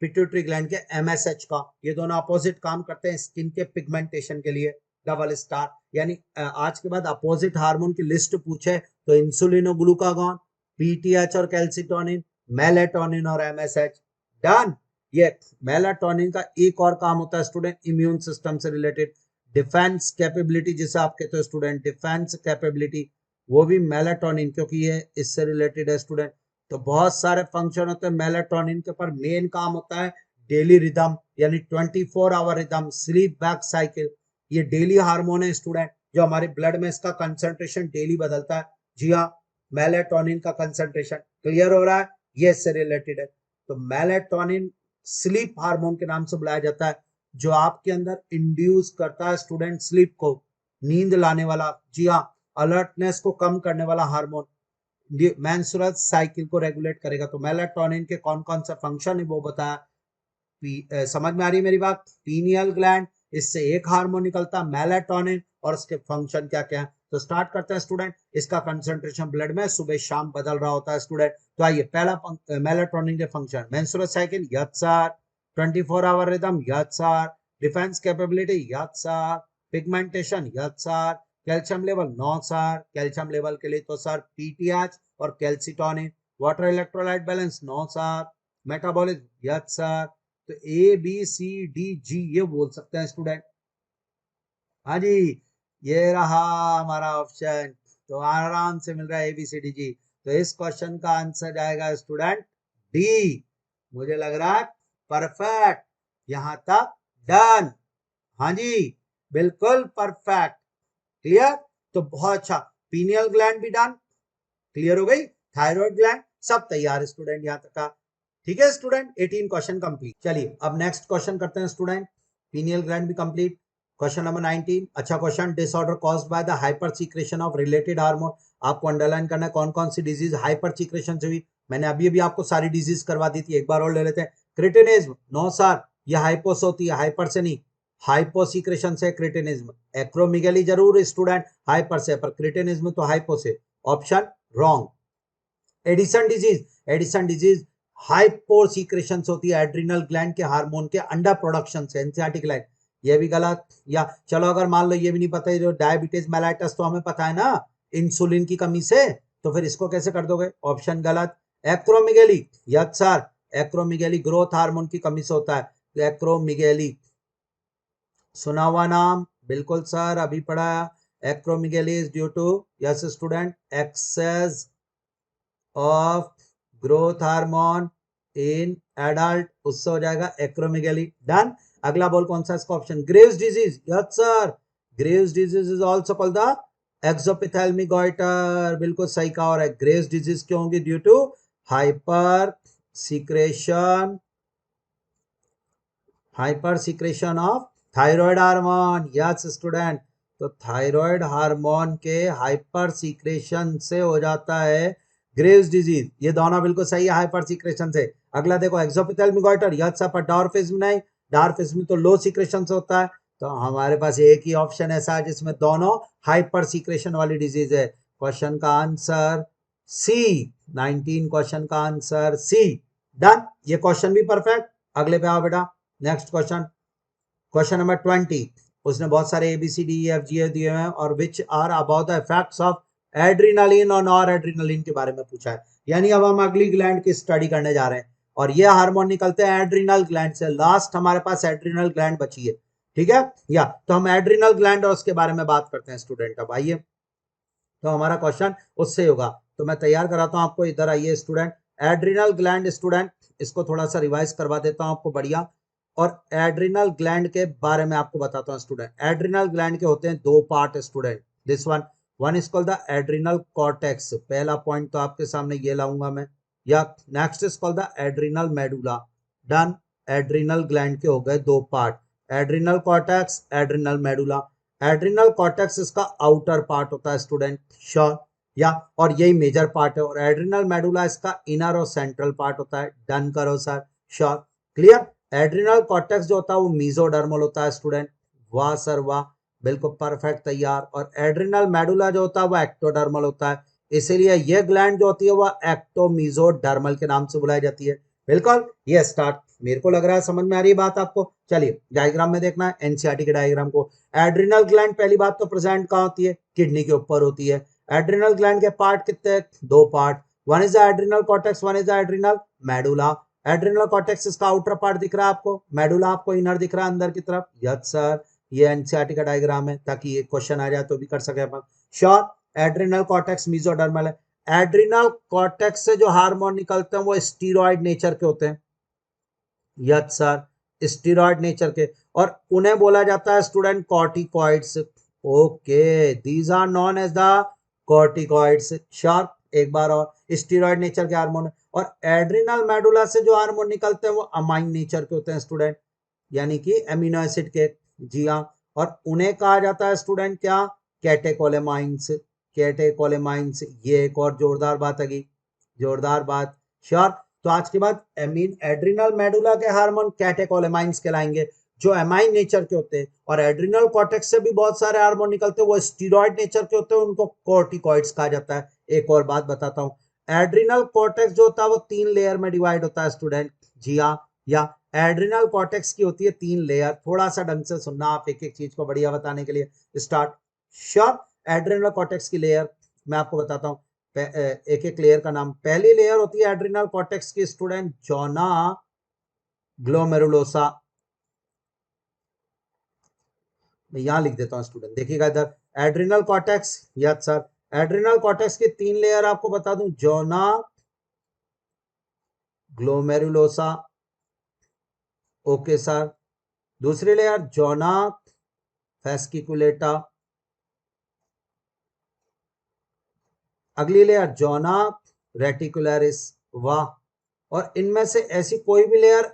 पिट्यूटरी ग्लैंड के एमएसएच का। ये दोनों अपोजिट काम करते हैं स्किन के पिगमेंटेशन के लिए, डबल स्टार। यानी आज के बाद अपोजिट हार्मोन की लिस्ट पूछे तो इंसुलिन और ग्लूकागॉन, पीटीएच और कैल्सिटोनिन, मेलेटोनिन और एमएसएच, डन। ये मेलाटोनिन का एक और काम होता है स्टूडेंट, इम्यून सिस्टम से रिलेटेड, डिफेंस कैपेबिलिटी जिसे आप कहते हो स्टूडेंट, डिफेंस कैपेबिलिटी, वो भी मेलाटोनिन, क्योंकि ये इससे रिलेटेड है स्टूडेंट। तो बहुत सारे फंक्शन होते हैं मेलाटोनिन के, पर मेन काम होता है डेली रिदम, यानी 24 hour rhythm, sleep back cycle. ये डेली हार्मोन है स्टूडेंट, जो हमारे ब्लड में इसका कंसंट्रेशन डेली बदलता है, जी हाँ। मेलाटोनिन का कंसंट्रेशन क्लियर हो रहा है, ये इससे रिलेटेड है। तो मेलाटोनिन स्लीप हार्मोन के नाम से बुलाया जाता है, जो आपके अंदर इंड्यूस करता है स्टूडेंट स्लीप को, नींद लाने वाला, जी हाँ, अलर्टनेस को कम करने वाला हार्मोन, मेंस्ट्रुअल साइकिल को रेगुलेट करेगा। तो मेलाटोनिन के कौन कौन सा फंक्शन है वो बताया। समझ में आ रही है मेरी बात? पीनियल ग्लैंड, इससे एक हार्मोन निकलता है मेलाटोनिन, और उसके फंक्शन क्या क्या है। तो स्टार्ट करते हैं स्टूडेंट। इसका कंसंट्रेशन ब्लड में सुबह शाम बदल रहा होता है स्टूडेंट। तो आइए, पहला मेलाटोनिन के function, menstrual cycle, yes sir. 24 hour rhythm, yes sir. Defence capability, yes sir. Pigmentation, yes sir. Calcium level, no sir. Calcium level के लिए तो सर पीटीएच और calcitonin. Water electrolyte balance, no sir. Metabolism, yes sir. तो A B C D G ये बोल सकते हैं student. हाँ जी, ये रहा हमारा ऑप्शन, तो आराम से मिल रहा है एबीसीडी जी। तो इस क्वेश्चन का आंसर जाएगा स्टूडेंट डी, मुझे लग रहा है परफेक्ट, यहां तक डन। हाँ जी, बिल्कुल परफेक्ट, क्लियर। तो बहुत अच्छा, पीनियल ग्लैंड भी डन, क्लियर हो गई, थायराइड ग्लैंड, सब तैयार स्टूडेंट यहां तक का। ठीक है स्टूडेंट, 18 क्वेश्चन कंप्लीट। चलिए अब नेक्स्ट क्वेश्चन करते हैं स्टूडेंट, पीनियल ग्लैंड भी कंप्लीट। क्वेश्चन नंबर 19, अच्छा question, disorder caused by the hyper secretion of related hormone. आपको अंडरलाइन करना है कौन कौन सी डिजीज हाइपर सीक्रेशन से हुई। मैंने अभी अभी आपको सारी डिजीज करवा दी थी, एक बार और ले लेते हैं। क्रिटिनिज्म, नो सर, यह हाइपोस होती है, हाइपर से नहीं, हाइपोसीक्रेशन से क्रिटिनिज्म। एक्रोमिगेली जरूर स्टूडेंट हाइपर से, पर क्रिटिनिज्म तो हाइपो से, option wrong. Addison disease, Addison disease hyposecretion से होती है एड्रिनल ग्लैंड के हार्मोन के अंडर प्रोडक्शन से, एनसीईआरटी ग्लैंड, ये भी गलत। या चलो अगर मान लो ये भी नहीं पता है, जो डायबिटीज मेलाइटस तो हमें पता है ना, इंसुलिन की कमी से, तो फिर इसको कैसे कर दोगे, ऑप्शन गलत। एक्रोमिगेली, यस सर, एक्रोमिगेली ग्रोथ हार्मोन की कमी से होता है, एक्रोमिगेली सुना हुआ नाम, बिल्कुल सर अभी पढ़ा। Acromegaly is due to, yes student, excess of growth hormone in adult, उससे हो जाएगा एक्रोमिगेली, डन। अगला बोल कौन सा इसका option, Graves disease, yes sir, Graves disease is also called the exophthalmic goiter, बिल्कुल सही कहा। और ग्रेव्स डिजीज क्यों होंगी, due to hyper secretion, hyper secretion of thyroid hormone, yes student. तो थायराइड हार्मोन के हाइपर सीक्रेशन से हो जाता है ग्रेव्स डिजीज, ये दोनों बिल्कुल सही है, हाइपर सीक्रेशन से। अगला देखो एक्सोपिथेल्मिक गॉइटर, यस सर, पर डॉर्फिज्म नहीं, डॉर्फिज्म तो लो सीक्रेशन से होता है। तो हमारे पास एक ही ऑप्शन ऐसा है जिसमें दोनों हाइपर सीक्रेशन वाली डिजीज है। क्वेश्चन का आंसर सी, 19 क्वेश्चन का आंसर सी, डन। ये क्वेश्चन भी परफेक्ट। अगले पे आओ बेटा, नेक्स्ट क्वेश्चन, क्वेश्चन नंबर 20। उसने बहुत सारे ABCDEFG दिए हैं और which are about the effects of adrenaline और नॉर एड्रीनलिन के बारे में पूछा है। यानी अब हम अगली ग्लैंड की स्टडी करने जा रहे हैं और ये हार्मोन निकलते हैं एड्रीनल ग्लैंड से, लास्ट हमारे पास एड्रीनल ग्लैंड बची है, ठीक है। या तो हम एड्रीनल ग्लैंड और उसके बारे में बात करते हैं स्टूडेंट। अब आइए, तो हमारा क्वेश्चन उससे होगा, तो मैं तैयार कराता हूं आपको, इधर आइए स्टूडेंट। एड्रिनल ग्लैंड स्टूडेंट, इसको थोड़ा सा रिवाइज करवा देता हूं आपको, बढ़िया। और एड्रिनल ग्लैंड के बारे में आपको बताता हूं स्टूडेंट। एड्रिनल ग्लैंड के होते हैं दो part student, this one, one is called the adrenal cortex, पहला पॉइंट तो आपके सामने ये लाऊंगा मैं। या next is called the adrenal medulla, done. Adrenal gland के हो गए दो part, adrenal cortex, adrenal medulla. Adrenal cortex इसका आउटर पार्ट होता है स्टूडेंट, श्योर। या और यही मेजर पार्ट है, और एड्रिनल मेडुला इसका इनर और सेंट्रल पार्ट होता है, डन करो sir, sure, clear. Adrenal cortex जो होता है वो मीजोडर्मल होता है स्टूडेंट, वाह सर वाह, बिल्कुल परफेक्ट, तैयार। और एड्रिनल मेडुला जो होता है वो एक्टोडर्मल होता है, इसीलिए ये ग्लैंड जो होती है वो एक्टोमीजोडर्मल के नाम से बुलाई जाती है, बिल्कुल। ये स्टार्ट, मेरे को लग रहा है समझ में आ रही है बात आपको। चलिए डायग्राम में देखना है, एनसीईआरटी के डायग्राम को। एड्रिनल ग्लैंड पहली बात तो प्रेजेंट कहाँ होती है, किडनी के ऊपर होती है। एड्रिनल ग्लैंड के पार्ट कितने, दो part, one is the adrenal cortex, one is the adrenal medulla. Adrenal cortex इसका आउटर पार्ट दिख रहा है आपको, मेडुला आपको इनर दिख रहा है अंदर की तरफ, यस सर। ये एनसीईआरटी का डायग्राम है, ताकि ये क्वेश्चन आ जाए तो भी कर सके अपन, श्योर। एड्रिनल कॉर्टेक्स मीजोडर्मल है। एड्रिनल कॉर्टेक्स से जो हार्मोन निकलते हैं वो स्टीरॉयड नेचर के होते हैं, यस सर, स्टीरॉयड नेचर के, और उन्हें बोला जाता है student corticoids, okay, these are known as the corticoids, sure. एक बार और, स्टीरॉयड नेचर के हार्मोन। और एड्रिनल मेडुला से जो हार्मोन निकलते हैं वो अमाइन नेचर के होते हैं स्टूडेंट, यानी कि एमिनो एसिड के, जी हाँ। और उन्हें कहा जाता है स्टूडेंट क्या, कैटेकोलेमाइंस, कैटेकोलेमाइंस। ये एक और जोरदार बात है, जोरदार बात, श्योर। तो आज के बाद एमीन एड्रिनल मेडुला के हार्मोन कैटेकोलेमाइंस कहलाएंगे, जो एमाइन नेचर के होते हैं। और एड्रिनल कॉर्टेक्स से भी बहुत सारे हार्मोन निकलते हैं, वो स्टीरॉयड नेचर के होते हैं, उनको कॉर्टिकॉइड्स कहा जाता है। एक और बात बताता हूँ, एड्रिनल कॉर्टेक्स जो होता है वो 3 लेयर में डिवाइड होता है स्टूडेंट, जी हाँ। या एड्रिनल कॉर्टेक्स की होती है 3 लेयर, थोड़ा सा ढंग से सुनना आप एक एक चीज को बढ़िया बताने के लिए, स्टार्ट, श्योर। एड्रिनल कॉर्टेक्स की लेयर मैं आपको बताता हूँ, एक एक लेयर का नाम। पहली लेयर होती है एड्रिनल कॉर्टेक्स की स्टूडेंट, जोना ग्लोमेरुलोसा, मैं यहां लिख देता हूं स्टूडेंट, देखिएगा इधर, adrenal cortex, yes sir. Adrenal cortex की 3 लेयर आपको बता दूं, जोना ग्लोमेरुलोसा, ओके सर। दूसरी लेयर जोना फैस्किकुलेटा, अगली लेयर जोना रेटिकुलरिस, वाह। और इनमें से ऐसी कोई भी लेयर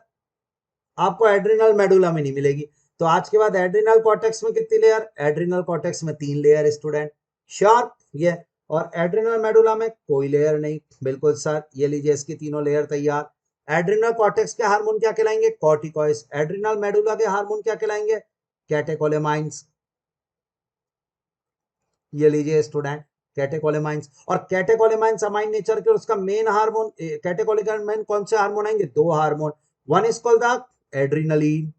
आपको एड्रिनल मेडुला में नहीं मिलेगी। तो आज के बाद एड्रिनल कॉर्टेक्स में कितनी लेयर? एड्रिनल कॉर्टेक्स में 3 लेयर स्टूडेंट, श्योर ये। और एड्रिनल मेडुला में कोई लेयर नहीं, बिल्कुल सर। ये लीजिए इसकी तीनों लेयर तैयार। एड्रिनल कॉर्टेक्स के हार्मोन क्या कहलाएंगे? कॉर्टिकॉइड्स। एड्रिनल मेडुला के हार्मोन क्या कहलाएंगे? कैटेकोलेमाइंस। ये लीजिए स्टूडेंट कैटेकोलेमाइंस। और कैटेकोलेमाइंस अमाइन नेचर के, उसका मेन हार्मोन कैटेकोलेमाइन कौन से हार्मोन आएंगे? 2 hormone, one is called the adrenaline,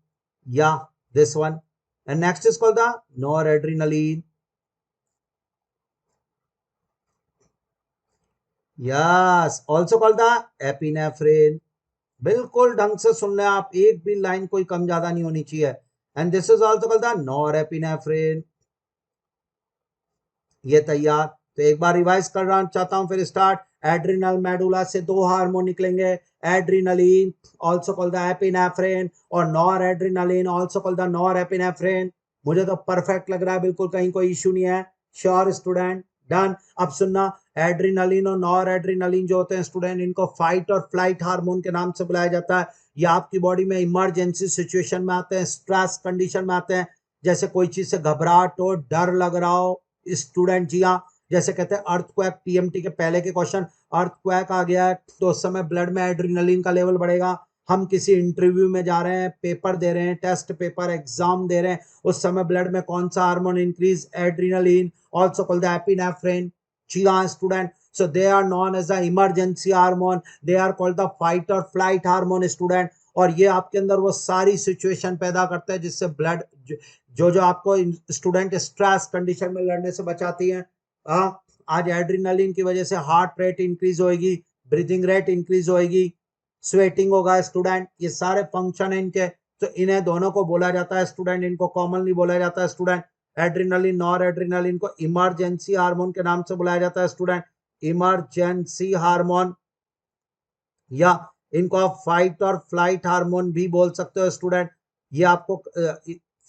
या this one, and next is called the noradrenaline. Yes, also called the epinephrine. बिल्कुल ढंग से सुनना, आप एक भी लाइन कोई कम ज्यादा नहीं होनी चाहिए। And this is also called the norepinephrine. ये तैयार। तो एक बार रिवाइज करना चाहता हूं, फिर स्टार्ट। एड्रिनल मेडुला से 2 हार्मोन निकलेंगे, adrenaline also called the epinephrine, और nor adrenaline also called the nor epinephrine. मुझे तो परफेक्ट लग रहा है, बिल्कुल कहीं कोई इशू नहीं है। Sure student, done. अब सुनना, एड्रिनलिन और नॉर एड्रिनलिन जो होते हैं स्टूडेंट, इनको फाइट और फ्लाइट हार्मोन के नाम से बुलाया जाता है। ये आपकी बॉडी में इमरजेंसी सिचुएशन में आते हैं, स्ट्रेस कंडीशन में आते हैं, जैसे कोई चीज से घबराहट हो, डर लग रहा हो स्टूडेंट। जी हाँ, जैसे कहते हैं अर्थक्वेक, टीएमटी के पहले के क्वेश्चन, अर्थक्वेक आ गया है तो उस समय ब्लड में एड्रिनलिन का लेवल बढ़ेगा। हम किसी इंटरव्यू में जा रहे हैं, पेपर दे रहे हैं, टेस्ट पेपर एग्जाम दे रहे हैं, उस समय ब्लड में कौन सा hormone increase? Adrenaline, also called the epinephrine. जी हाँ student, so they are known as the emergency hormone, they are called the fight or flight hormone student. और ये आपके अंदर वो सारी सिचुएशन पैदा करता है जिससे ब्लड जो आपको स्टूडेंट स्ट्रेस कंडीशन में लड़ने से बचाती है। आज एड्रिनलिन की वजह से हार्ट रेट इंक्रीज होएगी, ब्रीदिंग रेट इंक्रीज होएगी, स्वेटिंग होगा स्टूडेंट, ये सारे फंक्शन है इनके। तो इन्हें दोनों को बोला जाता है स्टूडेंट, इनको कॉमनली बोला जाता है स्टूडेंट। एड्रिनलिन, नॉर एड्रिनलिन को इमरजेंसी हार्मोन के नाम से बुलाया जाता है स्टूडेंट, इमरजेंसी हार्मोन, या इनको आप फाइट और फ्लाइट हार्मोन भी बोल सकते हो स्टूडेंट। ये आपको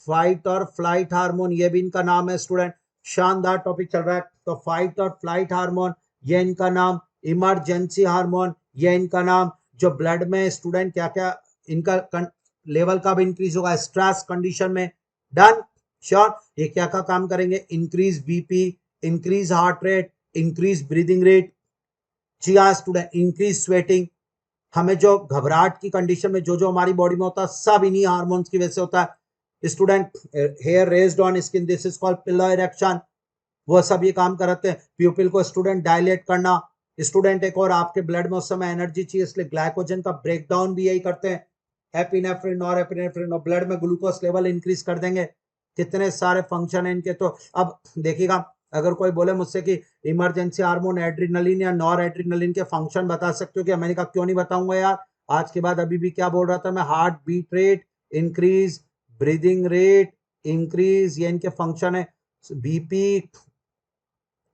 फाइट और फ्लाइट हार्मोन, ये भी इनका नाम है स्टूडेंट। शानदार टॉपिक चल रहा है। तो फाइट और फ्लाइट हार्मोन, ये इनका नाम। इमरजेंसी हार्मोन, ये इनका नाम। जो ब्लड में स्टूडेंट क्या क्या इनका लेवल कब इंक्रीज होगा? स्ट्रेस कंडीशन में। Done, sure. ये क्या क्या काम करेंगे? Increase BP, increase heart rate, increase breathing rate. जी हाँ स्टूडेंट, इंक्रीज स्वेटिंग। हमें जो घबराहट की कंडीशन में जो हमारी बॉडी में होता है, सब इन्हीं हार्मोन्स की वजह से होता है student. Hair raised on skin, this is called piloerection, वो सब ये काम करते हैं। प्यूपिल को स्टूडेंट डायलेट करना स्टूडेंट। एक और, आपके ब्लड में उस समय एनर्जी चाहिए, इसलिए ग्लाइकोजन का ब्रेकडाउन भी यही करते हैं, एपिनेफ्रिन और एपिनेफ्रिन, और ब्लड में ग्लूकोज लेवल इंक्रीज कर देंगे। कितने सारे फंक्शन है इनके। तो अब देखिएगा, अगर कोई बोले मुझसे कि इमरजेंसी हार्मोन एड्रिनलिन या नॉर एड्रिनलिन के फंक्शन बता सकते हो क्या? मैंने कहा क्यों नहीं बताऊंगा यार। आज के बाद अभी भी क्या बोल रहा था मैं? Heart beat rate increase, breathing rate increase, ये इनके फंक्शन है। बीपी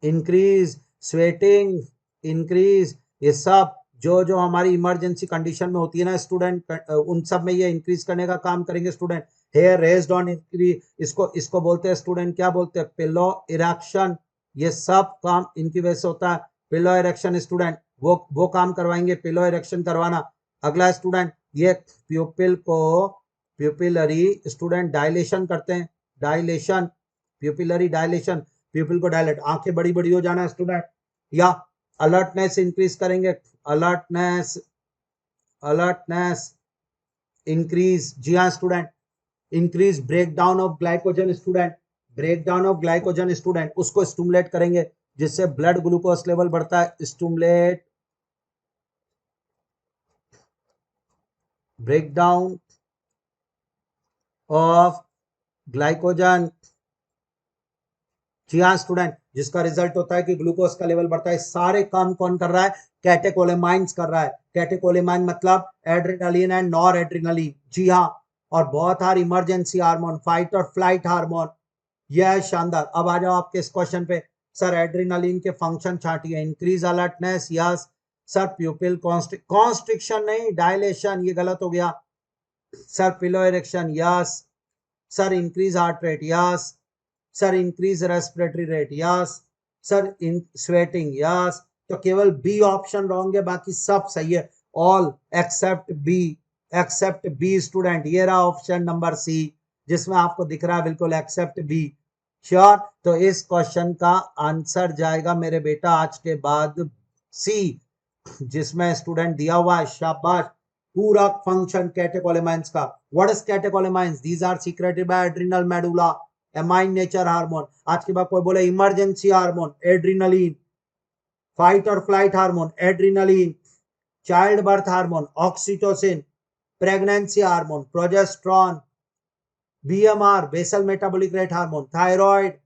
इंक्रीज, स्वेटिंग इंक्रीज, ये सब जो हमारी इमरजेंसी कंडीशन में होती है ना स्टूडेंट, उन सब में ये इंक्रीज करने का काम करेंगे student. Hair raised on increase, इसको बोलते हैं स्टूडेंट, क्या बोलते हैं? Piloerection. ये सब काम इनकी वजह से होता है। पिलो इरेक्शन स्टूडेंट, वो काम करवाएंगे, पिलो इरेक्शन करवाना। अगला स्टूडेंट, ये प्यूपिलरी स्टूडेंट डायलेशन करते हैं, डायलेशन, प्यूपिलरी डायलेशन, प्यूपिल को डायलेट, आंखें बड़ी बड़ी हो जाना स्टूडेंट। या अलर्टनेस इंक्रीज करेंगे, अलर्टनेस, अलर्टनेस इंक्रीज। जी हाँ student, increase breakdown of glycogen student, breakdown of glycogen student, उसको स्टिमुलेट करेंगे जिससे ब्लड ग्लूकोज लेवल बढ़ता है। Stimulate breakdown of glycogen. जी हाँ स्टूडेंट, जिसका रिजल्ट होता है कि ग्लूकोज का लेवल बढ़ता है। सारे काम कौन कर रहा है? कैटेकोलेमाइंस कर रहा है। कैटेकोलेमाइन मतलब एड्रेनालिन एंड नॉर एड्रेनालिन। जी हाँ, और बहुत सारे इमरजेंसी हार्मोन, फाइट और फ्लाइट हार्मोन। यह है शानदार। अब आ जाओ आपके इस क्वेश्चन पे। सर एड्रेनालिन के फंक्शन छाटिए। Increase alertness, yes. Sir pupil constriction नहीं, डायलेशन, ये गलत हो गया। Sir piloerection, yes. Sir increase heart rate, yes. Sir increase respiratory rate, yes. Sir in sweating, yes. तो केवल बी ऑप्शन रॉन्ग है, बाकी सब सही है। All except B, except B student. ये रहा ऑप्शन नंबर सी, जिसमें आपको दिख रहा है बिल्कुल एक्सेप्ट बी। श्योर। तो इस क्वेश्चन का आंसर जाएगा मेरे बेटा आज के बाद सी, जिसमें स्टूडेंट दिया हुआ है। शाबाश। पूरा फंक्शन कैटेकोलेमाइंस का। What is catecholamines? These are secreted by adrenal medulla, amine nature hormone. आज के बाद कोई बोले इमरजेंसी हार्मोन, एड्रिनलिन। फाइट और flight hormone, adrenaline. Child birth hormone, oxytocin. Pregnancy hormone, progesterone. BMR, basal metabolic rate hormone, thyroid.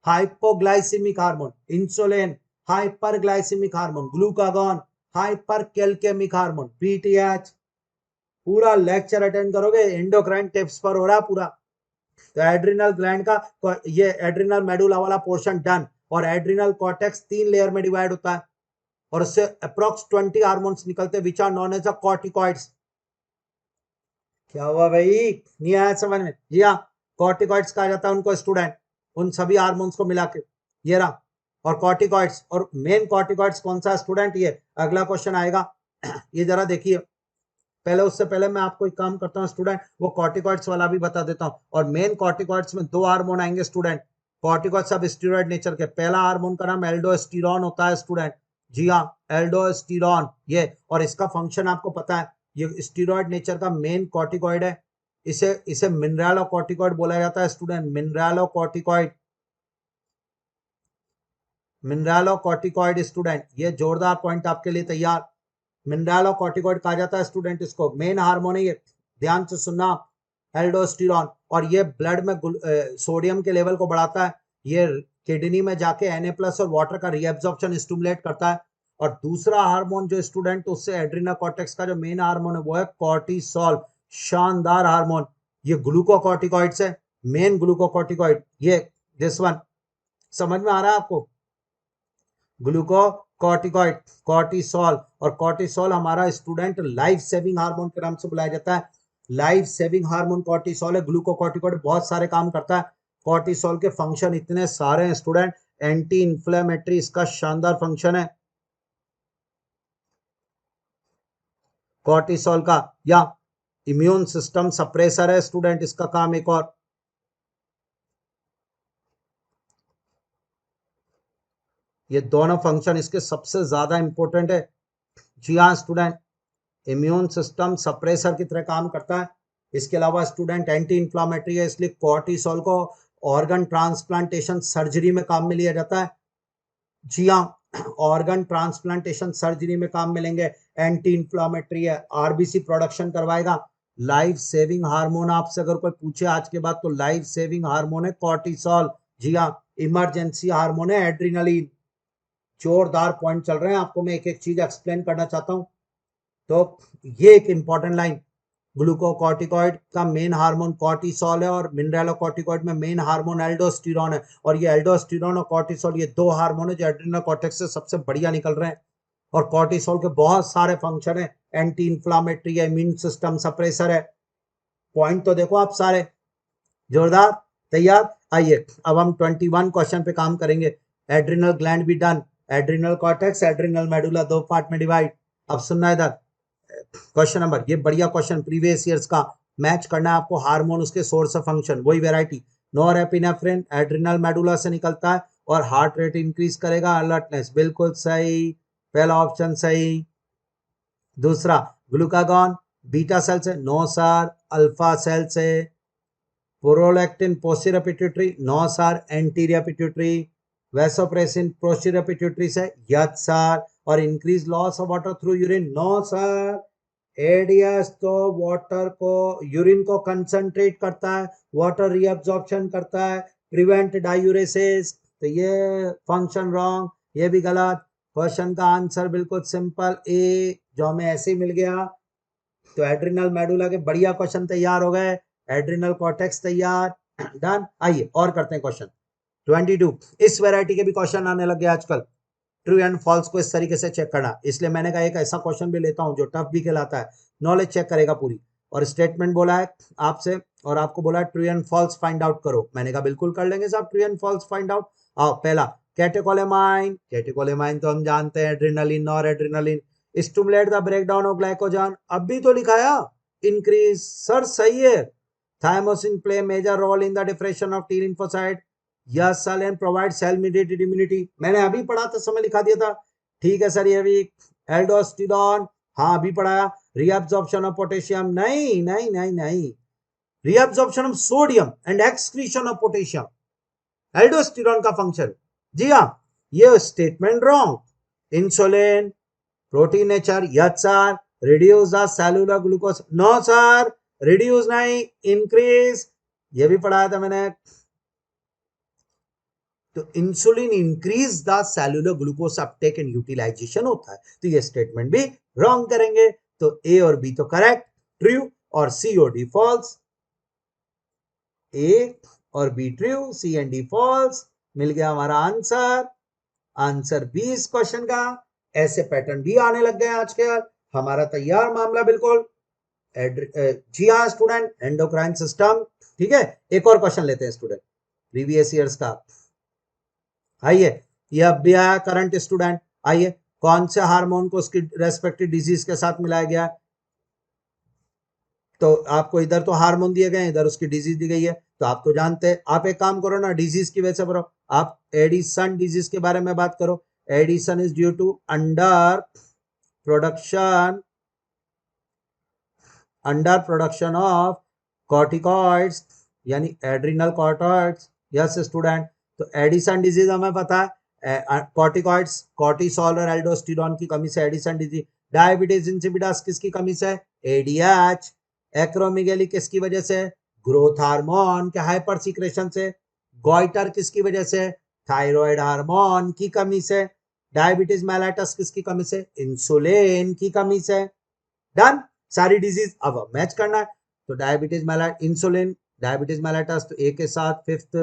Hypoglycaemic hormone, insulin. Hyperglycaemic hormone, glucagon. Hypercalcaemic hormone, PTH. पूरा lecture attend करोगे, endocrine tips पर हो रहा पूरा। तो adrenal gland का ये adrenal medulla वाला पोर्शन डन। और एड्रिनल कॉर्टेक्स 3 लेयर में डिवाइड होता है, और उससे अप्रोक्स 20 हार्मोन्स निकलते हैं, which are known as corticoids. क्या हुआ भाई, नहीं आया समझ में? जी हाँ, कॉर्टिकॉइड्स कहा जाता है उनको स्टूडेंट, उन सभी हार्मोन्स को मिला के। ये रहा। और कॉर्टिकॉइड्स, और मेन कॉर्टिकॉइड्स कौन सा स्टूडेंट? ये अगला क्वेश्चन आएगा। ये जरा देखिए, पहले उससे पहले मैं आपको एक काम करता हूँ स्टूडेंट, वो कॉर्टिकॉइड्स वाला भी बता देता हूँ। और मेन कॉर्टिकॉइड्स में 2 हार्मोन आएंगे स्टूडेंट, कॉर्टिकॉइड्स सब स्टीरॉयड नेचर के। पहला हार्मोन का नाम एल्डोस्टेरॉन होता है स्टूडेंट। जी हाँ, एल्डोस्टेरॉन। ये, और इसका फंक्शन आपको पता है, ये स्टीरॉयड नेचर का मेन कॉर्टिकॉइड है। इसे इसे मिनरलोकॉर्टिकॉइड बोला जाता है स्टूडेंट, मिनरलोकॉर्टिकॉइड। मिनरलोकॉर्टिकॉइड स्टूडेंट, ये जोरदार पॉइंट आपके लिए तैयार। मिनरलोकॉर्टिकॉइड कहा जाता है स्टूडेंट इसको, मेन हार्मोन है ये, ध्यान से सुनना। एल्डोस्टेरॉन, और ये ब्लड में सोडियम के लेवल को बढ़ाता है। ये किडनी में जाके Na+ और वाटर का रीएब्जॉर्प्शन स्टिमुलेट करता है। और दूसरा हार्मोन जो स्टूडेंट उससे एड्रिनल कॉर्टेक्स का जो मेन हार्मोन है वो है कॉर्टिसोल। शानदार हार्मोन, ये ग्लूकोकॉर्टिकॉइड्स है, मेन ग्लूकोकॉर्टिकॉइड ये, दिस वन। समझ में आ रहा है आपको? Glucocorticoid, cortisol. और कॉर्टिसोल हमारा स्टूडेंट लाइफ सेविंग हार्मोन के नाम से बुलाया जाता है। लाइफ सेविंग हार्मोन कॉर्टिसोल है। ग्लूकोकॉर्टिकॉइड बहुत सारे काम करता है। कॉर्टिसोल के फंक्शन इतने सारे हैं स्टूडेंट, एंटी इंफ्लेमेटरी इसका शानदार फंक्शन है कॉर्टिसोल का, या इम्यून सिस्टम सप्रेसर है स्टूडेंट इसका काम एक और। ये दोनों फंक्शन इसके सबसे ज्यादा इंपॉर्टेंट है। जी हाँ स्टूडेंट, इम्यून सिस्टम सप्रेसर की तरह काम करता है। इसके अलावा स्टूडेंट एंटी इंफ्लामेटरी है, इसलिए कॉर्टिसोल को ऑर्गन ट्रांसप्लांटेशन सर्जरी में काम में लिया जाता है। जी हाँ, ऑर्गन ट्रांसप्लांटेशन सर्जरी में काम मिलेंगे। एंटी इंफ्लामेटरी है, आरबीसी प्रोडक्शन करवाएगा। लाइफ सेविंग हार्मोन आपसे अगर कोई पूछे आज के बाद, तो लाइफ सेविंग हार्मोन है कॉर्टिसोल। जी हाँ, इमरजेंसी हार्मोन है एड्रिनलिन। जोरदार पॉइंट चल रहे हैं, आपको मैं एक एक चीज एक्सप्लेन करना चाहता हूँ। तो ये एक इंपॉर्टेंट लाइन, ग्लूकोकॉर्टिकॉइड का मेन हार्मोन कॉर्टिसोल है, और मिनरलोकॉर्टिकॉइड में मेन हार्मोन एल्डोस्टेरॉन है। और ये एल्डोस्टेरॉन और कॉर्टिसोल, ये 2 हार्मोन है जो एड्रिनल कॉर्टेक्स से सबसे बढ़िया निकल रहे हैं। और कॉर्टिसोल के बहुत सारे फंक्शन है, एंटी इंफ्लामेटरी है, इम्यून सिस्टम सप्रेसर है। पॉइंट तो देखो आप सारे, जोरदार। तैयार? आइए अब हम 21 क्वेश्चन पे काम करेंगे। एड्रिनल ग्लैंड भी done, adrenal cortex, adrenal medulla 2 part में डिवाइड। अब सुनना इधर, क्वेश्चन नंबर, ये बढ़िया क्वेश्चन प्रीवियस ईयर्स का, मैच करना है आपको हार्मोन, उसके सोर्स ऑफ फंक्शन, वही वैरायटी। नॉरएपिनेफ्रिन एड्रिनल मेडुला से निकलता है और हार्ट रेट इंक्रीज करेगा, अलर्टनेस, बिल्कुल सही, पहला ऑप्शन सही। दूसरा, ग्लूकागॉन बीटा सेल से, नो सर, अल्फा सेल से। Prolactin posterior pituitary, no sir, anterior pituitary. Vasopressin posterior pituitary से, यस सर। और increase loss of water through urine, no sir. ADS तो वाटर को, यूरिन को concentrate करता है, water reabsorption करता है, प्रिवेंट डायूरेसिस। तो ये फंक्शन रॉन्ग, ये भी गलत। क्वेश्चन का आंसर बिल्कुल सिंपल ए, जो हमें ऐसे ही मिल गया। तो एड्रिनल मेडुला के बढ़िया क्वेश्चन तैयार हो गए, एड्रिनल कॉर्टेक्स तैयार, डन। आइए और करते हैं क्वेश्चन 22। इस वैरायटी के भी क्वेश्चन आने लगे आजकल। ट्रू एंड फॉल्स को इस तरीके से चेक करना। इसलिए मैंने कहा एक ऐसा क्वेश्चन भी लेता हूं जो टफ भी कहलाता है, नॉलेज चेक करेगा पूरी। और स्टेटमेंट बोला है आपसे और आपको बोला है true and false find out करो। मैंने कहा बिल्कुल कर लेंगे साहब true and false find out. आओ पहला कैटेकोलेमाइन, कैटेकोलेमाइन तो हम जानते हैं adrenaline, noradrenaline stimulate the breakdown of glycogen. अब भी तो लिखाया इंक्रीज, सर सही है। Thymosin play major role in the differentiation of T lymphocyte, yes sir, and provide cell mediated immunity. मैंने अभी पढ़ा था, समय लिखा दिया था। ठीक है सर, ये भी एल्डोस्टेरोन, हाँ अभी पढ़ाया। रीअब्जॉर्प्शन ऑफ पोटेशियम, नहीं नहीं नहीं नहीं, reabsorption of sodium and excretion of potassium, aldosterone का फंक्शन। जी हाँ, ये statement wrong. Insulin protein nature, yes sir. Reduce the cellular glucose, no sir, reduce नहीं, इंक्रीज, ये भी पढ़ाया था मैंने। तो insulin increase the cellular glucose uptake and utilisation होता है, तो ये स्टेटमेंट भी रॉन्ग करेंगे। तो ए और बी तो करेक्ट, ट्रू, और सी और डी फॉल्स। ए और B true, C and D false. मिल गया हमारा आंसर। आंसर बी इस क्वेश्चन का। ऐसे पैटर्न भी आने लग गए आजकल, हमारा तैयार मामला बिल्कुल। जी हाँ स्टूडेंट, एंडोक्राइन सिस्टम। ठीक है, एक और क्वेश्चन लेते हैं स्टूडेंट प्रीवियस ईयर्स का। आइए, ये अब भी आया करंट स्टूडेंट। आइए, कौन से हार्मोन को उसकी रेस्पेक्टिव डिजीज के साथ मिलाया गया? तो आपको इधर तो हार्मोन दिए गए, इधर उसकी डिजीज दी गई है, तो आप तो जानते हैं। आप एक काम करो ना, डिजीज की वजह से करो, आप एडिसन डिजीज के बारे में बात करो। Addison is due to under production of corticoids, यानी एड्रिनल कॉर्टिकॉइड्स। यस स्टूडेंट, तो एडिसन डिजीज हमें पता है, कॉर्टिकॉइड्स, कॉर्टिसोल और एल्डोस्टेरोन की कमी से एडिसन डिजीज। डायबिटीज इंसिपिडस किसकी कमी से? एडीएच। एक्रोमेगाली किसकी वजह से? ग्रोथ हार्मोन के हाइपर सीक्रेशन से। गॉइटर किसकी वजह से? थायराइड हार्मोन की कमी से। डायबिटीज मेलाइटस किसकी कमी से? इंसुलिन की कमी से। डन, सारी डिजीज अब मैच करना है। तो डायबिटीज मेलाइट, इंसुलिन, डायबिटीज मेलाइटस तो ए के साथ फिफ्थ,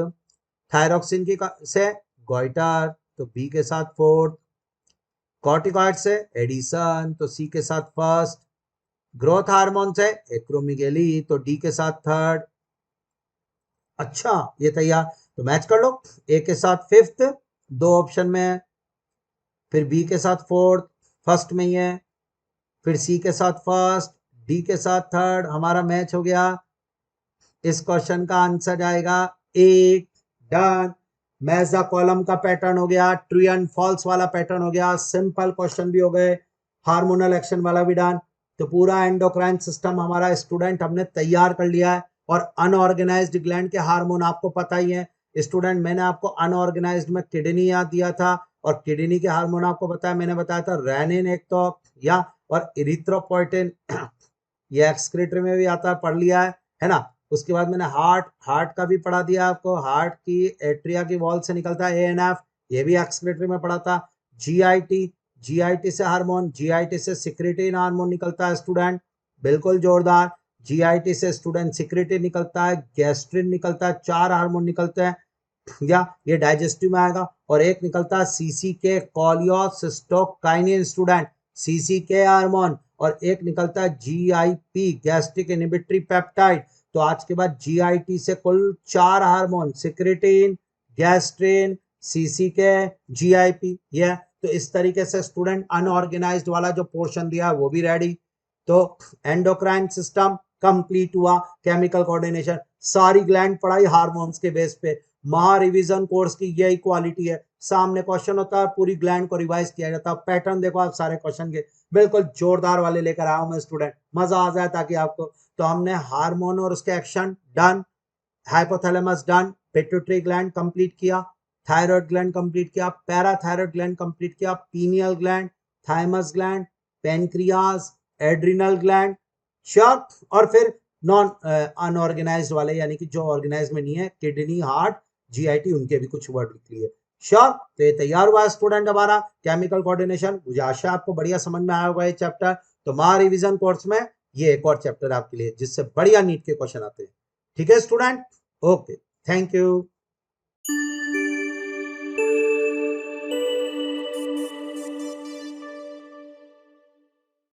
थायरोक्सिन की से गॉइटर तो बी के साथ फोर्थ, कॉर्टिकॉइड से एडिसन तो सी के साथ फर्स्ट, ग्रोथ हार्मोन से एक्रोमेगाली तो डी के साथ थर्ड। अच्छा, ये तैयार, तो मैच कर लो। ए के साथ फिफ्थ दो ऑप्शन में है, फिर बी के साथ फोर्थ फर्स्ट में ही है, फिर सी के साथ फर्स्ट, डी के साथ थर्ड, हमारा मैच हो गया। इस क्वेश्चन का आंसर जाएगा 8। डन, मैच द कॉलम का पैटर्न हो गया, ट्रू एंड फॉल्स वाला पैटर्न हो गया, सिंपल क्वेश्चन भी हो गए, हार्मोनल एक्शन वाला भी डन। तो पूरा एंडोक्राइन सिस्टम हमारा स्टूडेंट हमने तैयार कर लिया है। और अनऑर्गेनाइज्ड ग्लैंड के हार्मोन आपको पता ही है स्टूडेंट, मैंने आपको अनऑर्गेनाइज्ड में किडनी याद दिया था, और किडनी के हार्मोन आपको पता है, मैंने बताया था रेनिन एक तो, या और इरिथ्रोपोइटिन ये एक्सक्रीटरी में भी आता है, पढ़ लिया है ना। उसके बाद मैंने हार्ट का भी पढ़ा दिया आपको, हार्ट की एट्रिया की वॉल से निकलता है एएनएफ, ये भी एक्सक्रीटरी में पढ़ा था। जीआईटी से हार्मोन, जीआईटी से सिक्रेटिन हार्मोन निकलता है स्टूडेंट, बिल्कुल जोरदार। जीआईटी से स्टूडेंट सिक्रेटिन निकलता है, गैस्ट्रिन निकलता है, 4 हार्मोन निकलते हैं, या ये डाइजेस्टिव में आएगा। और एक निकलता है सीसीके कोलियोसिस्टोकाइनिन स्टूडेंट, सीसीके हार्मोन, और एक निकलता है जीआईपी गैस्ट्रिक इनहिबिटरी पेप्टाइड। तो आज के बाद जीआईटी से कुल 4 हार्मोन, सिक्रेटिन, गैस्ट्रिन, सीसीके, जीआईपी, ये। तो इस तरीके से स्टूडेंट अनऑर्गेनाइज्ड वाला जो पोर्शन दिया है वो भी रेडी। तो एंडोक्राइन सिस्टम कंप्लीट हुआ, केमिकल कोऑर्डिनेशन, सारी ग्लैंड पढ़ाई हार्मोन्स के बेस पे। महा रिवीजन कोर्स की यही क्वालिटी है, सामने क्वेश्चन होता है, पूरी ग्लैंड को रिवाइज किया जाता है। पैटर्न देखो आप सारे क्वेश्चन के, बिल्कुल जोरदार वाले लेकर आया हूं मैं स्टूडेंट, मजा आ जाए ताकि आपको। तो हमने हार्मोन और उसके action done, hypothalamus done, pituitary gland complete किया, थायराइड ग्लैंड कंप्लीट किया, पैराथायराइड ग्लैंड कंप्लीट किया, pineal gland, thymus gland, pancreas, adrenal gland, sure. और फिर नॉन अनऑर्गेनाइज्ड वाले, यानी कि जो ऑर्गेनाइज में नहीं है, किडनी, हार्ट, जीआईटी, उनके भी कुछ वर्ड लिख लिए, श्योर। तो ये तैयार हुआ स्टूडेंट हमारा केमिकल कोऑर्डिनेशन। मुझे आशा आपको बढ़िया समझ में आया होगा ये चैप्टर। तो महा रिवीजन कोर्स में ये एक और चैप्टर आपके लिए, जिससे बढ़िया नीट के क्वेश्चन आते हैं। ठीक है स्टूडेंट, ओके, थैंक यू।